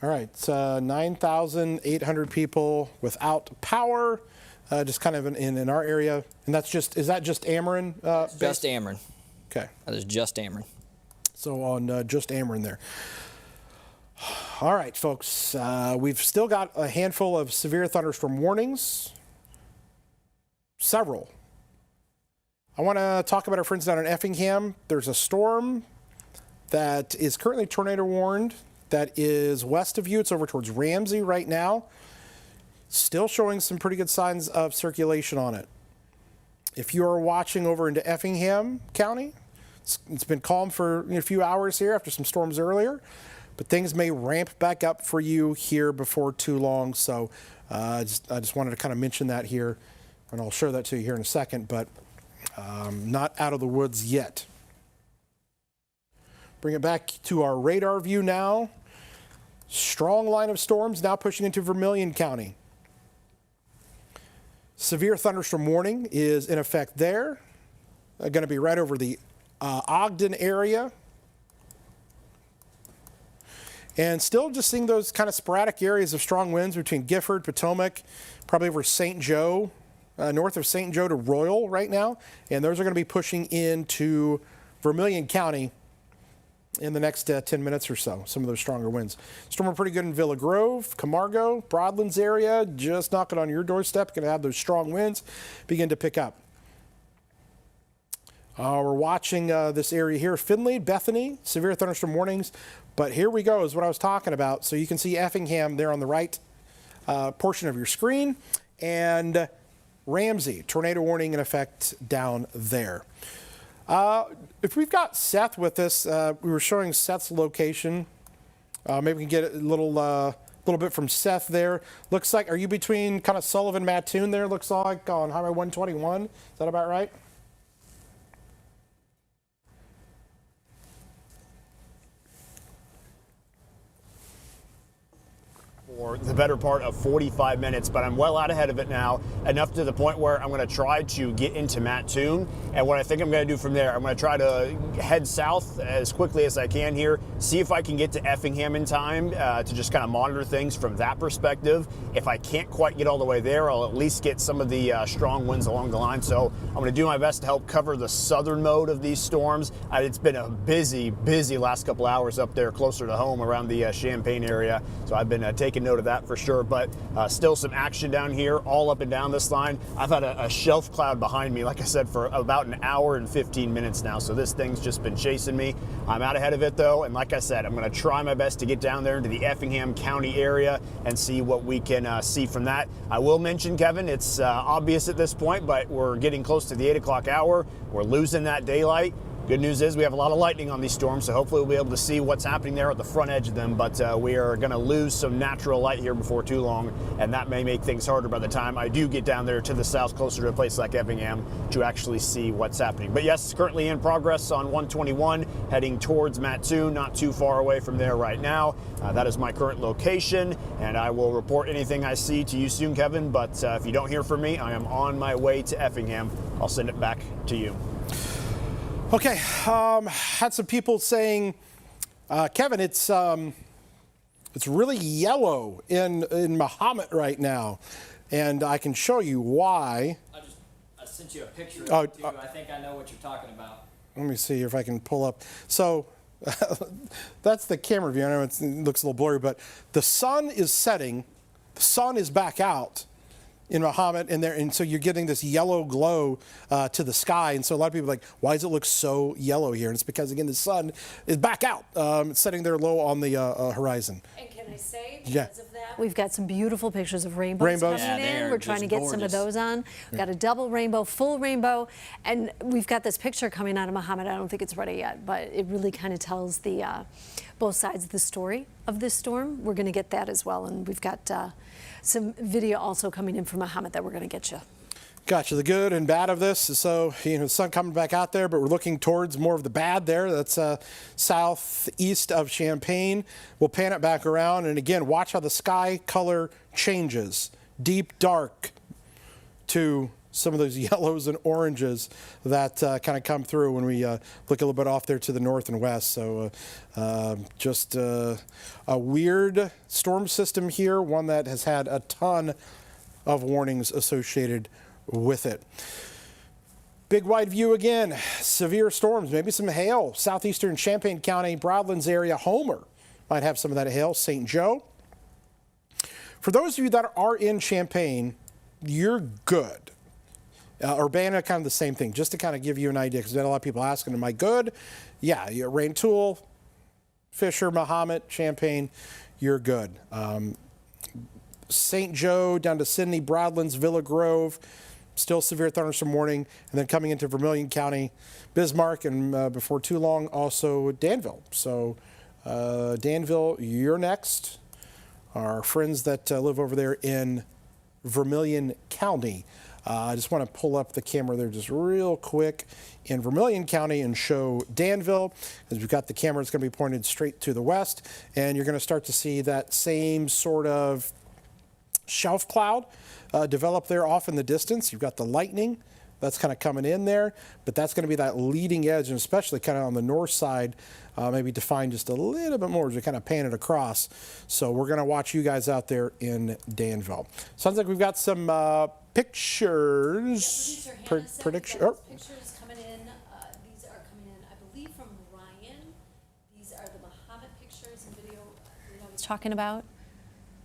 All right, 9,800 people without power, just kind of in our area. And that's just, is that just Ameren? Just Ameren. Okay. That is just Ameren. So on just Ameren there. All right, folks, we've still got a handful of severe thunderstorm warnings. Several. I want to talk about our friends down in Effingham. There's a storm that is currently tornado warned that is west of you. It's over towards Ramsey right now. Still showing some pretty good signs of circulation on it. If you are watching over into Effingham County, it's been calm for a few hours here after some storms earlier, but things may ramp back up for you here before too long. So I just wanted to kind of mention that here, and I'll show that to you here in a second, but not out of the woods yet. Bring it back to our radar view now. Strong line of storms now pushing into Vermilion County. Severe thunderstorm warning is in effect there. Going to be right over the Ogden area. And still just seeing those kind of sporadic areas of strong winds between Gifford, Potomac, probably over St. Joe, north of St. Joe to Royal right now. And those are going to be pushing into Vermilion County in the next 10 minutes or so, some of those stronger winds. Storm are pretty good in Villa Grove, Camargo, Broadlands area, just knocking on your doorstep. Going to have those strong winds begin to pick up. We're watching this area here, Findlay, Bethany, severe thunderstorm warnings. But here we go is what I was talking about. So you can see Effingham there on the right portion of your screen, and Ramsey, tornado warning in effect down there. If we've got Seth with us, we were showing Seth's location. Maybe we can get a little bit from Seth there. Looks like, are you between kind of Sullivan, Mattoon there, looks like, on Highway 121? Is that about right? For the better part of 45 minutes, but I'm well out ahead of it now, enough to the point where I'm going to try to get into Mattoon. And what I think I'm going to do from there, I'm going to try to head south as quickly as I can here, see if I can get to Effingham in time to just kind of monitor things from that perspective. If I can't quite get all the way there, I'll at least get some of the strong winds along the line. So I'm going to do my best to help cover the southern mode of these storms. It's been a busy last couple hours up there closer to home around the Champaign area. So I've been taking note of that for sure, but still some action down here all up and down this line. I've had a shelf cloud behind me, like I said, for about an hour and 15 minutes now, so this thing's just been chasing me. I'm out ahead of it though, and like I said, I'm going to try my best to get down there into the Effingham County area and see what we can see from that. I will mention, Kevin, it's obvious at this point, but we're getting close to the 8 o'clock hour. We're losing that daylight. Good news is we have a lot of lightning on these storms, so hopefully we'll be able to see what's happening there at the front edge of them, but we are going to lose some natural light here before too long, and that may make things harder by the time I do get down there to the south, closer to a place like Effingham, to actually see what's happening. But yes, currently in progress on 121, heading towards Mattoon, not too far away from there right now. That is my current location, and I will report anything I see to you soon, Kevin, but if you don't hear from me, I am on my way to Effingham. I'll send it back to you. Okay, had some people saying, Kevin, it's really yellow in Mahomet right now, and I can show you why. I sent you a picture of it too. I think I know what you're talking about. Let me see if I can pull up. So that's the camera view. I know it looks a little blurry, but the sun is setting. The sun is back out in Mahomet, and so you're getting this yellow glow to the sky. And so a lot of people are like, why does it look so yellow here? And it's because, again, the sun is back out. It's setting there low on the horizon. And can I say, Yeah. because of that, We've got some beautiful pictures of rainbows, Rainbows. coming Yeah, they in. are We're trying to just get some of gorgeous. those on. We've got a double rainbow, full rainbow, and we've got this picture coming out of Muhammad. I don't think it's ready yet, but it really kind of tells the both sides of the story of this storm. We're going to get that as well, and we've got some video also coming in from Muhammad that we're going to get you. Gotcha. The good and bad of this. So, the sun coming back out there, but we're looking towards more of the bad there. That's southeast of Champaign. We'll pan it back around. And again, watch how the sky color changes. Deep dark to some of those yellows and oranges that kind of come through when we look a little bit off there to the north and west. So just a weird storm system here, one that has had a ton of warnings associated with it. Big wide view again. Severe storms, maybe some hail. Southeastern Champaign County, Broadlands area. Homer might have some of that hail. St. Joe. For those of you that are in Champaign, you're good. Urbana, kind of the same thing, just to kind of give you an idea, because there's been a lot of people asking, am I good? Yeah, Rantoul, Fisher, Mahomet, Champaign, you're good. St. Joe down to Sidney, Broadlands, Villa Grove, still severe thunderstorm warning, and then coming into Vermilion County, Bismarck, and before too long, also Danville. So Danville, you're next. Our friends that live over there in Vermilion County. I just want to pull up the camera there just real quick in Vermilion County and show Danville, as we've got the camera that's going to be pointed straight to the west, and you're going to start to see that same sort of shelf cloud develop there off in the distance. You've got the lightning that's kind of coming in there, but that's going to be that leading edge, and especially kind of on the north side, maybe define just a little bit more as we kind of pan it across. So we're going to watch you guys out there in Danville. Sounds like we've got some pictures. Prediction. Pictures coming in. These are coming in, I believe, from Ryan. These are the Muhammad pictures and video I was talking about.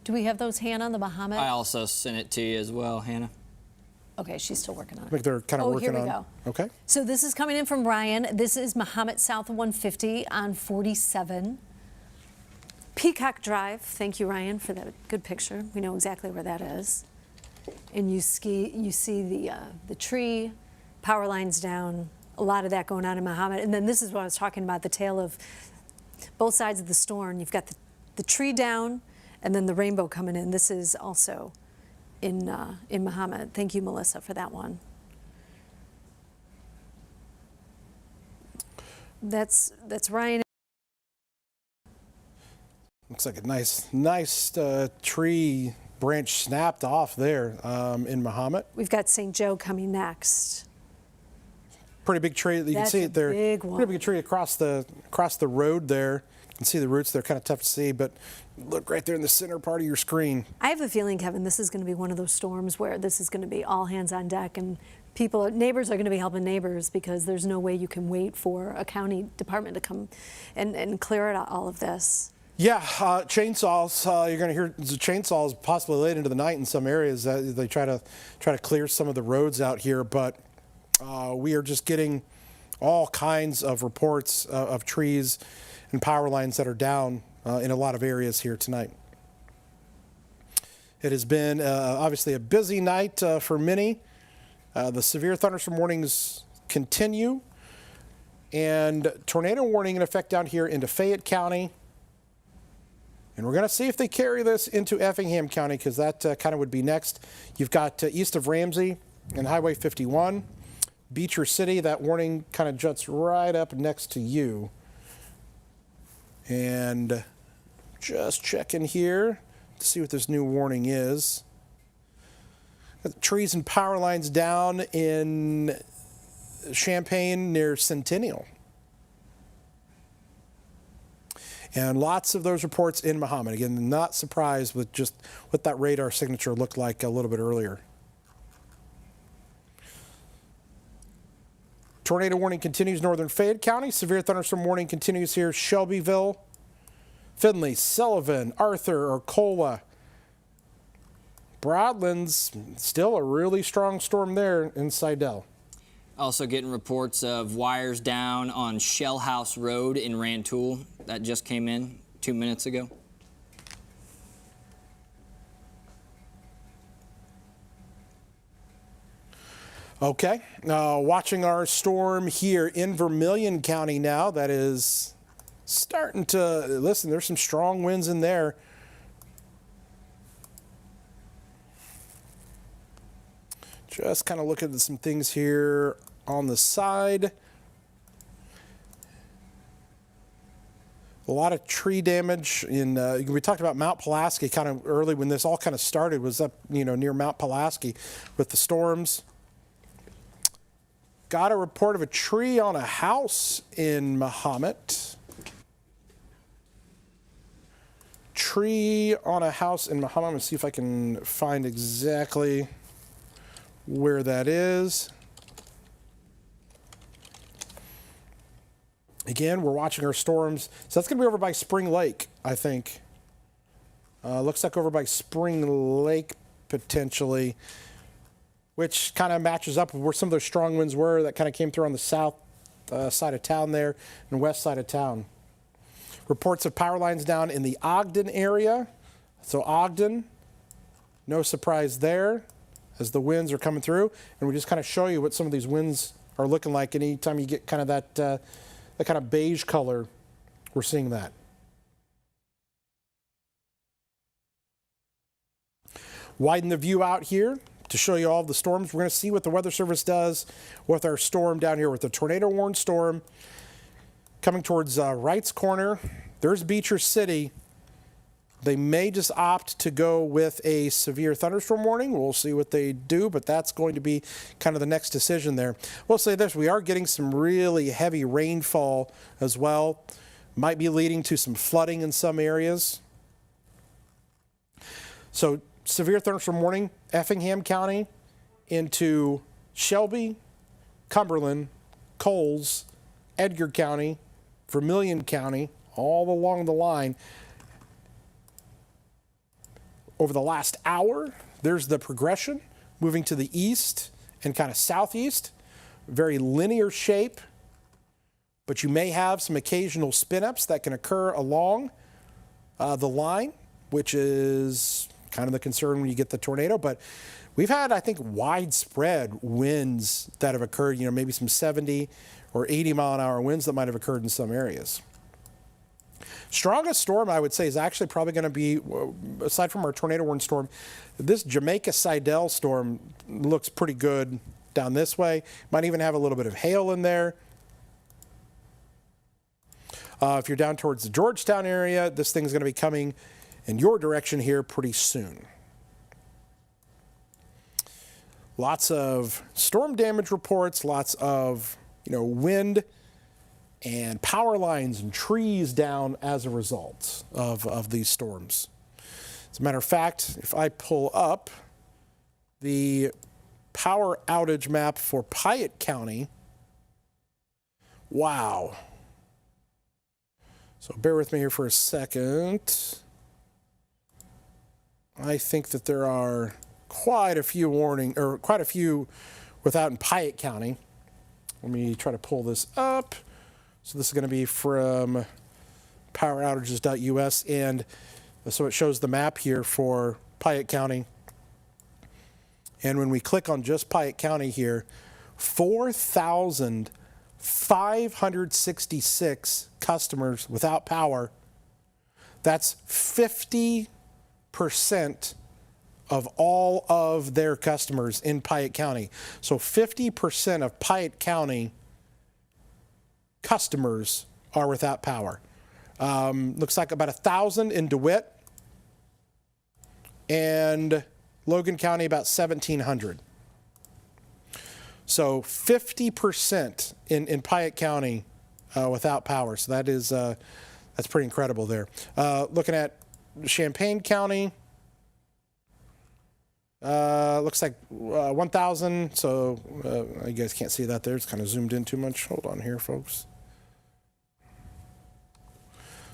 Do we have those, Hannah, the Muhammad? I also sent it to you as well, Hannah. Okay, she's still working on it. I think they're kind of working on. Here we go. Okay. So this is coming in from Ryan. This is Muhammad South 150 on 47. Peacock Drive. Thank you, Ryan, for that good picture. We know exactly where that is. And you see the tree, power lines down, a lot of that going on in Muhammad. And then this is what I was talking about, the tale of both sides of the storm. You've got the tree down and then the rainbow coming in. This is also in Muhammad. Thank you, Melissa, for that one. That's Ryan. Looks like a nice tree branch snapped off there in Muhammad. We've got St. Joe coming next. Pretty big tree. You can That's see a it there. big one. Pretty big tree across the road there. You can see the roots. They're kind of tough to see, but look right there in the center part of your screen. I have a feeling, Kevin, this is going to be one of those storms where this is going to be all hands on deck, and neighbors are going to be helping neighbors, because there's no way you can wait for a county department to come and clear out all of this. Yeah, chainsaws. You're going to hear the chainsaws possibly late into the night in some areas. They try to clear some of the roads out here, but we are just getting all kinds of reports of trees and power lines that are down in a lot of areas here tonight. It has been obviously a busy night for many. The severe thunderstorm warnings continue, and tornado warning in effect down here into Fayette County. And we're going to see if they carry this into Effingham County, because that kind of would be next. You've got east of Ramsey and Highway 51. Beecher City, that warning kind of juts right up next to you. And just checking here to see what this new warning is. Trees and power lines down in Champaign near Centennial. And lots of those reports in Muhammad. Again, not surprised with just what that radar signature looked like a little bit earlier. Tornado warning continues northern Fayette County. Severe thunderstorm warning continues here. Shelbyville, Findlay, Sullivan, Arthur, Arcola. Broadlands, still a really strong storm there in Seidel. Also getting reports of wires down on Shell House Road in Rantoul. That just came in 2 minutes ago. Okay, watching our storm here in Vermilion County now. That is starting to, listen, there's some strong winds in there. Just kind of looking at some things here on the side. A lot of tree damage in, we talked about Mount Pulaski kind of early when this all kind of started, was up, near Mount Pulaski with the storms. Got a report of a tree on a house in Mahomet. Tree on a house in Mahomet. I'm going to see if I can find exactly where that is. Again, we're watching our storms. So that's going to be over by Spring Lake, I think. Looks like over by Spring Lake, potentially, which kind of matches up with where some of those strong winds were that kind of came through on the south side of town there and west side of town. Reports of power lines down in the Ogden area. So Ogden, no surprise there as the winds are coming through. And we just kind of show you what some of these winds are looking like. Anytime you get kind of that kind of beige color, we're seeing that. Widen the view out here to show you all the storms. We're going to see what the Weather Service does with our storm down here with the tornado warned storm coming towards Wright's Corner. There's Beecher City. They may just opt to go with a severe thunderstorm warning. We'll see what they do, but that's going to be kind of the next decision there. We'll say this, we are getting some really heavy rainfall as well. Might be leading to some flooding in some areas. So severe thunderstorm warning, Effingham County into Shelby, Cumberland, Coles, Edgar County, Vermilion County, all along the line. Over the last hour, there's the progression moving to the east and kind of southeast. Very linear shape, but you may have some occasional spin-ups that can occur along the line, which is kind of the concern when you get the tornado. But we've had, I think, widespread winds that have occurred, maybe some 70 or 80 mile an hour winds that might have occurred in some areas. Strongest storm, I would say, is actually probably going to be, aside from our tornado warning storm, this Jamaica Sidell storm looks pretty good down this way. Might even have a little bit of hail in there. If you're down towards the Georgetown area, this thing's going to be coming in your direction here pretty soon. Lots of storm damage reports, lots of, wind and power lines and trees down as a result of these storms. As a matter of fact, if I pull up the power outage map for Piatt County, wow. So bear with me here for a second. I think that there are quite a few without in Piatt County. Let me try to pull this up. So this is going to be from poweroutages.us, and so it shows the map here for Piatt County. And when we click on just Piatt County here, 4,566 customers without power. That's 50% of all of their customers in Piatt County. So 50% of Piatt County customers are without power. Looks like about 1,000 in DeWitt, and Logan County about 1,700. So 50% in Piatt County without power. So that is that's pretty incredible there. Looking at Champaign County, looks like 1,000. So you guys can't see that there. It's kind of zoomed in too much. Hold on here, folks.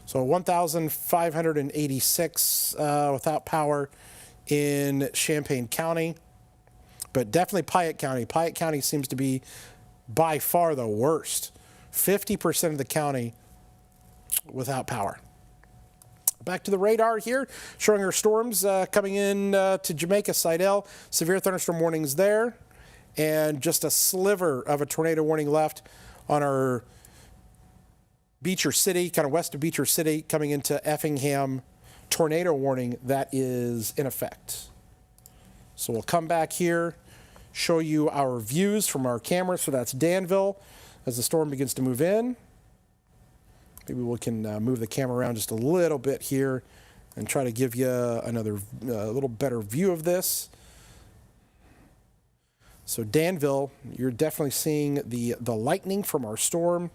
So 1,586 without power in Champaign County, but definitely Piatt County. Piatt County seems to be by far the worst. 50% of the county without power. Back to the radar here, showing our storms coming in to Jamaica Sidell. Severe thunderstorm warnings there. and just a sliver of a tornado warning left on our Beecher City, kind of west of Beecher City, coming into Effingham tornado warning that is in effect. So we'll come back here, show you our views from our camera. So that's Danville as the storm begins to move in. Maybe we can move the camera around just a little bit here and try to give you another little better view of this. So Danville, you're definitely seeing the lightning from our storm.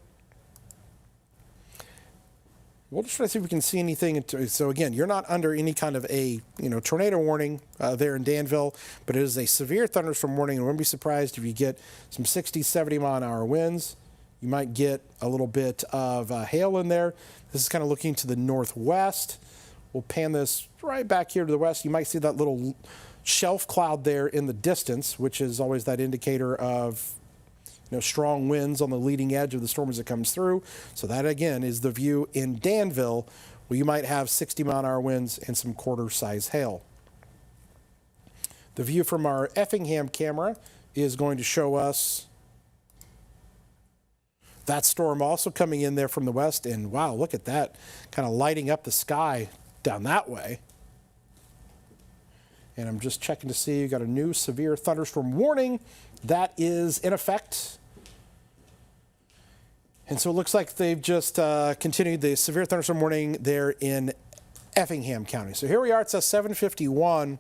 We'll just try to see if we can see anything. So again, you're not under any kind of a tornado warning there in Danville, but it is a severe thunderstorm warning. And I wouldn't be surprised if you get some 60, 70 mile an hour winds. You might get a little bit of hail in there. This is kind of looking to the northwest. We'll pan this right back here to the west. You might see that little shelf cloud there in the distance, which is always that indicator of strong winds on the leading edge of the storm as it comes through. So that, again, is the view in Danville, where you might have 60 mile an hour winds and some quarter-size hail. The view from our Effingham camera is going to show us that storm also coming in there from the west. And wow, look at that, kind of lighting up the sky down that way. And I'm just checking to see, you got a new severe thunderstorm warning that is in effect. And so it looks like they've just continued the severe thunderstorm warning there in Effingham County. So here we are, it's a 7:51.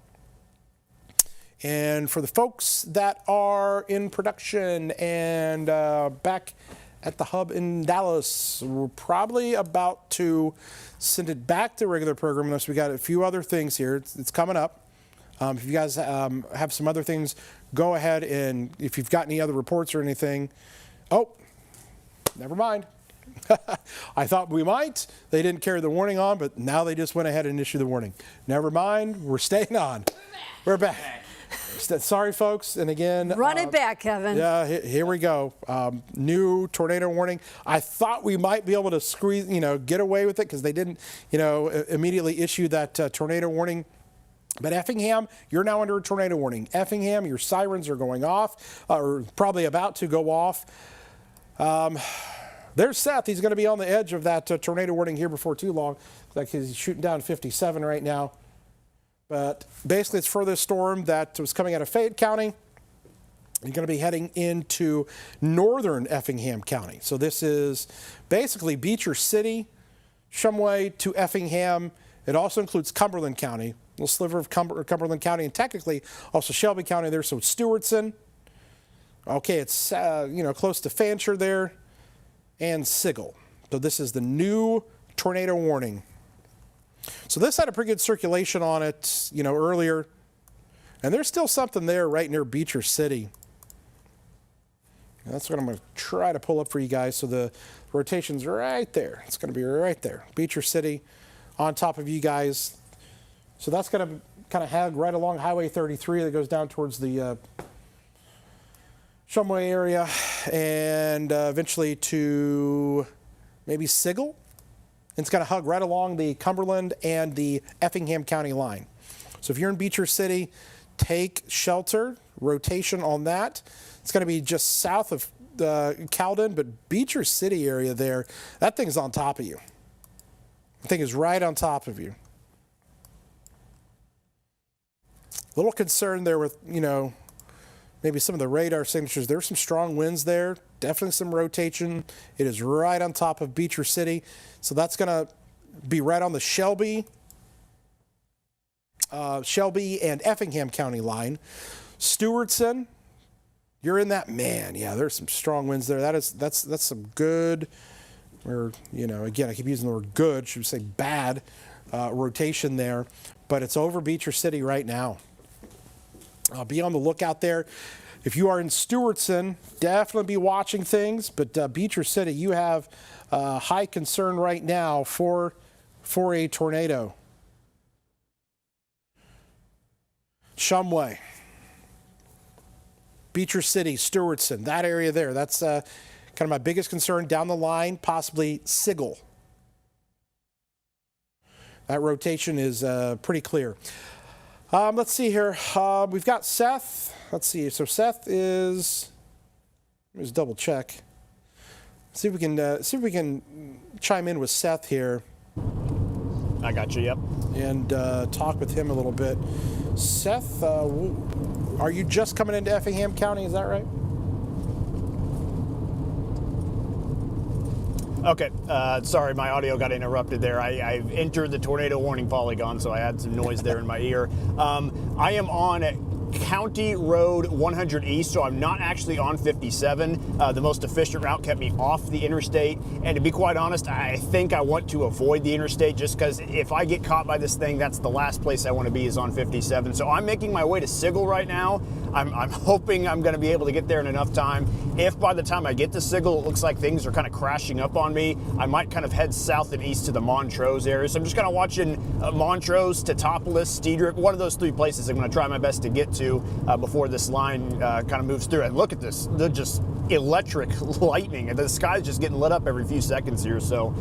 And for the folks that are in production and back at the hub in Dallas, we're probably about to send it back to regular program unless we got a few other things here. It's coming up. If you guys have some other things, go ahead, and if you've got any other reports or anything. Oh, never mind. I thought we might. They didn't carry the warning on, but now they just went ahead and issued the warning. Never mind. We're staying on. We're back. Sorry, folks. And again, run it back, Kevin. Yeah, here we go. New tornado warning. I thought we might be able to squeeze, get away with it because they didn't, immediately issue that tornado warning. But Effingham, you're now under a tornado warning. Effingham, your sirens are going off, or probably about to go off. There's Seth. He's going to be on the edge of that tornado warning here before too long. Like he's shooting down 57 right now. But basically, it's for this storm that was coming out of Fayette County. You're going to be heading into northern Effingham County. So this is basically Beecher City, Shumway to Effingham. It also includes Cumberland County, a little sliver of Cumberland County, and technically also Shelby County there. So it's Stewartson. Okay, it's close to Fancher there, and Sigel. So this is the new tornado warning. So this had a pretty good circulation on it, earlier. And there's still something there right near Beecher City. And that's what I'm going to try to pull up for you guys. So the rotation's right there. It's going to be right there. Beecher City on top of you guys. So that's going to kind of hang right along Highway 33 that goes down towards the Shumway area and eventually to maybe Sigel. It's going to hug right along the Cumberland and the Effingham County line. So if you're in Beecher City, take shelter, rotation on that. It's going to be just south of Cowden, but Beecher City area there, that thing's on top of you. The thing is right on top of you. A little concerned there with, maybe some of the radar signatures. There's some strong winds there. Definitely some rotation. It is right on top of Beecher City. So that's going to be right on the Shelby and Effingham County line. Stewartson, you're in that, man. Yeah, there's some strong winds there. That's some good, or again, I keep using the word good. Should we say bad rotation there? But it's over Beecher City right now. Be on the lookout there. If you are in Stewartson, definitely be watching things. But Beecher City, you have high concern right now for a tornado. Shumway, Beecher City, Stewartson, that area there. That's kind of my biggest concern down the line, possibly Sigel. That rotation is pretty clear. Let's see here. We've got Seth. Let's see. So Seth is. Let me just double check. See if we can chime in with Seth here. I got you. Yep. And talk with him a little bit. Seth, are you just coming into Effingham County? Is that right? Okay, sorry, my audio got interrupted there. I've entered the tornado warning polygon, so I had some noise there in my ear. I am on County Road 100 East, so I'm not actually on 57. The most efficient route kept me off the interstate, and to be quite honest, I think I want to avoid the interstate just because if I get caught by this thing, that's the last place I want to be is on 57. So I'm making my way to Sigel right now. I'm hoping I'm going to be able to get there in enough time. If by the time I get to Sigel, it looks like things are kind of crashing up on me, I might kind of head south and east to the Montrose area. So I'm just kind of watching Montrose, Teutopolis, Steedrick, one of those three places I'm going to try my best to get to before this line kind of moves through. And look at this, they're just electric lightning, and the sky's just getting lit up every few seconds here. So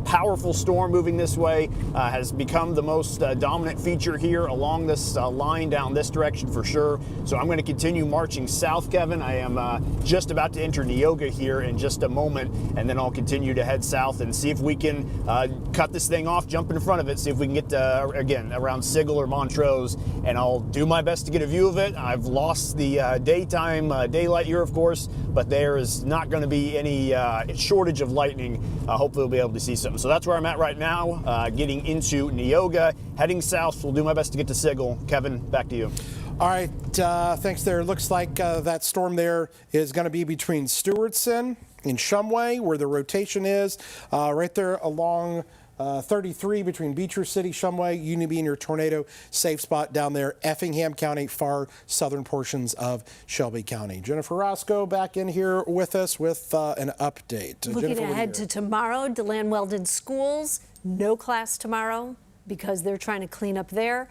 powerful storm moving this way has become the most dominant feature here along this line down this direction for sure. So I'm going to continue marching south, Kevin. I am just about to enter Neoga here in just a moment, and then I'll continue to head south and see if we can cut this thing off, jump in front of it, see if we can get again around Sigel or Montrose, and I'll do my best to get a view of it. I've lost the daytime daylight here, of course, but there is not going to be any shortage of lightning. Hopefully we'll be able to see something. So that's where I'm at right now, getting into Neoga, heading south. We'll do my best to get to Sigel. Kevin, back to you. All right, thanks there. Looks like that storm there is going to be between Stewartson and Shumway, where the rotation is, right there along 33 between Beecher City, Shumway. You need to be in your tornado safe spot down there, Effingham County, far southern portions of Shelby County. Jennifer Roscoe back in here with us with an update. Looking Jennifer, ahead to tomorrow, DeLand Weldon schools, no class tomorrow because they're trying to clean up there.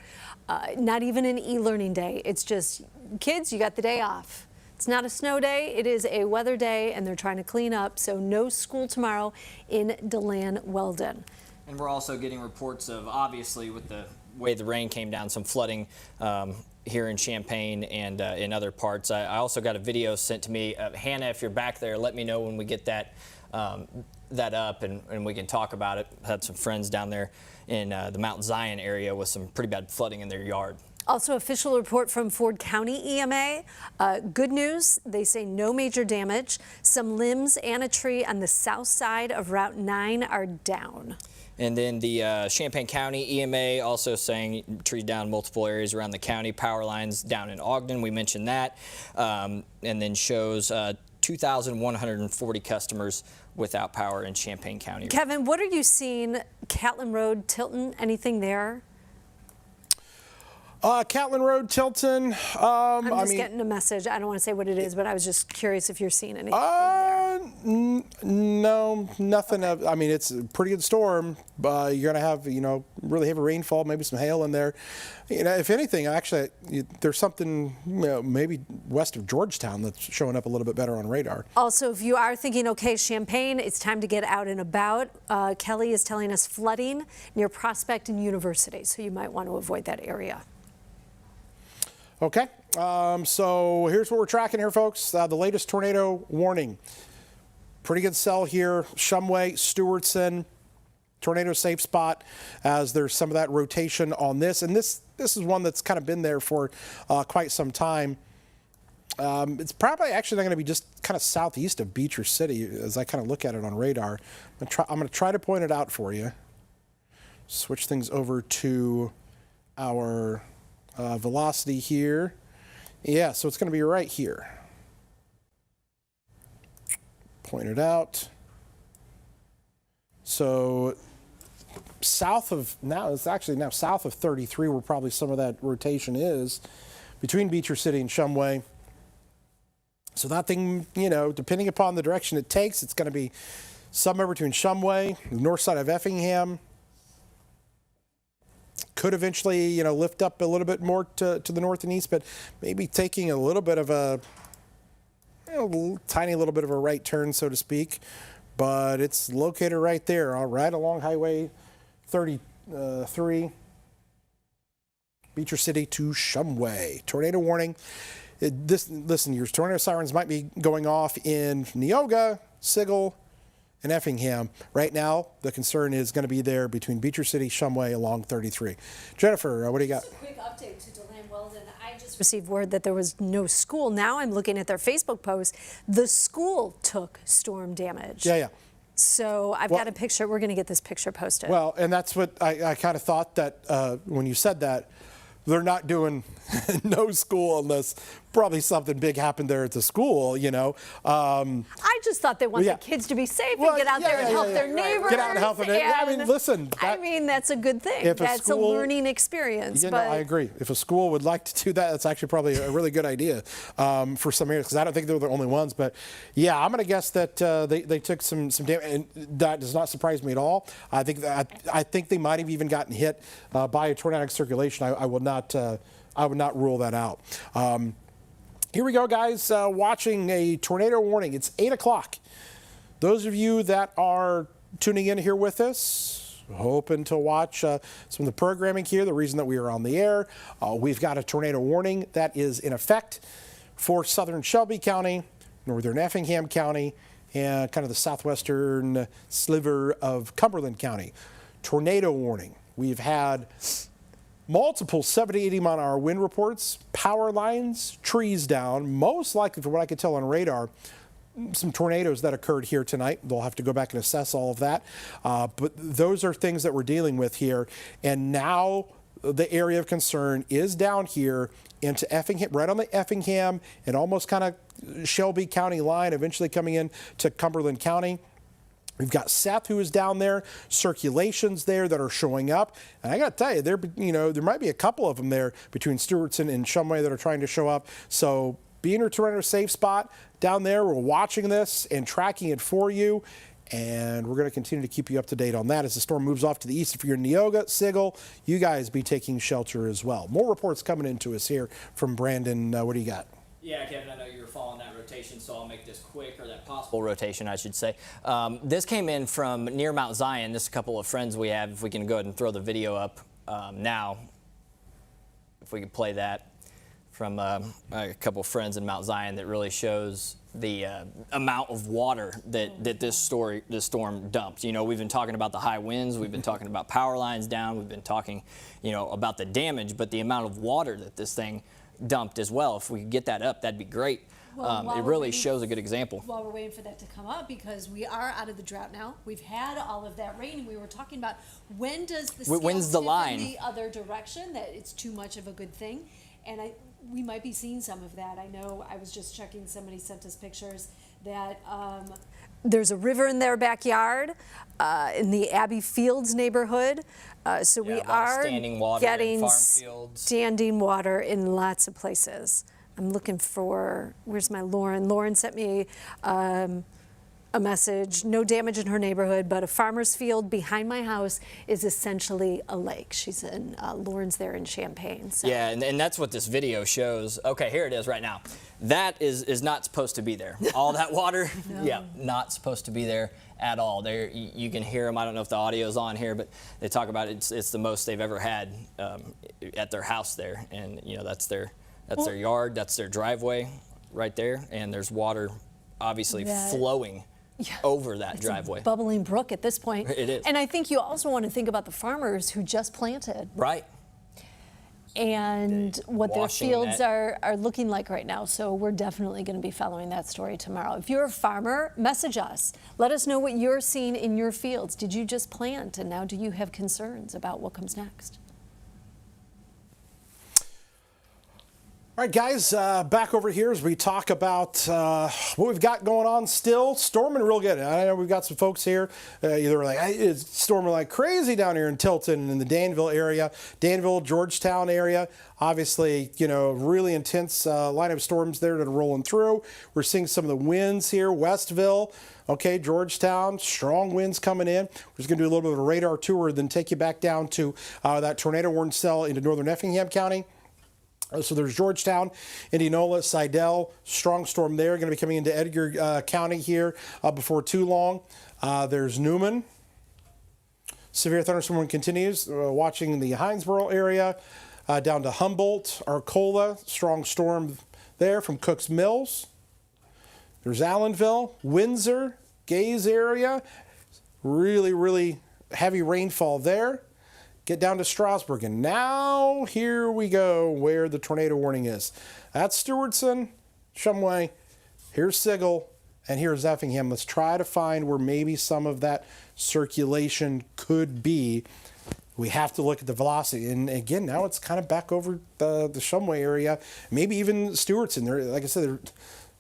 Not even an e-learning day. It's just, kids, you got the day off. It's not a snow day, it is a weather day, and they're trying to clean up, so no school tomorrow in DeLand Weldon. And we're also getting reports of, obviously, with the way the rain came down, some flooding here in Champaign and in other parts. I also got a video sent to me. Hannah, if you're back there, let me know when we get that up and we can talk about it. Had some friends down there in the Mount Zion area with some pretty bad flooding in their yard. Also, official report from Ford County EMA. Good news, they say no major damage. Some limbs and a tree on the south side of Route 9 are down. And then the Champaign County EMA also saying trees down multiple areas around the county, power lines down in Ogden, we mentioned that, and then shows 2,140 customers without power in Champaign County. Kevin, what are you seeing? Catlin Road, Tilton, anything there? Catlin Road, Tilton. I'm just getting a message. I don't want to say what it is, but I was just curious if you're seeing anything there. No, nothing. Okay. I mean, it's a pretty good storm. You're going to have, really heavy rainfall, maybe some hail in there. If anything, actually, there's something, maybe west of Georgetown that's showing up a little bit better on radar. Also, if you are thinking, okay, Champaign, it's time to get out and about. Kelly is telling us flooding near Prospect and University, so you might want to avoid that area. Okay, so here's what we're tracking here, folks. The latest tornado warning. Pretty good cell here. Shumway, Stewartson, tornado safe spot as there's some of that rotation on this. And this is one that's kind of been there for quite some time. It's probably actually going to be just kind of southeast of Beecher City as I kind of look at it on radar. I'm going to try to point it out for you. Switch things over to our velocity here. Yeah, so it's going to be right here. Point it out. So south of, it's actually now south of 33 where probably some of that rotation is between Beecher City and Shumway. So that thing, depending upon the direction it takes, it's going to be somewhere between Shumway, the north side of Effingham. Could eventually, lift up a little bit more to the north and east, but maybe taking a little bit of a, tiny little bit of a right turn, so to speak. But it's located right there, right along Highway 33. Beecher City to Shumway. Tornado warning. Listen, your tornado sirens might be going off in Neoga, Sigel, and Effingham. Right now, the concern is going to be there between Beecher City, Shumway, along 33. Jennifer, what do you got? Just a quick update to DeLand Weldon. I just received word that there was no school. Now I'm looking at their Facebook post. The school took storm damage. Yeah. So I've got a picture. We're going to get this picture posted. Well, and that's what I kind of thought that when you said that, they're not doing no school unless probably something big happened there at the school, you know. I just thought they want the kids to be safe and get out there and help their neighbors. Get out and help their neighbors. I mean, listen. That's a good thing. That's a learning experience. You know, I agree. If a school would like to do that, that's actually probably a really good idea for some areas, because I don't think they're the only ones. But yeah, I'm going to guess that they took some damage, and that does not surprise me at all. I think they might have even gotten hit by a tornadic circulation. I would not rule that out. Here we go, guys, watching a tornado warning. It's 8 o'clock. Those of you that are tuning in here with us, hoping to watch some of the programming here, the reason that we are on the air, we've got a tornado warning that is in effect for southern Shelby County, northern Effingham County, and kind of the southwestern sliver of Cumberland County. Tornado warning. We've had multiple 70, 80 mile an hour wind reports, power lines, trees down, most likely, from what I could tell on radar, some tornadoes that occurred here tonight. They'll have to go back and assess all of that. But those are things that we're dealing with here. And now the area of concern is down here into Effingham, right on the Effingham and almost kind of Shelby County line, eventually coming in to Cumberland County. We've got Seth, who is down there, circulations there that are showing up. And I got to tell you, there might be a couple of them there between Stewartson and Shumway that are trying to show up. So be in your tornado safe spot down there. We're watching this and tracking it for you. And we're going to continue to keep you up to date on that as the storm moves off to the east. If you're in Neoga, Sigel, you guys be taking shelter as well. More reports coming into us here from Brandon. What do you got? Yeah, Kevin, I know you were following that rotation, so I'll make this quick, or that possible rotation, I should say. This came in from near Mount Zion. This is a couple of friends we have. If we can go ahead and throw the video up now, if we could play that from a couple of friends in Mount Zion, that really shows the amount of water that this storm dumped. You know, we've been talking about the high winds, we've been talking about power lines down, we've been talking, about the damage, but the amount of water that this thing dumped as well. If we could get that up, that'd be great. Well, it really shows a good example. While we're waiting for that to come up, because we are out of the drought now, we've had all of that rain, and we were talking about when does the scale when's the tip line in the other direction, that it's too much of a good thing, and we might be seeing some of that. I know I was just checking, somebody sent us pictures that there's a river in their backyard in the Abbey Fields neighborhood. So we are standing water getting in farm fields. Standing water in lots of places. I'm looking for, where's my Lauren? Lauren sent me a message, no damage in her neighborhood, but a farmer's field behind my house is essentially a lake. She's in, Lauren's there in Champaign. So. Yeah, and that's what this video shows. Okay, here it is right now. That is not supposed to be there. All that water, No. Yeah, not supposed to be there at all. There, you can hear them. I don't know if the audio's on here, but they talk about it's the most they've ever had at their house there, and that's their yard, that's their driveway right there, and there's water obviously flowing over that driveway. A bubbling brook at this point. It is. And I think you also want to think about the farmers who just planted. Right. And what their Washing fields that. are looking like right now. So we're definitely going to be following that story tomorrow. If you're a farmer, message us. Let us know what you're seeing in your fields. Did you just plant, and now do you have concerns about what comes next? All right, guys, back over here as we talk about what we've got going on still. Storming real good. I know we've got some folks here either like, hey, it's storming like crazy down here in Tilton and in the Danville area, Danville, Georgetown area. Obviously, really intense line of storms there that are rolling through. We're seeing some of the winds here, Westville. Okay, Georgetown, strong winds coming in. We're just going to do a little bit of a radar tour, then take you back down to that tornado warning cell into northern Effingham County. So there's Georgetown, Indianola, Seidel, strong storm there, going to be coming into Edgar County here before too long. There's Newman. Severe thunderstorm continues, watching the Hinesboro area. down to Humboldt, Arcola, strong storm there from Cook's Mills. There's Allenville, Windsor, Gaze area, really heavy rainfall there. Get down to Strasburg, and now here we go where the tornado warning is. That's Stewartson, Shumway, here's Sigel, and here's Effingham. Let's try to find where maybe some of that circulation could be. We have to look at the velocity, and again, now it's kind of back over the Shumway area, maybe even Stewartson. There, like I said,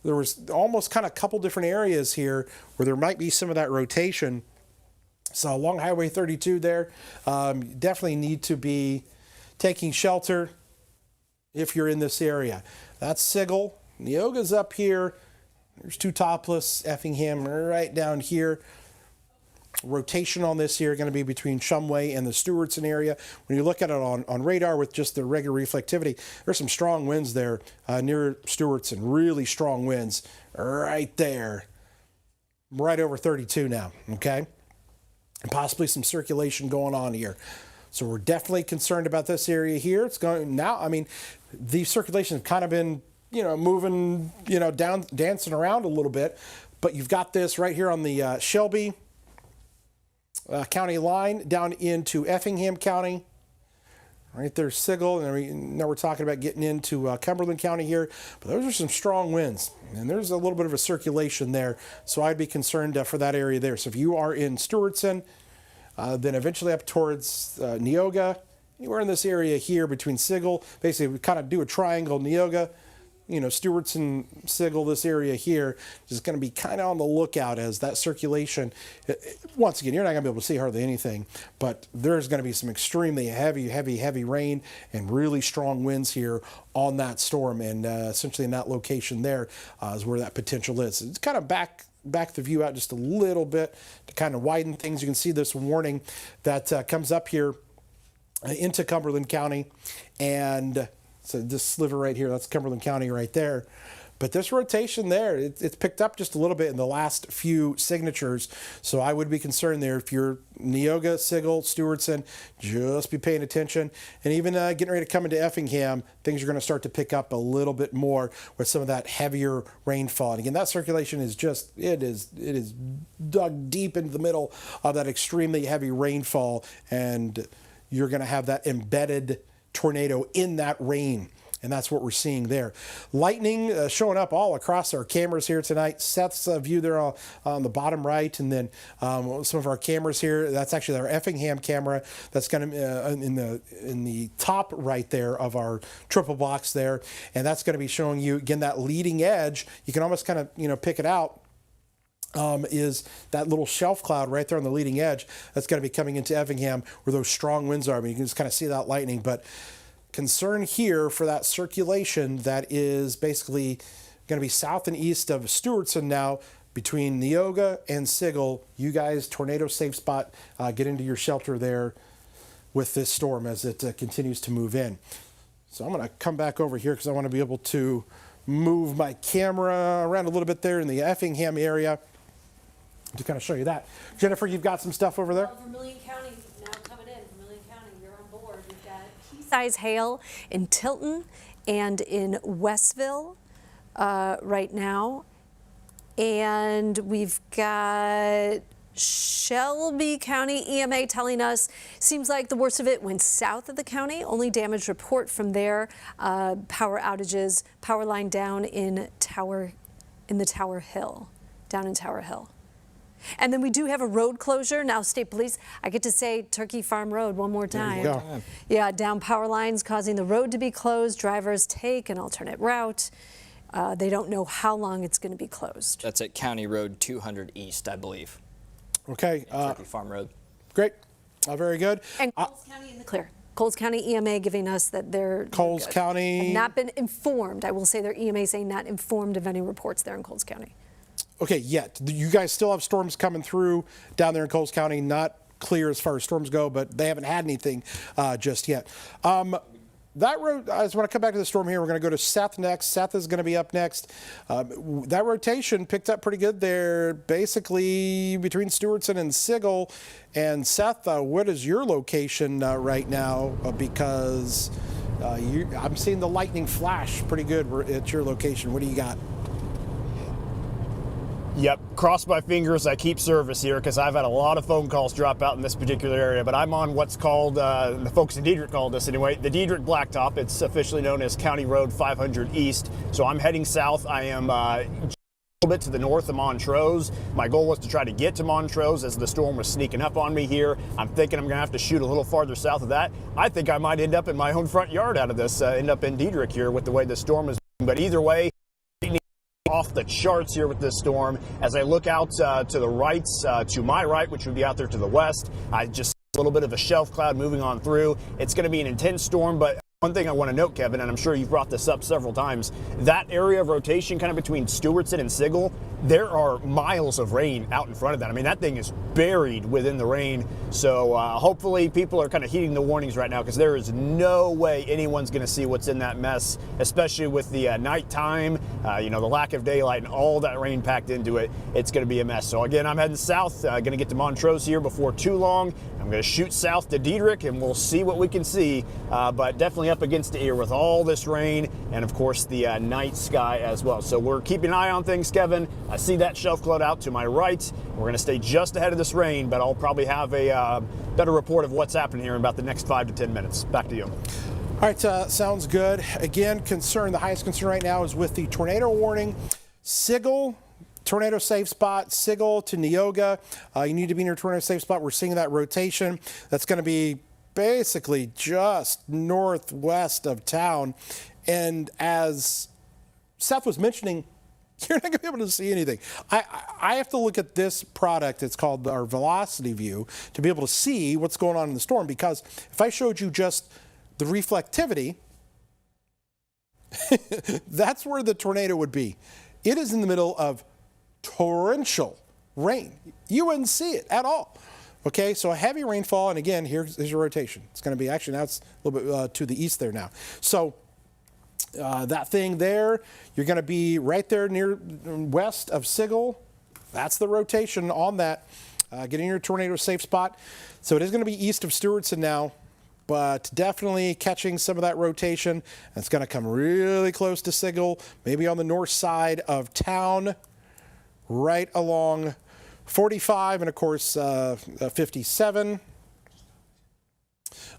there was almost kind of a couple different areas here where there might be some of that rotation. So along Highway 32 there, definitely need to be taking shelter if you're in this area. That's Sigel. Neoga's up here. There's Two Topless, Effingham right down here. Rotation on this here going to be between Shumway and the Stewartson area. When you look at it on radar with just the regular reflectivity, there's some strong winds there near Stewartson. Really strong winds right there. Right over 32 now, okay? And possibly some circulation going on here. So we're definitely concerned about this area here. It's going now, I mean, the circulation have kind of been, moving, down, dancing around a little bit. But you've got this right here on the Shelby County line down into Effingham County. Right there's Sigel, and now we're talking about getting into Cumberland County here. But those are some strong winds, and there's a little bit of a circulation there. So I'd be concerned for that area there. So if you are in Stewartson, then eventually up towards Neoga, anywhere in this area here between Sigel, basically we kind of do a triangle, Neoga, Stewartson, Sigel, this area here is going to be kind of on the lookout as that circulation. Once again, you're not going to be able to see hardly anything, but there's going to be some extremely heavy rain and really strong winds here on that storm, and essentially in that location there is where that potential is. It's kind of back the view out just a little bit to kind of widen things. You can see this warning that comes up here into Cumberland County, and so this sliver right here, that's Cumberland County right there. But this rotation there, it's picked up just a little bit in the last few signatures. So I would be concerned there if you're Neoga, Sigel, Stewartson, just be paying attention. And even getting ready to come into Effingham, things are going to start to pick up a little bit more with some of that heavier rainfall. And again, that circulation is just, it is dug deep into the middle of that extremely heavy rainfall. And you're going to have that embedded tornado in that rain, and that's what we're seeing there. Lightning showing up all across our cameras here tonight. Seth's view there on the bottom right, and then some of our cameras here. That's actually our Effingham camera. That's going to in the top right there of our triple box there, and that's going to be showing you again that leading edge. You can almost kind of pick it out. Is that little shelf cloud right there on the leading edge that's going to be coming into Effingham where those strong winds are. I mean, you can just kind of see that lightning, but concern here for that circulation that is basically going to be south and east of Stewartson now between Neoga and Sigel. You guys, tornado safe spot, get into your shelter there with this storm as it continues to move in. So I'm going to come back over here because I want to be able to move my camera around a little bit there in the Effingham area to kind of show you that. Jennifer, you've got some stuff over there? Vermilion County now coming in. Vermilion County, you're on board. We've got pea-size hail in Tilton and in Westville right now. And we've got Shelby County EMA telling us seems like the worst of it went south of the county. Only damage report from there. Power outages, power line down in the Tower Hill. And then we do have a road closure. Now, State Police, I get to say Turkey Farm Road one more time. There you go. Yeah, down power lines causing the road to be closed. Drivers take an alternate route. They don't know how long it's going to be closed. That's at County Road 200 East, I believe. Okay. Turkey Farm Road. Great. Very good. And Coles County in the clear. Coles County EMA giving us that they're Coles good. County. Have not been informed. I will say their EMA saying not informed of any reports there in Coles County. Okay, yet. You guys still have storms coming through down there in Coles County. Not clear as far as storms go, but they haven't had anything just yet. that road, I just want to come back to the storm here. We're going to go to Seth next. Seth is going to be up next. That rotation picked up pretty good there, basically between Stewartson and Sigel. And Seth, what is your location right now? Because I'm seeing the lightning flash pretty good at your location. What do you got? Yep, cross my fingers, I keep service here because I've had a lot of phone calls drop out in this particular area, but I'm on what's called, the folks in Diedrich called this anyway, the Diedrich Blacktop. It's officially known as County Road 500 East. So I'm heading south. I am a little bit to the north of Montrose. My goal was to try to get to Montrose as the storm was sneaking up on me here. I'm thinking I'm going to have to shoot a little farther south of that. I think I might end up in my own front yard out of this, end up in Diedrich here with the way the storm is moving. But either way, off the charts here with this storm. As I look out to the right, to my right, which would be out there to the west, I just see a little bit of a shelf cloud moving on through. It's going to be an intense storm, but one thing I want to note, Kevin, and I'm sure you've brought this up several times, that area of rotation kind of between Stewartson and Sigel, there are miles of rain out in front of that. I mean, that thing is buried within the rain. So hopefully people are kind of heeding the warnings right now, because there is no way anyone's going to see what's in that mess, especially with the nighttime, the lack of daylight and all that rain packed into it. It's going to be a mess. So again, I'm heading south, going to get to Montrose here before too long. I'm going to shoot south to Diedrich and we'll see what we can see, but definitely up against the ear with all this rain and of course the night sky as well. So we're keeping an eye on things, Kevin. I see that shelf cloud out to my right. We're going to stay just ahead of this rain, but I'll probably have a better report of what's happening here in about the next 5 to 10 minutes. Back to you. All right, sounds good. Again, the highest concern right now is with the tornado warning. Sigel, tornado safe spot. Sigel to Neoga. You need to be in your tornado safe spot. We're seeing that rotation. That's going to be basically just northwest of town. And as Seth was mentioning, you're not going to be able to see anything. I have to look at this product, it's called our Velocity View, to be able to see what's going on in the storm, because if I showed you just the reflectivity, that's where the tornado would be. It is in the middle of torrential rain. You wouldn't see it at all. Okay, so a heavy rainfall, and again, here's your rotation. It's going to be, actually now it's a little bit to the east there now. So that thing there, you're going to be right there near west of Sigel. That's the rotation on that. Getting your tornado safe spot. So it is going to be east of Stewartson now, but definitely catching some of that rotation. It's going to come really close to Sigel, maybe on the north side of town, right along 45 and of course 57.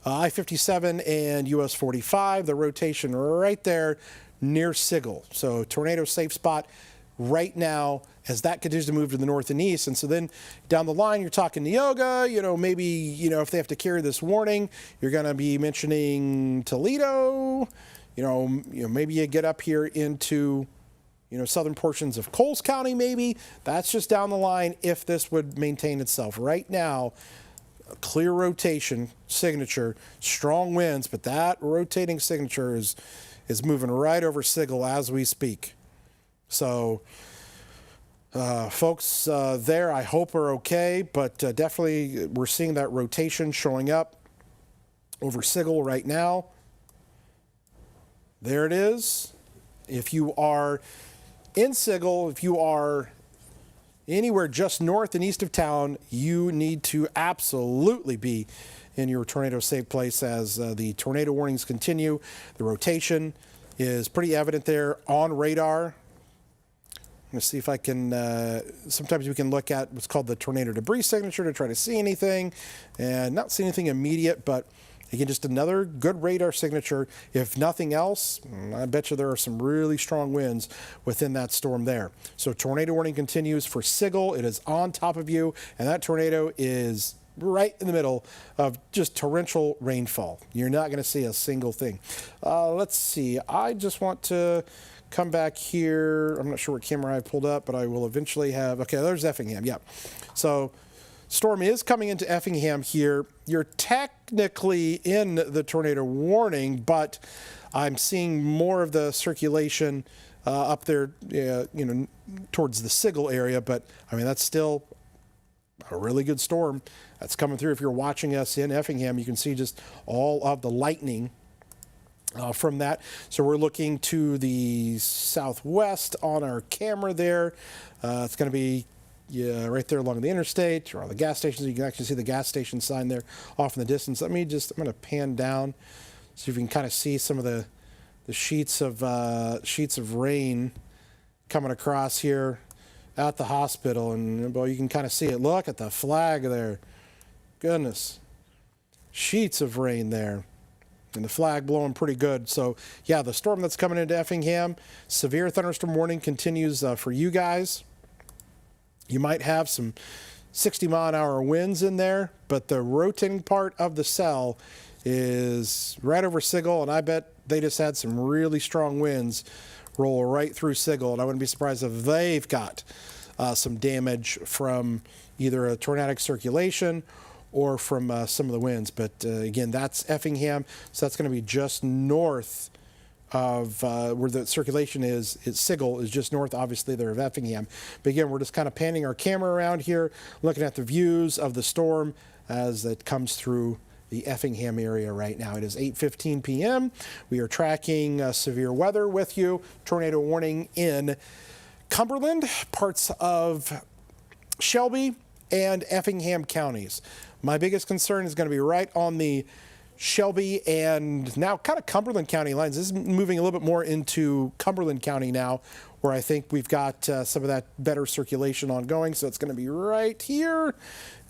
I-57 and US 45, the rotation right there near Sigel. So tornado safe spot right now as that continues to move to the north and east. And so then down the line, you're talking Neoga, maybe, if they have to carry this warning, you're going to be mentioning Toledo, maybe you get up here into, southern portions of Coles County, maybe. That's just down the line if this would maintain itself. Right now, a clear rotation signature, strong winds, but that rotating signature is moving right over Sigel as we speak. So folks there, I hope are okay, but definitely we're seeing that rotation showing up over Sigel right now. There it is. If you are in Sigel, if you are anywhere just north and east of town, you need to absolutely be in your tornado safe place as the tornado warnings continue. The rotation is pretty evident there on radar. I'm going to see if I can, sometimes we can look at what's called the tornado debris signature to try to see anything, and not see anything immediate, but again, just another good radar signature. If nothing else, I bet you there are some really strong winds within that storm there. So tornado warning continues for Sigel. It is on top of you, and that tornado is right in the middle of just torrential rainfall. You're not going to see a single thing. Let's see. I just want to come back here. I'm not sure what camera I pulled up, but I will eventually have. Okay, there's Effingham. Yeah. So storm is coming into Effingham here. You're technically in the tornado warning, but I'm seeing more of the circulation up there, towards the Sigel area. But I mean, that's still a really good storm that's coming through. If you're watching us in Effingham, you can see just all of the lightning from that. So we're looking to the southwest on our camera there. It's going to be right there along the interstate or all the gas stations. You can actually see the gas station sign there off in the distance. I'm going to pan down so you can kind of see some of the sheets of rain coming across here at the hospital. And boy, you can kind of see it. Look at the flag there. Goodness. Sheets of rain there. And the flag blowing pretty good. So, yeah, the storm that's coming into Effingham, severe thunderstorm warning continues for you guys. You might have some 60-mile-an-hour winds in there, but the rotating part of the cell is right over Sigel, and I bet they just had some really strong winds roll right through Sigel, and I wouldn't be surprised if they've got some damage from either a tornadic circulation or from some of the winds. But again, that's Effingham, so that's going to be just north of where the circulation is. Sigel is just north, obviously, there of Effingham. But again, we're just kind of panning our camera around here, looking at the views of the storm as it comes through the Effingham area right now. It is 8:15 p.m. We are tracking severe weather with you. Tornado warning in Cumberland, parts of Shelby, and Effingham counties. My biggest concern is going to be right on the Shelby and now kind of Cumberland County lines. This is moving a little bit more into Cumberland County now, where I think we've got some of that better circulation ongoing. So it's going to be right here.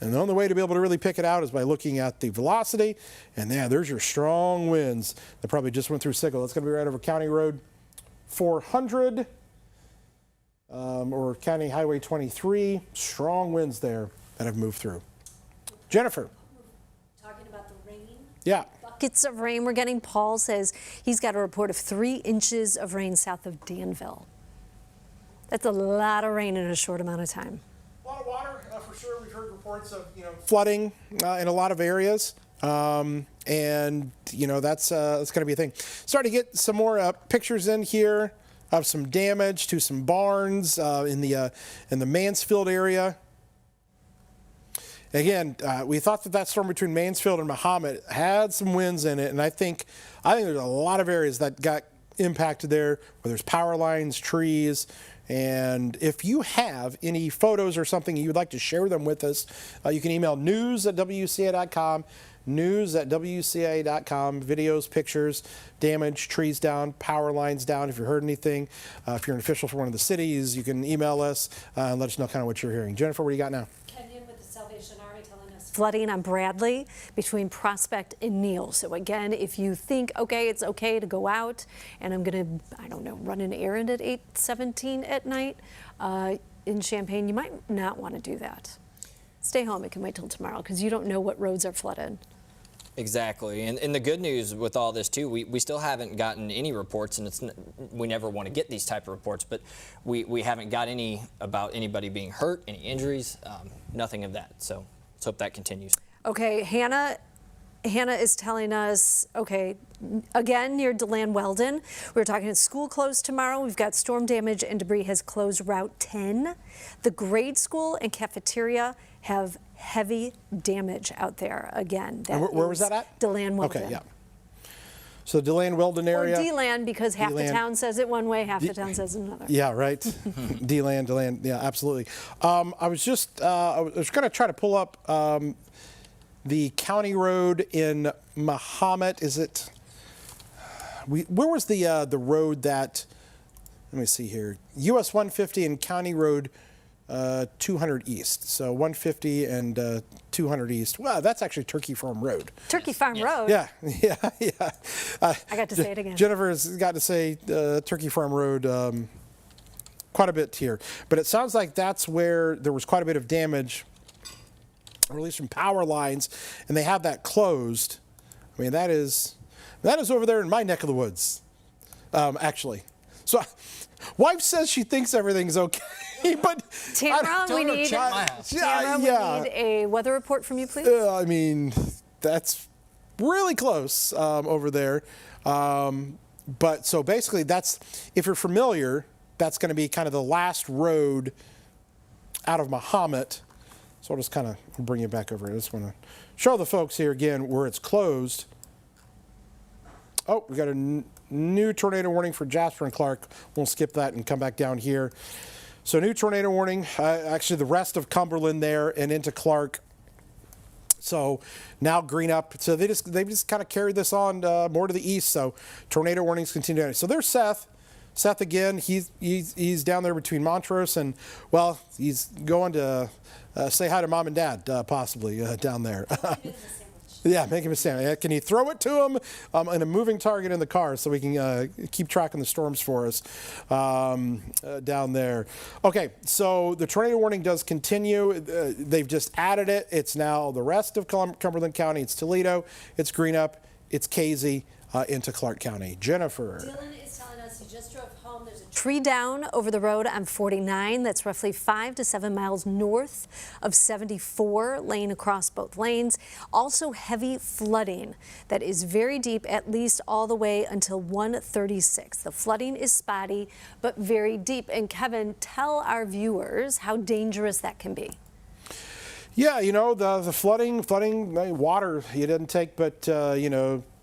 And the only way to be able to really pick it out is by looking at the velocity. And yeah, there's your strong winds that probably just went through Sigel. That's going to be right over County Road 400 or County Highway 23. Strong winds there that have moved through. Jennifer. Talking about the rain. Yeah. Buckets of rain we're getting. Paul says he's got a report of 3 inches of rain south of Danville. That's a lot of rain in a short amount of time. A lot of water, for sure. We've heard reports of flooding in a lot of areas, and that's going to be a thing. Starting to get some more pictures in here of some damage to some barns in the Mansfield area. Again, we thought that storm between Mansfield and Mahomet had some winds in it, and I think there's a lot of areas that got impacted there, where there's power lines, trees. And if you have any photos or something you would like to share them with us, you can email news@wcia.com, news@wcia.com, videos, pictures, damage, trees down, power lines down. If you heard anything, if you're an official for one of the cities, you can email us and let us know kind of what you're hearing. Jennifer, what do you got now? Flooding on Bradley between Prospect and Neal. So again, if you think, okay, it's okay to go out and I'm going to, run an errand at 8:17 at night in Champaign, you might not want to do that. Stay home. It can wait till tomorrow because you don't know what roads are flooded. Exactly. And the good news with all this, too, we still haven't gotten any reports, and we never want to get these type of reports, but we haven't got any about anybody being hurt, any injuries, nothing of that. So let's hope that continues. Okay, Hannah is telling us, okay, again, near DeLand Weldon, we're talking school closed tomorrow. We've got storm damage and debris has closed Route 10. The grade school and cafeteria have heavy damage out there again. Where was that at? DeLand Weldon. Okay, yeah. So the DeLand Weldon area. Or DeLand, because half the town says it one way, half the town says another. Yeah, right. DeLand, yeah, absolutely. I was going to try to pull up the county road in Mahomet. Is it? Where was the road that? Let me see here. US 150 and County Road 200 East. So 150 and 200 East. Well, that's actually Turkey Farm Road. Turkey Farm Road? Yeah. I got to say it again. Jennifer's got to say Turkey Farm Road quite a bit here. But it sounds like that's where there was quite a bit of damage, or at least from power lines, and they have that closed. I mean, that is over there in my neck of the woods, actually. So wife says she thinks everything's okay. But Tamara, we need a weather report from you, please. I mean, that's really close over there. But so basically, if you're familiar, that's going to be kind of the last road out of Mahomet. So I'll just kind of bring you back over. I just want to show the folks here again where it's closed. Oh, we got a new tornado warning for Jasper and Clark. We'll skip that and come back down here. So new tornado warning, actually the rest of Cumberland there and into Clark. So now green up. So they just kind of carried this on more to the east. So tornado warnings continue. So there's Seth. Seth again. He's down there between Montrose and, well, he's going to say hi to mom and dad possibly down there. Yeah, make him a sandwich. Can you throw it to him in a moving target in the car so we can keep tracking the storms for us down there? Okay, so the tornado warning does continue. They've just added it. It's now the rest of Cumberland County. It's Toledo. It's Greenup. It's Casey into Clark County. Jennifer. Dylan is telling us he just drove home. There's a tree down over the road on 49. That's roughly 5 to 7 miles north of 74, laying across both lanes. Also heavy flooding that is very deep, at least all the way until 136. The flooding is spotty, but very deep. And Kevin, tell our viewers how dangerous that can be. Yeah, you know, the flooding, water, you didn't take but,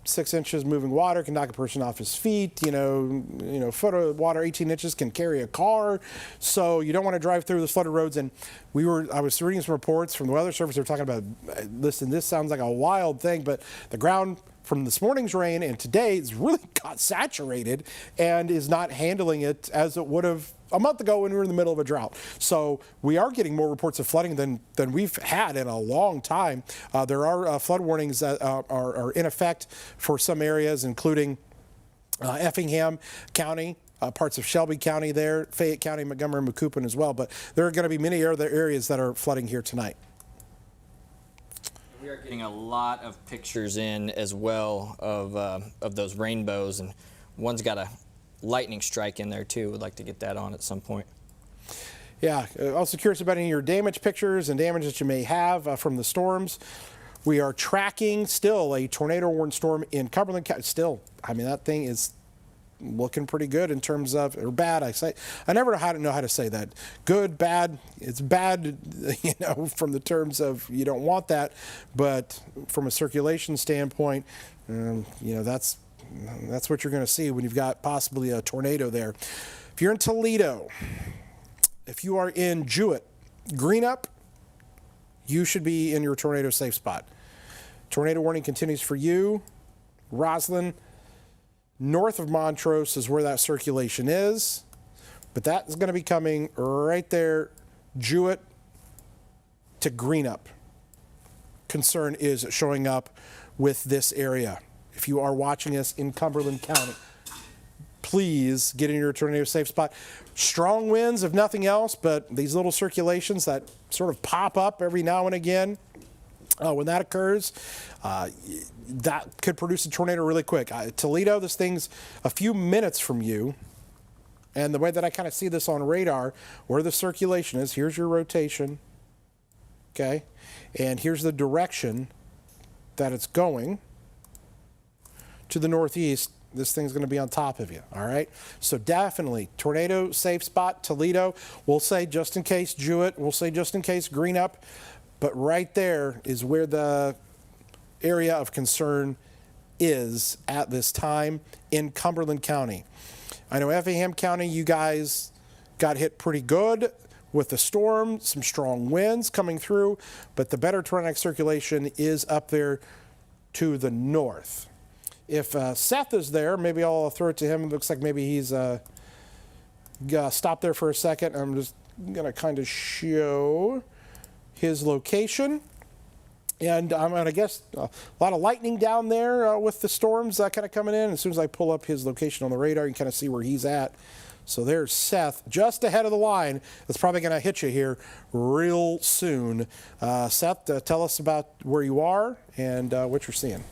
6 inches moving water can knock a person off his feet. Foot of water, 18 inches can carry a car. So you don't want to drive through the flooded roads. And I was reading some reports from the Weather Service. They're talking about, listen, this sounds like a wild thing, but the ground from this morning's rain and today has really got saturated and is not handling it as it would have a month ago when we were in the middle of a drought. So we are getting more reports of flooding than we've had in a long time. There are flood warnings that are in effect for some areas, including Effingham County, parts of Shelby County there, Fayette County, Montgomery, and Macoupin as well. But there are going to be many other areas that are flooding here tonight. We are getting a lot of pictures in as well of those rainbows, and one's got a lightning strike in there too. Would like to get that on at some point. Yeah, also curious about any of your damage pictures and damage that you may have from the storms. We are tracking still a tornado warning storm in Cumberland County. Still, I mean, that thing is looking pretty good in terms of, or bad. I never know how to say that. Good, bad. It's bad, from the terms of you don't want that, but from a circulation standpoint, that's what you're going to see when you've got possibly a tornado there. If you're in Toledo, if you are in Jewett, Greenup, you should be in your tornado safe spot. Tornado warning continues for you. Roslyn, north of Montrose is where that circulation is, but that is going to be coming right there, Jewett to Greenup. Concern is showing up with this area. If you are watching us in Cumberland County, please get in your tornado safe spot. Strong winds, if nothing else, but these little circulations that sort of pop up every now and again, when that occurs, that could produce a tornado really quick. Toledo, this thing's a few minutes from you. And the way that I kind of see this on radar, where the circulation is, here's your rotation, okay? And here's the direction that it's going. To the northeast, this thing's going to be on top of you, all right? So definitely, tornado safe spot, Toledo. We'll say just in case Jewett. We'll say just in case Greenup. But right there is where the area of concern is at this time in Cumberland County. I know Effingham County, you guys got hit pretty good with the storm, some strong winds coming through, but the better tornadic circulation is up there to the north. If Seth is there, maybe I'll throw it to him. It looks like maybe he's stopped there for a second. I'm just going to kind of show his location. And I'm going to guess a lot of lightning down there with the storms kind of coming in. As soon as I pull up his location on the radar, you can kind of see where he's at. So there's Seth, just ahead of the line. That's probably going to hit you here real soon. Seth, tell us about where you are and what you're seeing.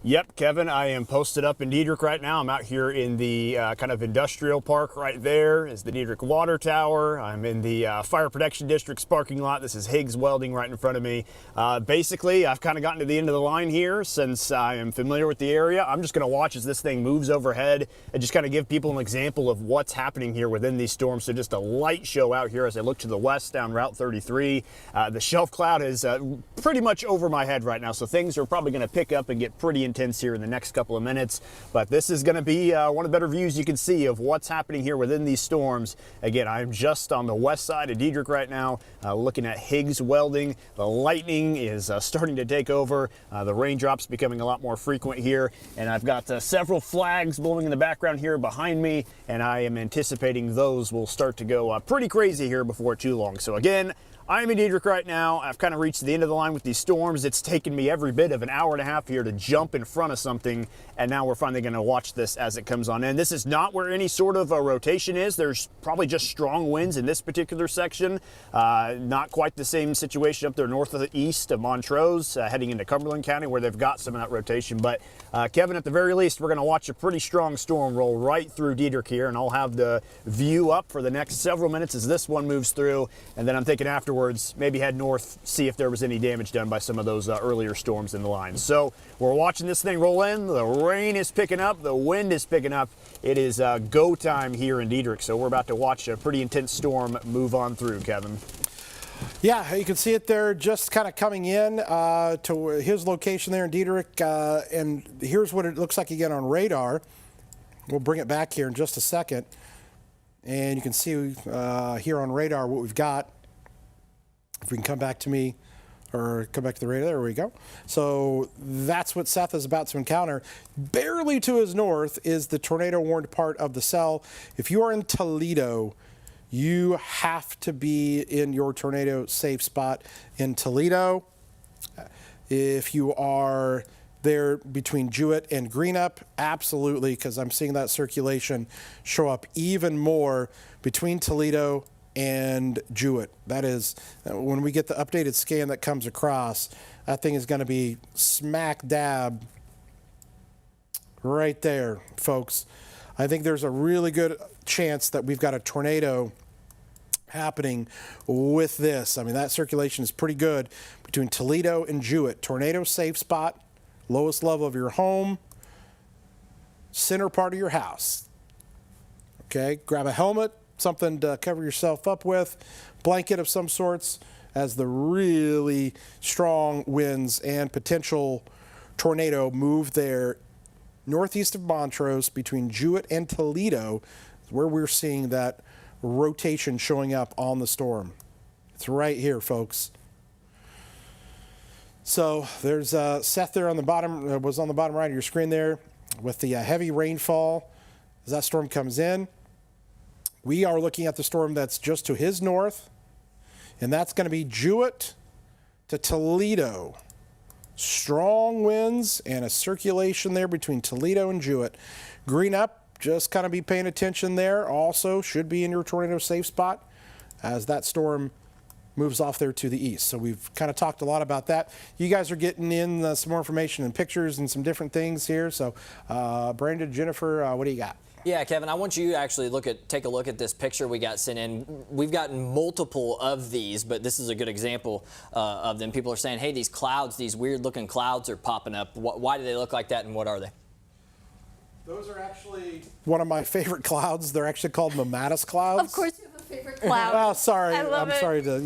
Yep, Kevin, I am posted up in Diedrich right now. I'm out here in the kind of industrial park right there is the Diedrich Water Tower. I'm in the Fire Protection District's parking lot. This is Higgs Welding right in front of me. Basically, I've kind of gotten to the end of the line here since I am familiar with the area. I'm just going to watch as this thing moves overhead and just kind of give people an example of what's happening here within these storms. So just a light show out here as I look to the west down Route 33. The shelf cloud is pretty much over my head right now, so things are probably going to pick up and get pretty intense intense here in the next couple of minutes. But this is going to be one of the better views you can see of what's happening here within these storms. Again, I'm just on the west side of Diedrich right now, looking at Higgs welding. The lightning is starting to take over. The raindrops becoming a lot more frequent here. And I've got several flags blowing in the background here behind me, and I am anticipating those will start to go pretty crazy here before too long. So again, I'm in Diedrich right now. I've kind of reached the end of the line with these storms. It's taken me every bit of an hour and a half here to jump in front of something, and now we're finally going to watch this as it comes on in. This is not where any sort of a rotation is. There's probably just strong winds in this particular section. Not quite the same situation up there north of the east of Montrose, heading into Cumberland County, where they've got some of that rotation. But Kevin, at the very least, we're going to watch a pretty strong storm roll right through Diedrich here, and I'll have the view up for the next several minutes as this one moves through, and then I'm thinking afterwards, maybe head north, see if there was any damage done by some of those earlier storms in the line. So we're watching this thing roll in. The rain is picking up, the wind is picking up. It is go time here in Diedrich, so we're about to watch a pretty intense storm move on through, Kevin. Yeah, you can see it there just kind of coming in to his location there in Diedrich, and here's what it looks like again on radar. We'll bring it back here in just a second, and you can see here on radar what we've got. If we can come back to me, or come back to the radar, there we go. So that's what Seth is about to encounter. Barely to his north is the tornado warned part of the cell. If you are in Toledo, you have to be in your tornado safe spot in Toledo. If you are there between Jewett and Greenup, absolutely, because I'm seeing that circulation show up even more between Toledo and Jewett. That is, when we get the updated scan that comes across, that thing is going to be smack dab right there, folks. I think there's a really good chance that we've got a tornado happening with this. I mean, that circulation is pretty good between Toledo and Jewett. Tornado safe spot, lowest level of your home, center part of your house. Okay, grab a helmet, something to cover yourself up with, blanket of some sorts, as the really strong winds and potential tornado move there northeast of Montrose between Jewett and Toledo, where we're seeing that rotation showing up on the storm. It's right here, folks. So there's Seth there on the bottom, was on the bottom right of your screen there with the heavy rainfall as that storm comes in. We are looking at the storm that's just to his north, and that's going to be Jewett to Toledo. Strong winds and a circulation there between Toledo and Jewett. Greenup, just kind of be paying attention there. Also should be in your tornado safe spot as that storm moves off there to the east. So we've kind of talked a lot about that. You guys are getting in some more information and pictures and some different things here. So Brandon, Jennifer, what do you got? Yeah, Kevin, I want you to actually take a look at this picture we got sent in. We've gotten multiple of these, but this is a good example of them. People are saying, hey, these clouds, these weird-looking clouds are popping up. Why do they look like that, and what are they? Those are actually one of my favorite clouds. They're actually called Mammatus clouds. Of course, you have a favorite cloud. Oh, sorry. I'm sorry to,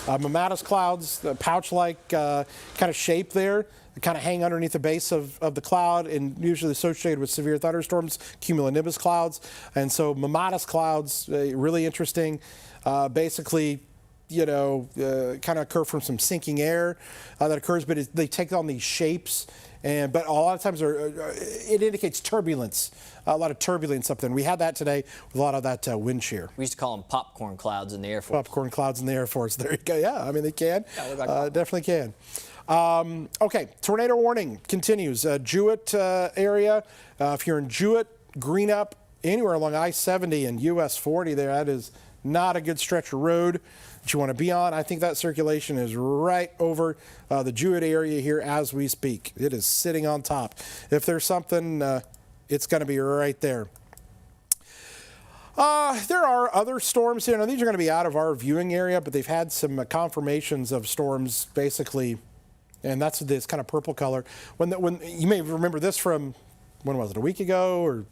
Mammatus clouds, the pouch-like kind of shape there. Kind of hang underneath the base of the cloud, and usually associated with severe thunderstorms, cumulonimbus clouds. And so Mammatus clouds, really interesting. Basically, kind of occur from some sinking air that occurs, but they take on these shapes. But a lot of times it indicates turbulence, a lot of turbulence up there. And we had that today with a lot of that wind shear. We used to call them popcorn clouds in the Air Force. Popcorn clouds in the Air Force. There you go. Yeah, I mean, they can. Yeah, like definitely can. Okay, tornado warning continues. Jewett area, if you're in Jewett, Greenup, anywhere along I-70 and US 40 there, that is not a good stretch of road that you want to be on. I think that circulation is right over the Jewett area here as we speak. It is sitting on top. If there's something, it's going to be right there. There are other storms here. Now, these are going to be out of our viewing area, but they've had some confirmations of storms basically, and that's this kind of purple color. When you may remember this from when was it, a week ago? Or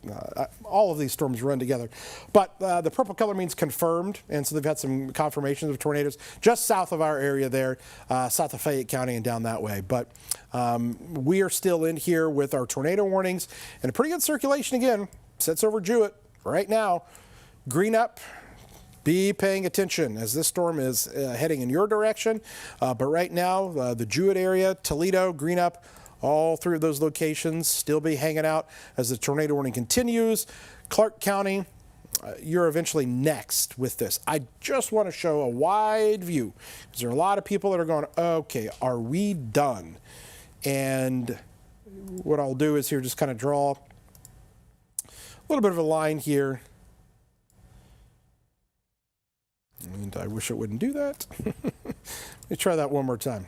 all of these storms run together. But the purple color means confirmed, and so they've had some confirmations of tornadoes just south of our area there, south of Fayette County and down that way. But we are still in here with our tornado warnings and a pretty good circulation again. Sits over Jewett right now. Green up. Be paying attention as this storm is heading in your direction. But right now, the Jewett area, Toledo, green up, all three of those locations still be hanging out as the tornado warning continues. Clark County, you're eventually next with this. I just want to show a wide view because there are a lot of people that are going, okay, are we done? And what I'll do is here just kind of draw a little bit of a line here. And I wish it wouldn't do that. Let me try that one more time.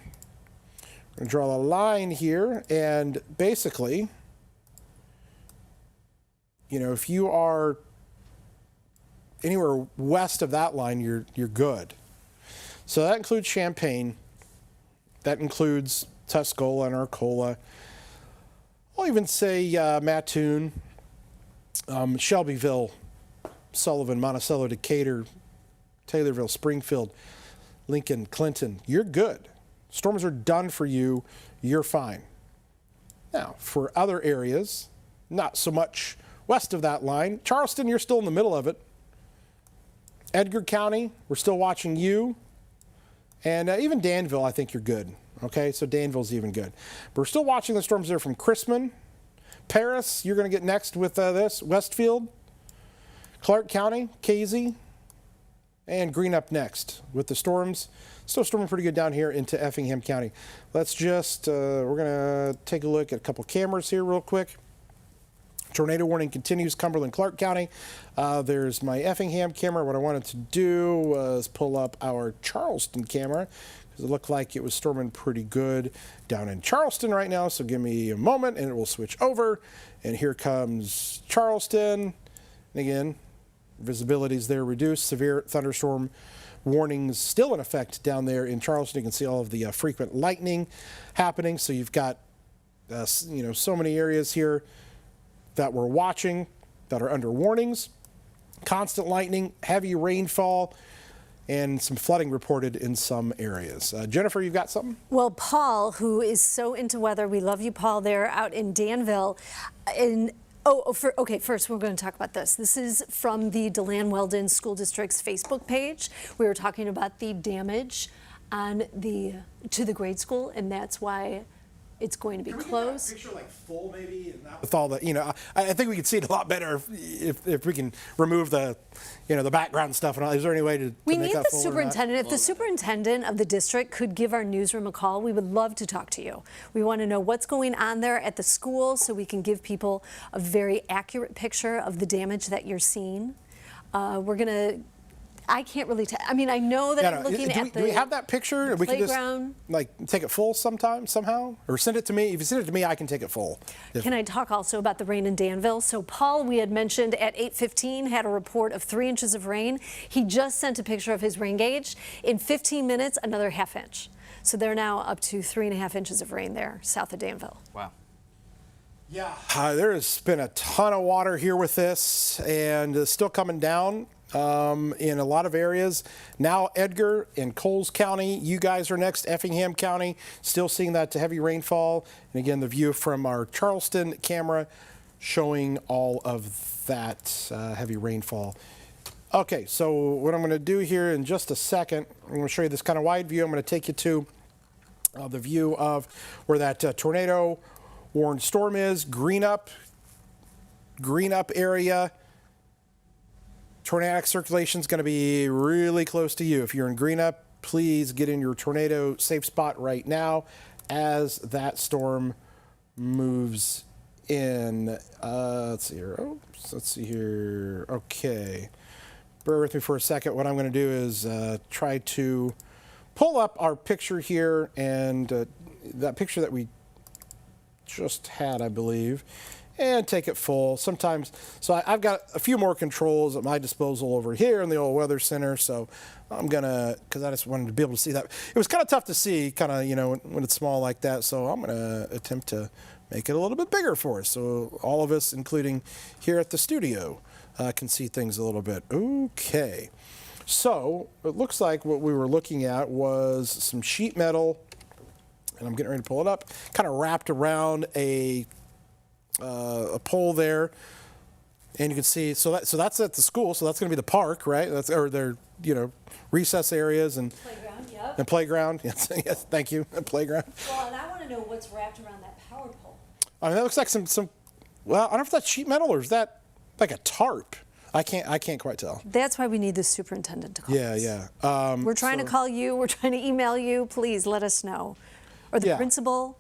I'm going to draw a line here, and basically, you know, if you are anywhere west of that line, you're good. So that includes Champaign. That includes Tuscola and Arcola. I'll even say Mattoon, Shelbyville, Sullivan, Monticello, Decatur, Taylorville, Springfield, Lincoln, Clinton. You're good. Storms are done for you. You're fine. Now, for other areas, not so much west of that line. Charleston, you're still in the middle of it. Edgar County, we're still watching you. And even Danville, I think you're good. Okay, so Danville's even good. But we're still watching the storms there from Chrisman. Paris, you're going to get next with this. Westfield, Clark County, Casey. And green up next with the storms. Still storming pretty good down here into Effingham County. Let's just, we're going to take a look at a couple cameras here real quick. Tornado warning continues, Cumberland, Clark County. There's my Effingham camera. What I wanted to do was pull up our Charleston camera because it looked like it was storming pretty good down in Charleston right now. So give me a moment and it will switch over. And here comes Charleston. And again, visibility is there reduced. Severe thunderstorm warnings still in effect down there in Charleston. You can see all of the frequent lightning happening. So you've got, you know, so many areas here that we're watching that are under warnings. Constant lightning, heavy rainfall, and some flooding reported in some areas. Jennifer, you've got something? Well, Paul, who is so into weather, we love you, Paul, there out in Danville. First we're going to talk about this. This is from the DeLand Weldon School District's Facebook page. We were talking about the damage on to the grade school, and that's why it's going to be closed. Can we get that picture like full maybe? And not with all the, you know, I think we could see it a lot better if we can remove the, you know, the background stuff. And all. Is there any way to We make need that the full superintendent. If the superintendent of the district could give our newsroom a call, we would love to talk to you. We want to know what's going on there at the school so we can give people a very accurate picture of the damage that you're seeing. I can't really tell. I mean, I know that I'm looking at the Do we have that picture? We can playground. just like take it full somehow, or send it to me. If you send it to me, I can take it full. Can I talk also about the rain in Danville? So Paul, we had mentioned at 8:15 had a report of 3 inches of rain. He just sent a picture of his rain gauge. In 15 minutes, another ½ inch. So they're now up to 3.5 inches of rain there south of Danville. Wow. Yeah, there has been a ton of water here with this, and it's still coming down. In a lot of areas. Now Edgar and Coles County, you guys are next. Effingham County, still seeing that heavy rainfall. And again, the view from our Charleston camera showing all of that heavy rainfall. Okay, so what I'm going to do here in just a second, I'm going to show you this kind of wide view. I'm going to take you to the view of where that tornado warned storm is. Green up area. Tornadic circulation is going to be really close to you. If you're in green up, please get in your tornado safe spot right now as that storm moves in. Let's see here. Oops, let's see here. Okay. Bear with me for a second. What I'm going to do is try to pull up our picture here, and that picture that we just had, I believe, and take it full. Sometimes, so I've got a few more controls at my disposal over here in the old weather center. So I'm gonna, because I just wanted to be able to see that. It was kind of tough to see, kind of, you know, when it's small like that. So I'm gonna attempt to make it a little bit bigger for us so all of us, including here at the studio, can see things a little bit. Okay. So it looks like what we were looking at was some sheet metal, and I'm getting ready to pull it up, kind of wrapped around a pole there. And you can see, so that's at the school, so that's going to be the park, right? That's, or their, recess areas and Playground, yep. and playground. Yes, yes, thank you. And playground. Well, and I want to know what's wrapped around that power pole. I mean, that looks like some. Well, I don't know if that's sheet metal or is that like a tarp. I can't quite tell. That's why we need the superintendent to call us. Yeah. We're trying to call you. We're trying to email you. Please let us know. Or the principal.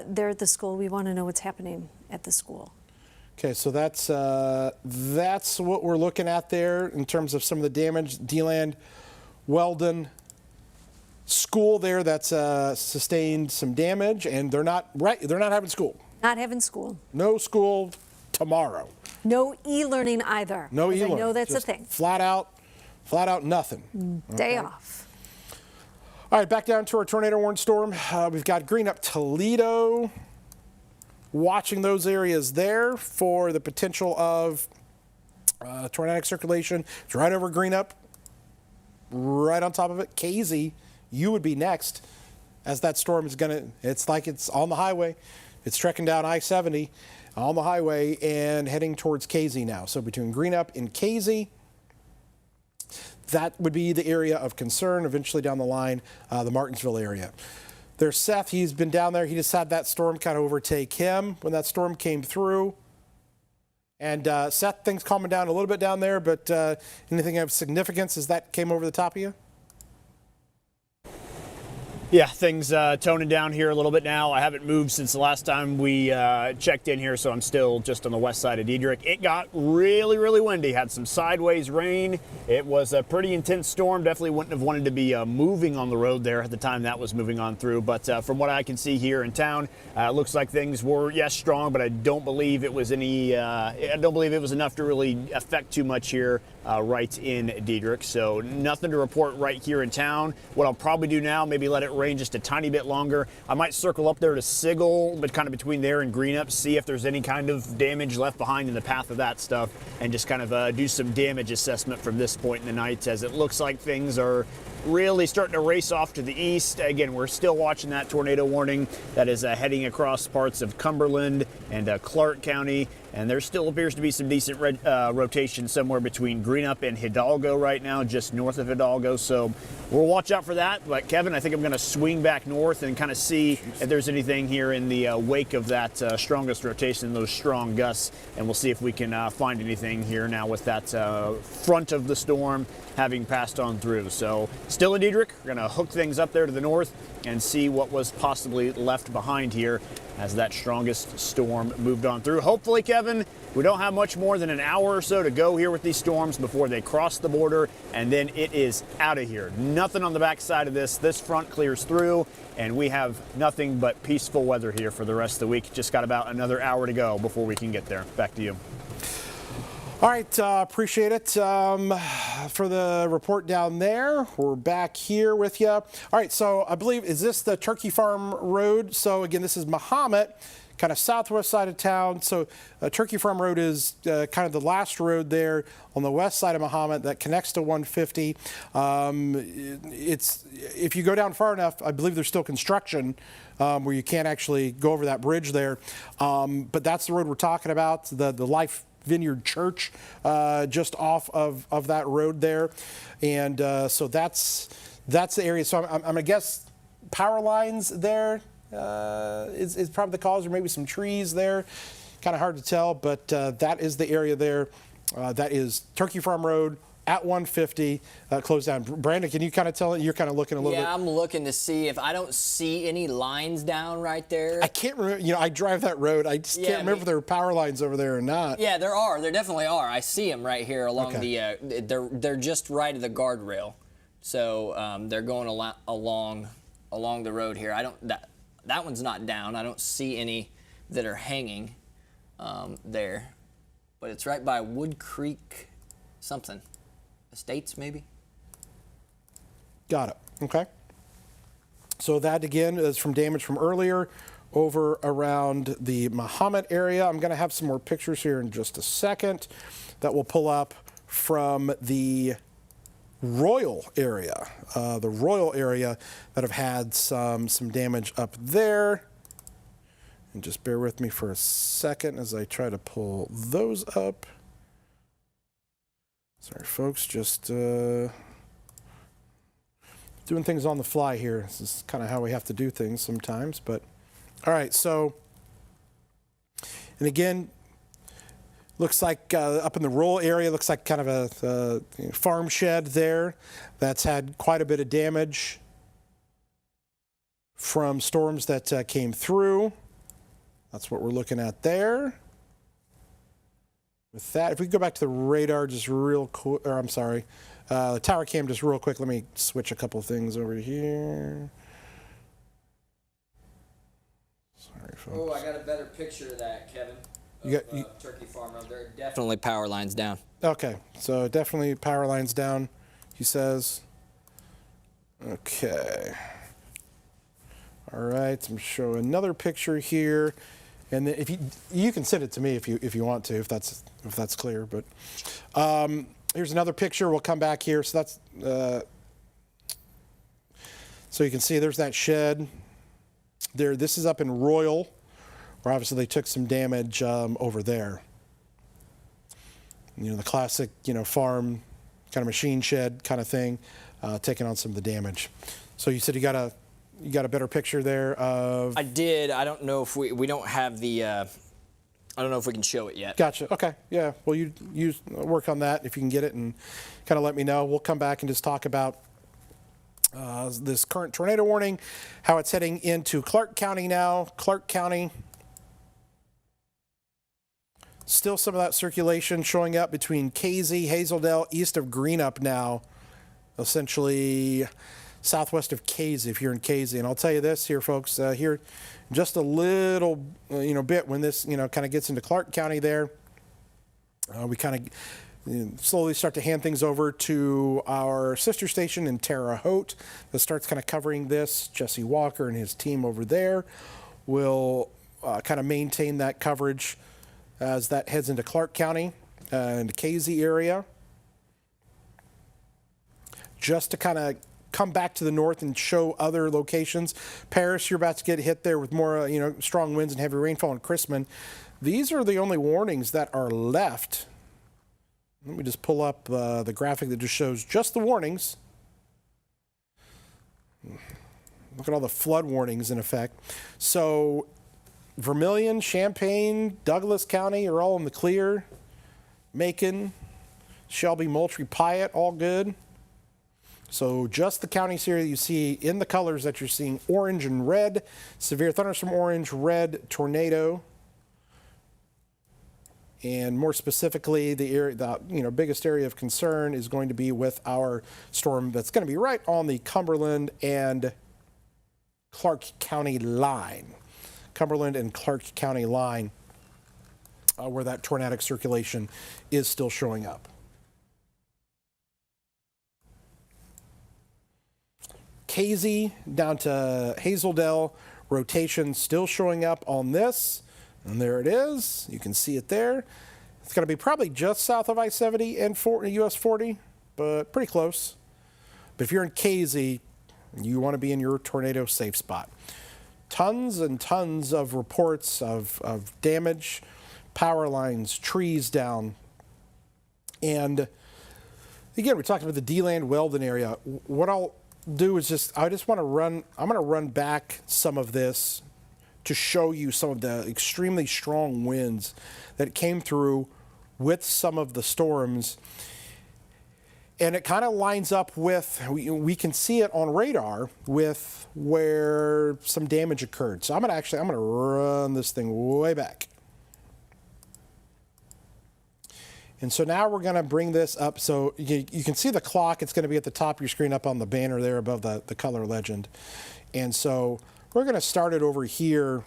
They're at the school. We want to know what's happening at the school. Okay, so that's what we're looking at there in terms of some of the damage. DeLand, Weldon school there that's sustained some damage, and they're not having school. Not having school. No school tomorrow. No e-learning either. No e-learning. I know that's Just a thing. Flat out nothing. Day off. All right, back down to our tornado warning storm. We've got Green Up, Toledo. Watching those areas there for the potential of tornadic circulation. It's right over Green Up, right on top of it. KZ, you would be next, as that storm is it's like it's on the highway. It's trekking down I-70 on the highway and heading towards KZ now. So between Green Up and KZ, that would be the area of concern eventually down the line, the Martinsville area. There's Seth. He's been down there. He just had that storm kind of overtake him when that storm came through. And Seth, things calming down a little bit down there, but anything of significance as that came over the top of you? Yeah, things toning down here a little bit now. I haven't moved since the last time we checked in here, so I'm still just on the west side of Diedrich. It got really, really windy. Had some sideways rain. It was a pretty intense storm. Definitely wouldn't have wanted to be moving on the road there at the time that was moving on through. But from what I can see here in town, it looks like things were, yes, strong, but I don't believe it was enough to really affect too much here right in Diedrich. So nothing to report right here in town. What I'll probably do now, maybe let it rain just a tiny bit longer. I might circle up there to Sigel, but kind of between there and Green Up, see if there's any kind of damage left behind in the path of that stuff, and just kind of do some damage assessment from this point in the night, as it looks like things are really starting to race off to the east. Again, we're still watching that tornado warning that is heading across parts of Cumberland and Clark County, and there still appears to be some decent rotation somewhere between Green Up and Hidalgo right now, just north of Hidalgo. So we'll watch out for that. But Kevin, I think I'm going to swing back north and kind of see if there's anything here in the wake of that strongest rotation, those strong gusts, and we'll see if we can find anything here now with that front of the storm having passed on through. So still in Diedrich, we're going to hook things up there to the north and see what was possibly left behind here as that strongest storm moved on through. Hopefully, Kevin, we don't have much more than an hour or so to go here with these storms before they cross the border, and then it is out of here. Nothing on the backside of this. This front clears through, and we have nothing but peaceful weather here for the rest of the week. Just got about another hour to go before we can get there. Back to you. All right, appreciate it for the report down there. We're back here with you. All right, so I believe, is this the Turkey Farm Road? So again, this is Mahomet, kind of southwest side of town. So Turkey Farm Road is kind of the last road there on the west side of Mahomet that connects to 150. If you go down far enough, I believe there's still construction where you can't actually go over that bridge there. But that's the road we're talking about, the Life Vineyard Church, just off of that road there. And so that's the area. So I'm going to guess power lines there is probably the cause, or maybe some trees there. Kind of hard to tell, but that is the area there. That is Turkey Farm Road at 150, closed down. Brandon, can you kind of tell it? You're kind of looking a little bit. Yeah, I'm looking to see if I don't see any lines down right there. I can't remember. I drive that road. I just can't remember if there were power lines over there or not. Yeah, there are. There definitely are. I see them right here along they're just right of the guardrail. So they're going along the road here. That one's not down. I don't see any that are hanging there. But it's right by Wood Creek something. Estates, maybe? Got it. Okay. So that, again, is from damage from earlier over around the Muhammad area. I'm going to have some more pictures here in just a second that will pull up from the Royal area. The Royal area that have had some damage up there. And just bear with me for a second as I try to pull those up. Sorry, folks, just doing things on the fly here. This is kind of how we have to do things sometimes. But all right, so, and again, looks like up in the rural area, looks like kind of a farm shed there that's had quite a bit of damage from storms that came through. That's what we're looking at there. With that, if we go back to the radar just real quick, or I'm sorry, the tower cam just real quick. Let me switch a couple of things over here. Sorry, folks. Oh, I got a better picture of that, Kevin. Turkey farm. There are definitely power lines down. Okay, so definitely power lines down, he says. Okay. All right, I'm showing another picture here. And if you can send it to me if you want to, if that's clear. But here's another picture. We'll come back here. So that's so you can see there's that shed there. This is up in Royal, where obviously they took some damage over there. The classic farm kind of machine shed kind of thing, taking on some of the damage. So you said you got a better picture there of... I did. I don't know if we don't have the... I don't know if we can show it yet. Gotcha. Okay. Yeah. Well, you work on that if you can get it and kind of let me know. We'll come back and just talk about this current tornado warning, how it's heading into Clark County now. Clark County, still some of that circulation showing up between Casey, Hazeldale, east of Greenup now, essentially southwest of Casey, if you're in Casey. And I'll tell you this here, folks, here just a little, bit when this, kind of gets into Clark County there, we kind of slowly start to hand things over to our sister station in Terre Haute that starts kind of covering this. Jesse Walker and his team over there will kind of maintain that coverage as that heads into Clark County and the Casey area. Just to kind of come back to the north and show other locations. Paris, you're about to get hit there with more, strong winds and heavy rainfall in Chrisman. These are the only warnings that are left. Let me just pull up the graphic that just shows just the warnings. Look at all the flood warnings in effect. So Vermilion, Champaign, Douglas County are all in the clear. Macon, Shelby, Moultrie, Piatt, all good. So just the counties here that you see in the colors that you're seeing, orange and red, severe thunderstorm orange, red, tornado. And more specifically, the area, the biggest area of concern is going to be with our storm that's going to be right on the Cumberland and Clark County line. Cumberland and Clark County line, where that tornadic circulation is still showing up. Casey down to Hazeldale, rotation still showing up on this. And there it is. You can see it there. It's going to be probably just south of I-70 and US 40, but pretty close. But if you're in Casey, you want to be in your tornado safe spot. Tons and tons of reports of damage, power lines, trees down. And again, we're talking about the DeLand Weldon area. What I'll do is I'm going to run back some of this to show you some of the extremely strong winds that came through with some of the storms. And it kind of lines up with, we can see it on radar with where some damage occurred. So I'm going to run this thing way back. And so now we're going to bring this up. So you can see the clock. It's going to be at the top of your screen up on the banner there above the color legend. And so we're going to start it over here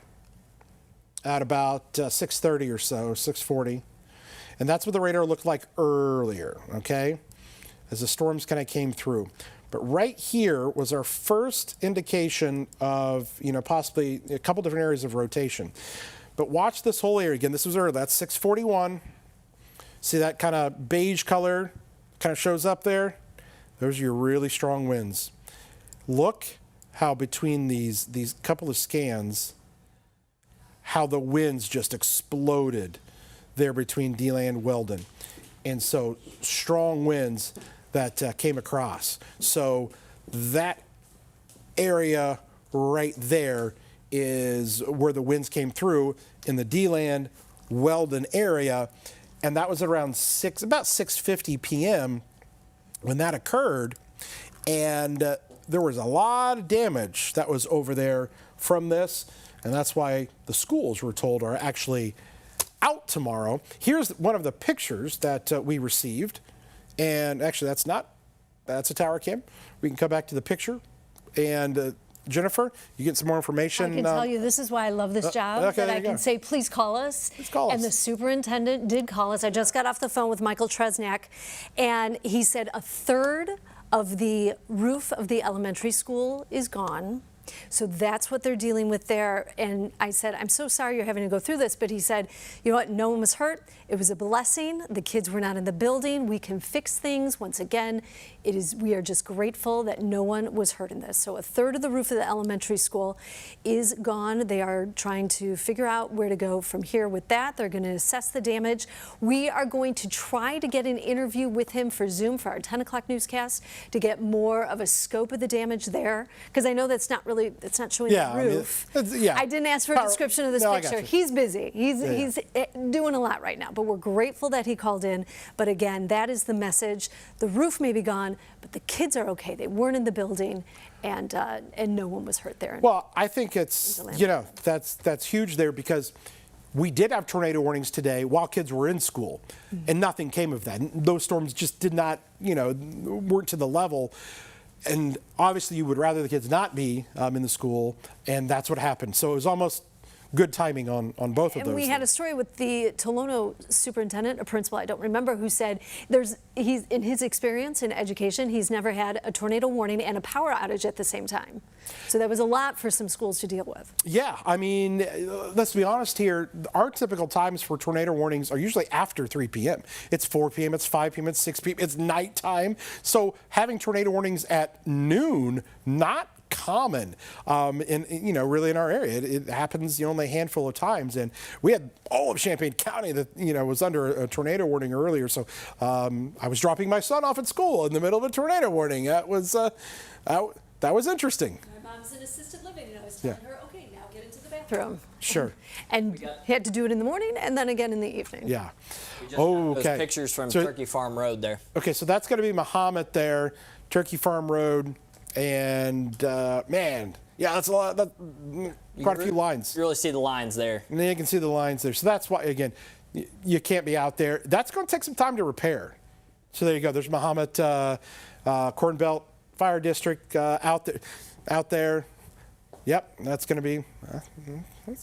at about 6:30 or so, 6:40. And that's what the radar looked like earlier, okay, as the storms kind of came through. But right here was our first indication of, possibly a couple different areas of rotation. But watch this whole area again. This was early. That's 641. See that kind of beige color kind of shows up there? Those are your really strong winds. Look how between these couple of scans, how the winds just exploded there between DeLand, Weldon. And so strong winds that came across. So that area right there is where the winds came through in the DeLand, Weldon area. And that was around about 6:50 p.m. when that occurred. And there was a lot of damage that was over there from this. And that's why the schools, we're told, are actually out tomorrow. Here's one of the pictures that we received. And actually, that's a tower cam. We can come back to the picture. And Jennifer, you get some more information. I can tell you, this is why I love this job, okay, that I can say, please call us. Please call us. And the superintendent did call us. I just got off the phone with Michael Tresnak, and he said a third of the roof of the elementary school is gone. So that's what they're dealing with there. And I said, I'm so sorry you're having to go through this. But he said, you know what? No one was hurt. It was a blessing. The kids were not in the building. We can fix things. Once again, we are just grateful that no one was hurt in this. So a third of the roof of the elementary school is gone. They are trying to figure out where to go from here with that. They're going to assess the damage. We are going to try to get an interview with him for Zoom for our 10 o'clock newscast to get more of a scope of the damage there. Because I know that's not showing the roof. I didn't ask for a description of this picture. He's busy. He's doing a lot right now. But we're grateful that he called in. But again, that is the message. The roof may be gone, but the kids are okay. They weren't in the building, and no one was hurt there. Well, I think it's, that's huge there, because we did have tornado warnings today while kids were in school, and nothing came of that. Those storms just did not, weren't to the level. And obviously you would rather the kids not be in the school, and that's what happened. So it was almost good timing on both of those. And we had a story with the Tolono superintendent, a principal, I don't remember, who said he's in his experience in education, he's never had a tornado warning and a power outage at the same time. So that was a lot for some schools to deal with. Yeah, I mean, let's be honest here. Our typical times for tornado warnings are usually after 3 p.m. It's 4 p.m., it's 5 p.m., it's 6 p.m., it's nighttime. So having tornado warnings at noon, not common really in our area. It happens only a handful of times, and we had all of Champaign County that was under a tornado warning earlier. So I was dropping my son off at school in the middle of a tornado warning. That was interesting. My mom's in assisted living, and I was telling her, okay, now get into the bathroom. Sure. And he had to do it in the morning and then again in the evening. Yeah. We just got those pictures from Turkey Farm Road there. Okay, so that's going to be Mahomet there, Turkey Farm Road. And that's a lot. Quite a few lines. You really see the lines there. And then you can see the lines there. So that's why, again, you can't be out there. That's going to take some time to repair. So there you go. There's Mahomet Corn Belt Fire District out there. Yep, that's going to be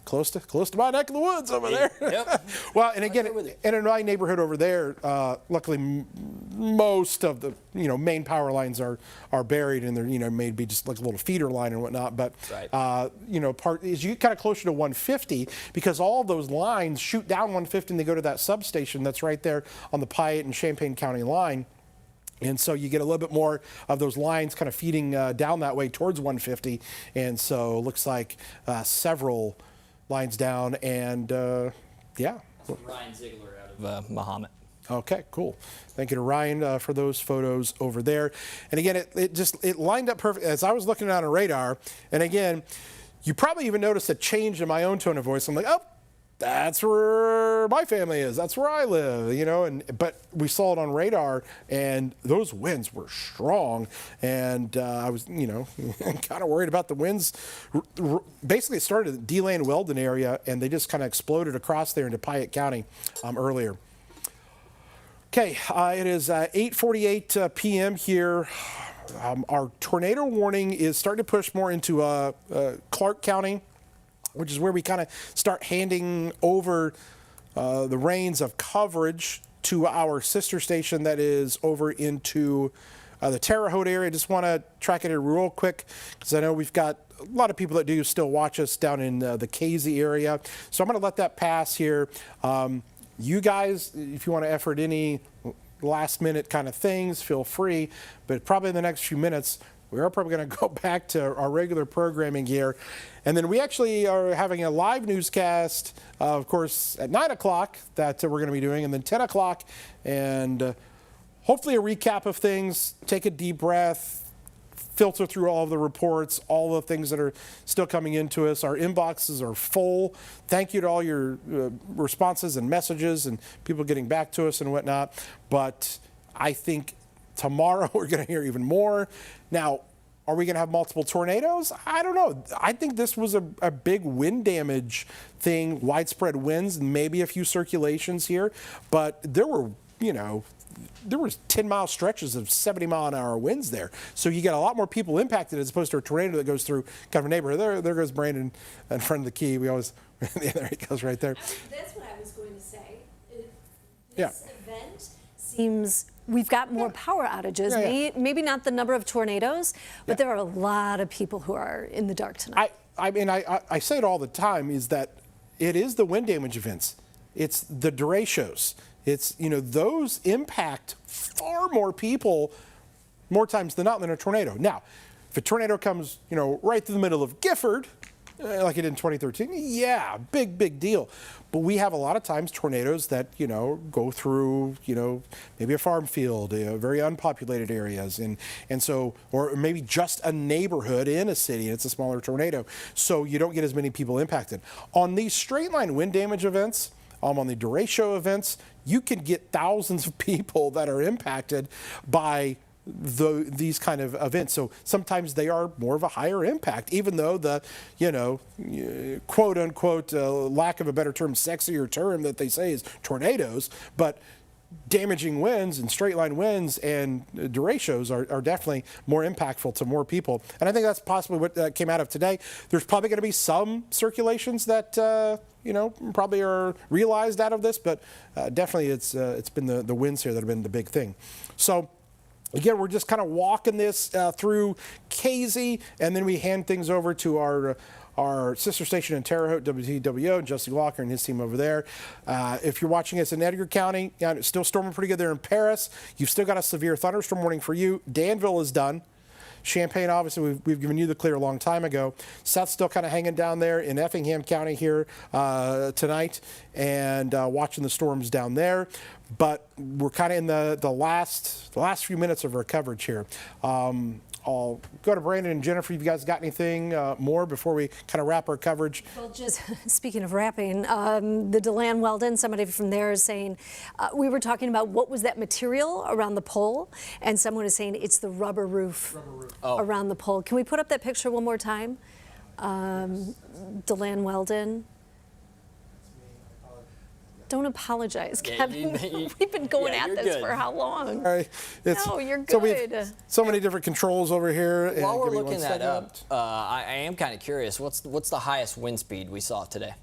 close to my neck of the woods over there. Yep. Well, and again, in my neighborhood over there, luckily most of the main power lines are buried, and they're maybe just like a little feeder line and whatnot. But part is you get kind of closer to 150, because all of those lines shoot down 150 and they go to that substation that's right there on the Piatt and Champaign County line. And so you get a little bit more of those lines kind of feeding down that way towards 150. And so it looks like several lines down. And Ryan Ziegler out of Mahomet. Okay, cool. Thank you to Ryan for those photos over there. And again, it lined up perfect as I was looking on a radar. And again, you probably even noticed a change in my own tone of voice. I'm like, oh, that's where my family is. That's where I live, but we saw it on radar, and those winds were strong. And I was, kind of worried about the winds. Basically, it started at the DeLand Weldon area, and they just kind of exploded across there into Piatt County earlier. Okay, it is 8:48 p.m. here. Our tornado warning is starting to push more into Clark County, which is where we kind of start handing over the reins of coverage to our sister station that is over into the Terre Haute area. Just want to track it here real quick because I know we've got a lot of people that do still watch us down in the Casey area. So I'm going to let that pass here. You guys, if you want to effort any last minute kind of things, feel free. But probably in the next few minutes, we are probably going to go back to our regular programming here. And then we actually are having a live newscast, of course, at 9 o'clock that we're going to be doing, and then 10 o'clock. And hopefully a recap of things. Take a deep breath. Filter through all of the reports, all the things that are still coming into us. Our inboxes are full. Thank you to all your responses and messages and people getting back to us and whatnot. But I think tomorrow we're going to hear even more. Now, are we going to have multiple tornadoes? I don't know. I think this was a big wind damage thing, widespread winds, maybe a few circulations here. But there were, there was 10-mile stretches of 70-mile-an-hour winds there. So you get a lot more people impacted as opposed to a tornado that goes through kind of a neighborhood. There goes Brandon in front of the key. We always, there he goes right there. That's what I was going to say. Yeah. This event seems, we've got more power outages. Yeah. Maybe not the number of tornadoes, but there are a lot of people who are in the dark tonight. I mean, I say it all the time, is that it is the wind damage events. It's the derechos. It's, those impact far more people more times than not than a tornado. Now, if a tornado comes, right through the middle of Gifford, like it did in 2013, yeah, big deal. But we have a lot of times tornadoes that, go through, maybe a farm field, very unpopulated areas. And so, or maybe just a neighborhood in a city, and it's a smaller tornado. So you don't get as many people impacted. On these straight line wind damage events, on the derecho events, you can get thousands of people that are impacted by these kind of events. So sometimes they are more of a higher impact, even though the, quote unquote, lack of a better term, sexier term that they say is tornadoes. But damaging winds and straight line winds and derechos are definitely more impactful to more people. And I think that's possibly what came out of today. There's probably going to be some circulations that, probably are realized out of this, but definitely it's been the winds here that have been the big thing. So again, we're just kind of walking this through Casey, and then we hand things over to our sister station in Terre Haute, WCIA, Jesse Walker and his team over there. If you're watching us in Edgar County, it's still storming pretty good there in Paris. You've still got a severe thunderstorm warning for you. Danville is done. Champaign, obviously, we've given you the clear a long time ago. Seth's still kind of hanging down there in Effingham County here tonight and watching the storms down there. But we're kind of in the last few minutes of our coverage here. I'll go to Brandon and Jennifer. If you guys got anything more before we kind of wrap our coverage? Well, just speaking of wrapping, the DeLann Weldon, somebody from there is saying, we were talking about what was that material around the pole, and someone is saying it's the rubber roof around the pole. Can we put up that picture one more time? DeLann Weldon. Don't apologize, Kevin. We've been going at this for how long? Right. No, you're good. So we have so many different controls over here. While we're looking that up, I am kind of curious. What's the highest wind speed we saw today?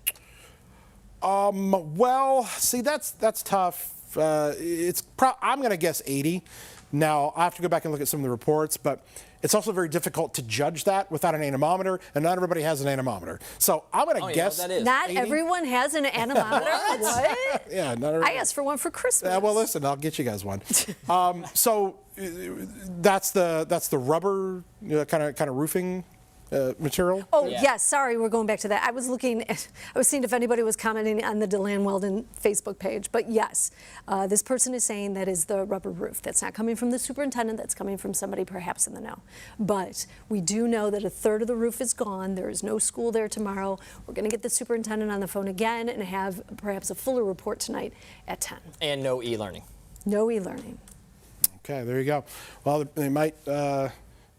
Well, see, that's tough. I'm going to guess 80. Now, I have to go back and look at some of the reports, but it's also very difficult to judge that without an anemometer, and not everybody has an anemometer. So I'm going to guess. Not 80. Everyone has an anemometer? What? Yeah, not everybody. I asked for one for Christmas. Well, listen, I'll get you guys one. So that's the rubber kind of roofing material. Oh, yes. Sorry, we're going back to that. I was seeing if anybody was commenting on the DeLann Weldon Facebook page. But yes, this person is saying that is the rubber roof. That's not coming from the superintendent. That's coming from somebody perhaps in the know. But we do know that a third of the roof is gone. There is no school there tomorrow. We're going to get the superintendent on the phone again and have perhaps a fuller report tonight at 10. And no e-learning. No e-learning. Okay, there you go. Well, they might.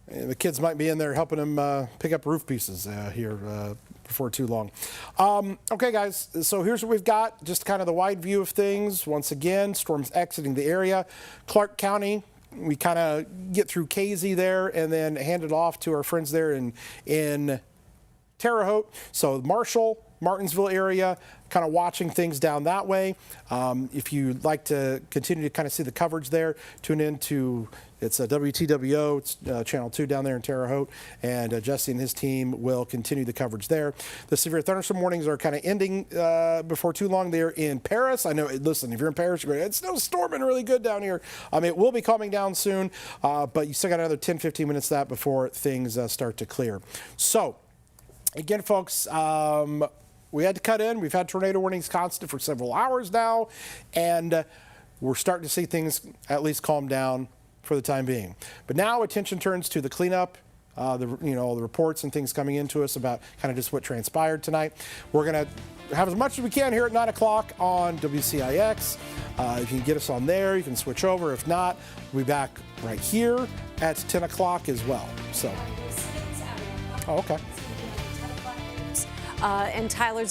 The kids might be in there helping them pick up roof pieces here before too long. Okay, guys, so here's what we've got. Just kind of the wide view of things. Once again, storms exiting the area. Clark County, we kind of get through Casey there and then hand it off to our friends there in Terre Haute. So Marshall, Martinsville area, kind of watching things down that way. If you'd like to continue to kind of see the coverage there, tune in to it's WTWO, it's Channel 2 down there in Terre Haute, and Jesse and his team will continue the coverage there. The severe thunderstorm warnings are kind of ending before too long there in Paris. I know, listen, if you're in Paris, you're going, it's no storming really good down here. It will be calming down soon, but you still got another 10, 15 minutes of that before things start to clear. So, again, folks, we had to cut in. We've had tornado warnings constant for several hours now, and we're starting to see things at least calm down for the time being. But now attention turns to the cleanup, the reports and things coming into us about kind of just what transpired tonight. We're going to have as much as we can here at 9 o'clock on WCIX. If you can get us on there, you can switch over. If not, we'll be back right here at 10 o'clock as well. So, oh, okay. And Tyler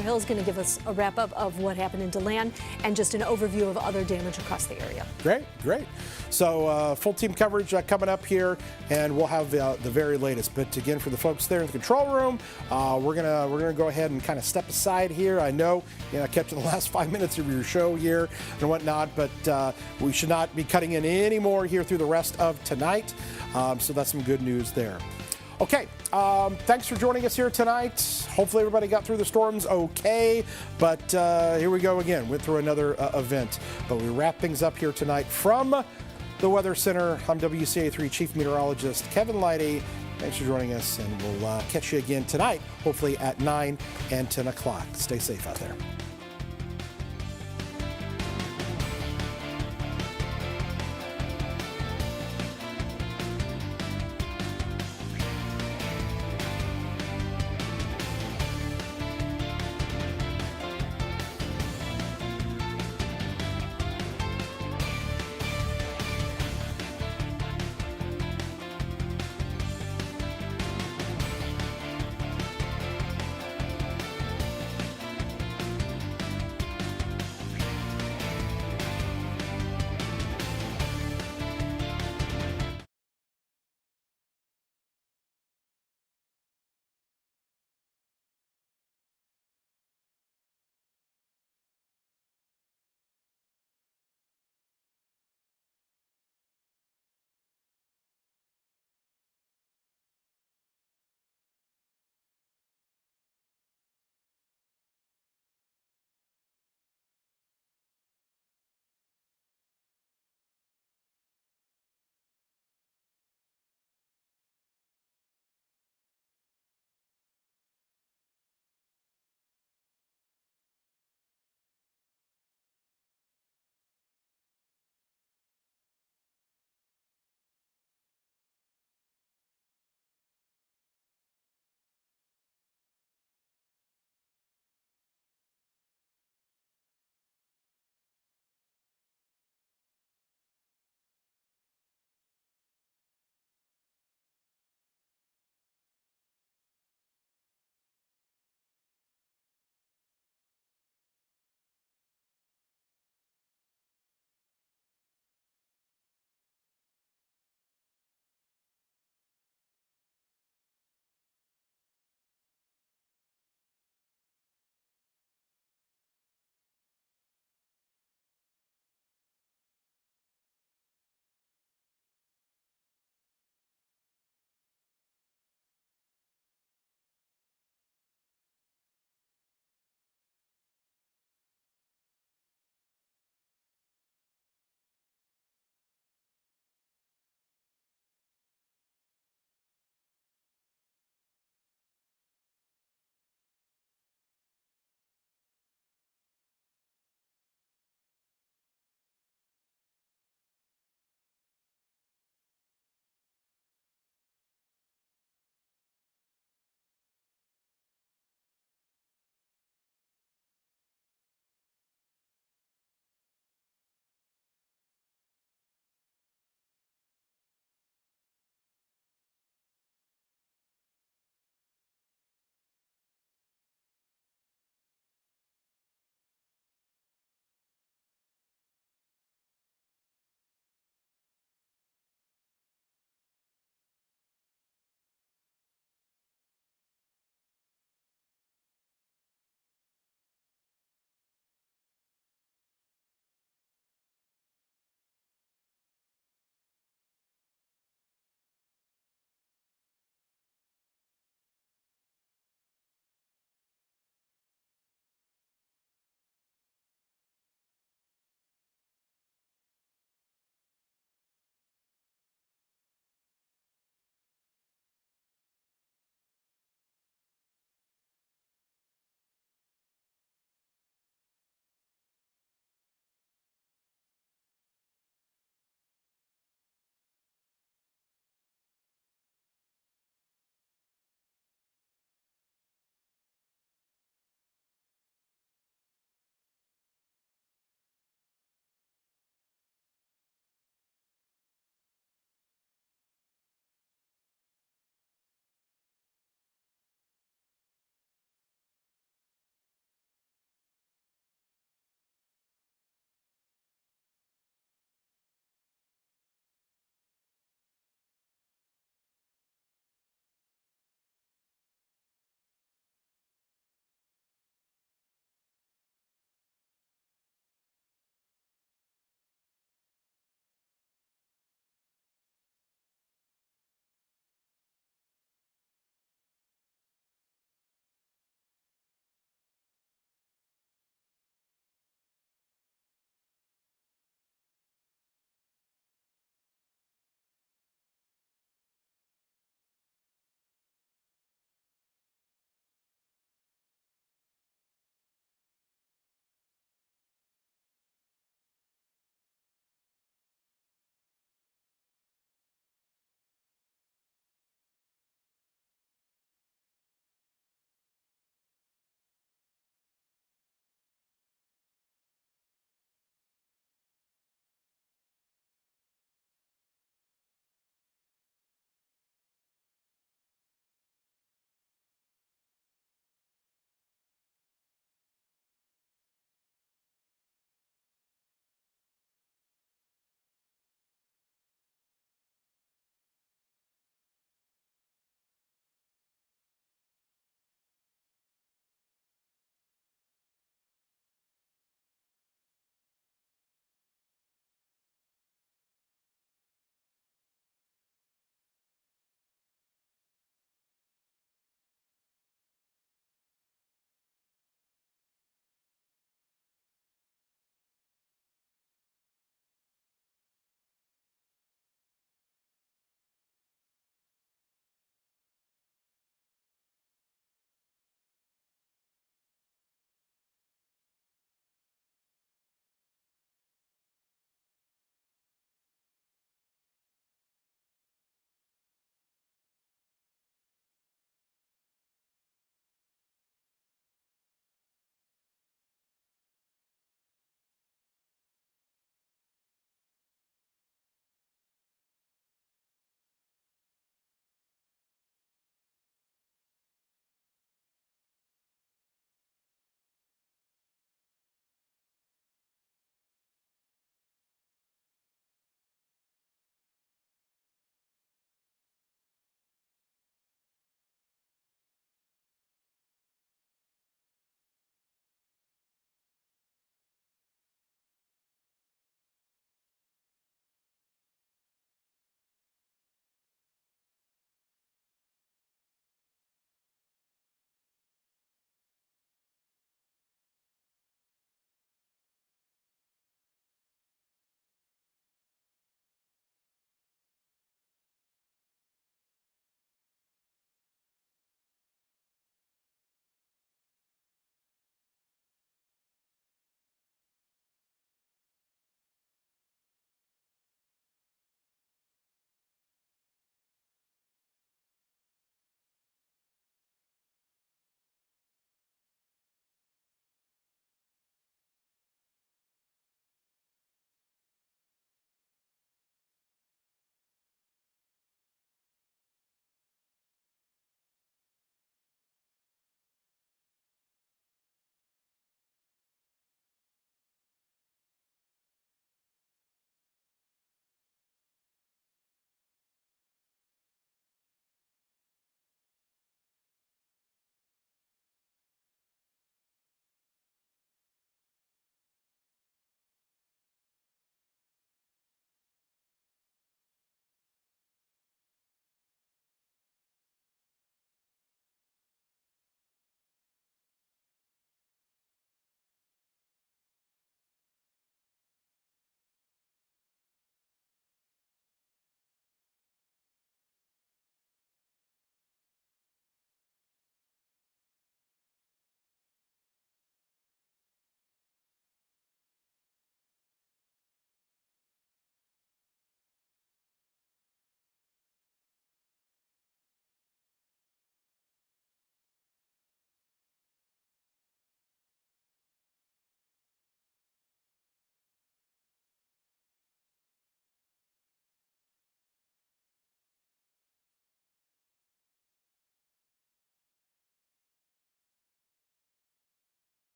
Hill is going to give us a wrap-up of what happened in DeLand and just an overview of other damage across the area. Great. So full team coverage coming up here, and we'll have the very latest. But again, for the folks there in the control room, we're gonna go ahead and kind of step aside here. I know, I kept you the last 5 minutes of your show here and whatnot, but we should not be cutting in any more here through the rest of tonight. So that's some good news there. Okay, thanks for joining us here tonight. Hopefully everybody got through the storms okay, but here we go again. Went through another event. But we wrap things up here tonight from the Weather Center. I'm WCIA 3 Chief Meteorologist Kevin Leidy. Thanks for joining us, and we'll catch you again tonight, hopefully at 9 and 10 o'clock. Stay safe out there.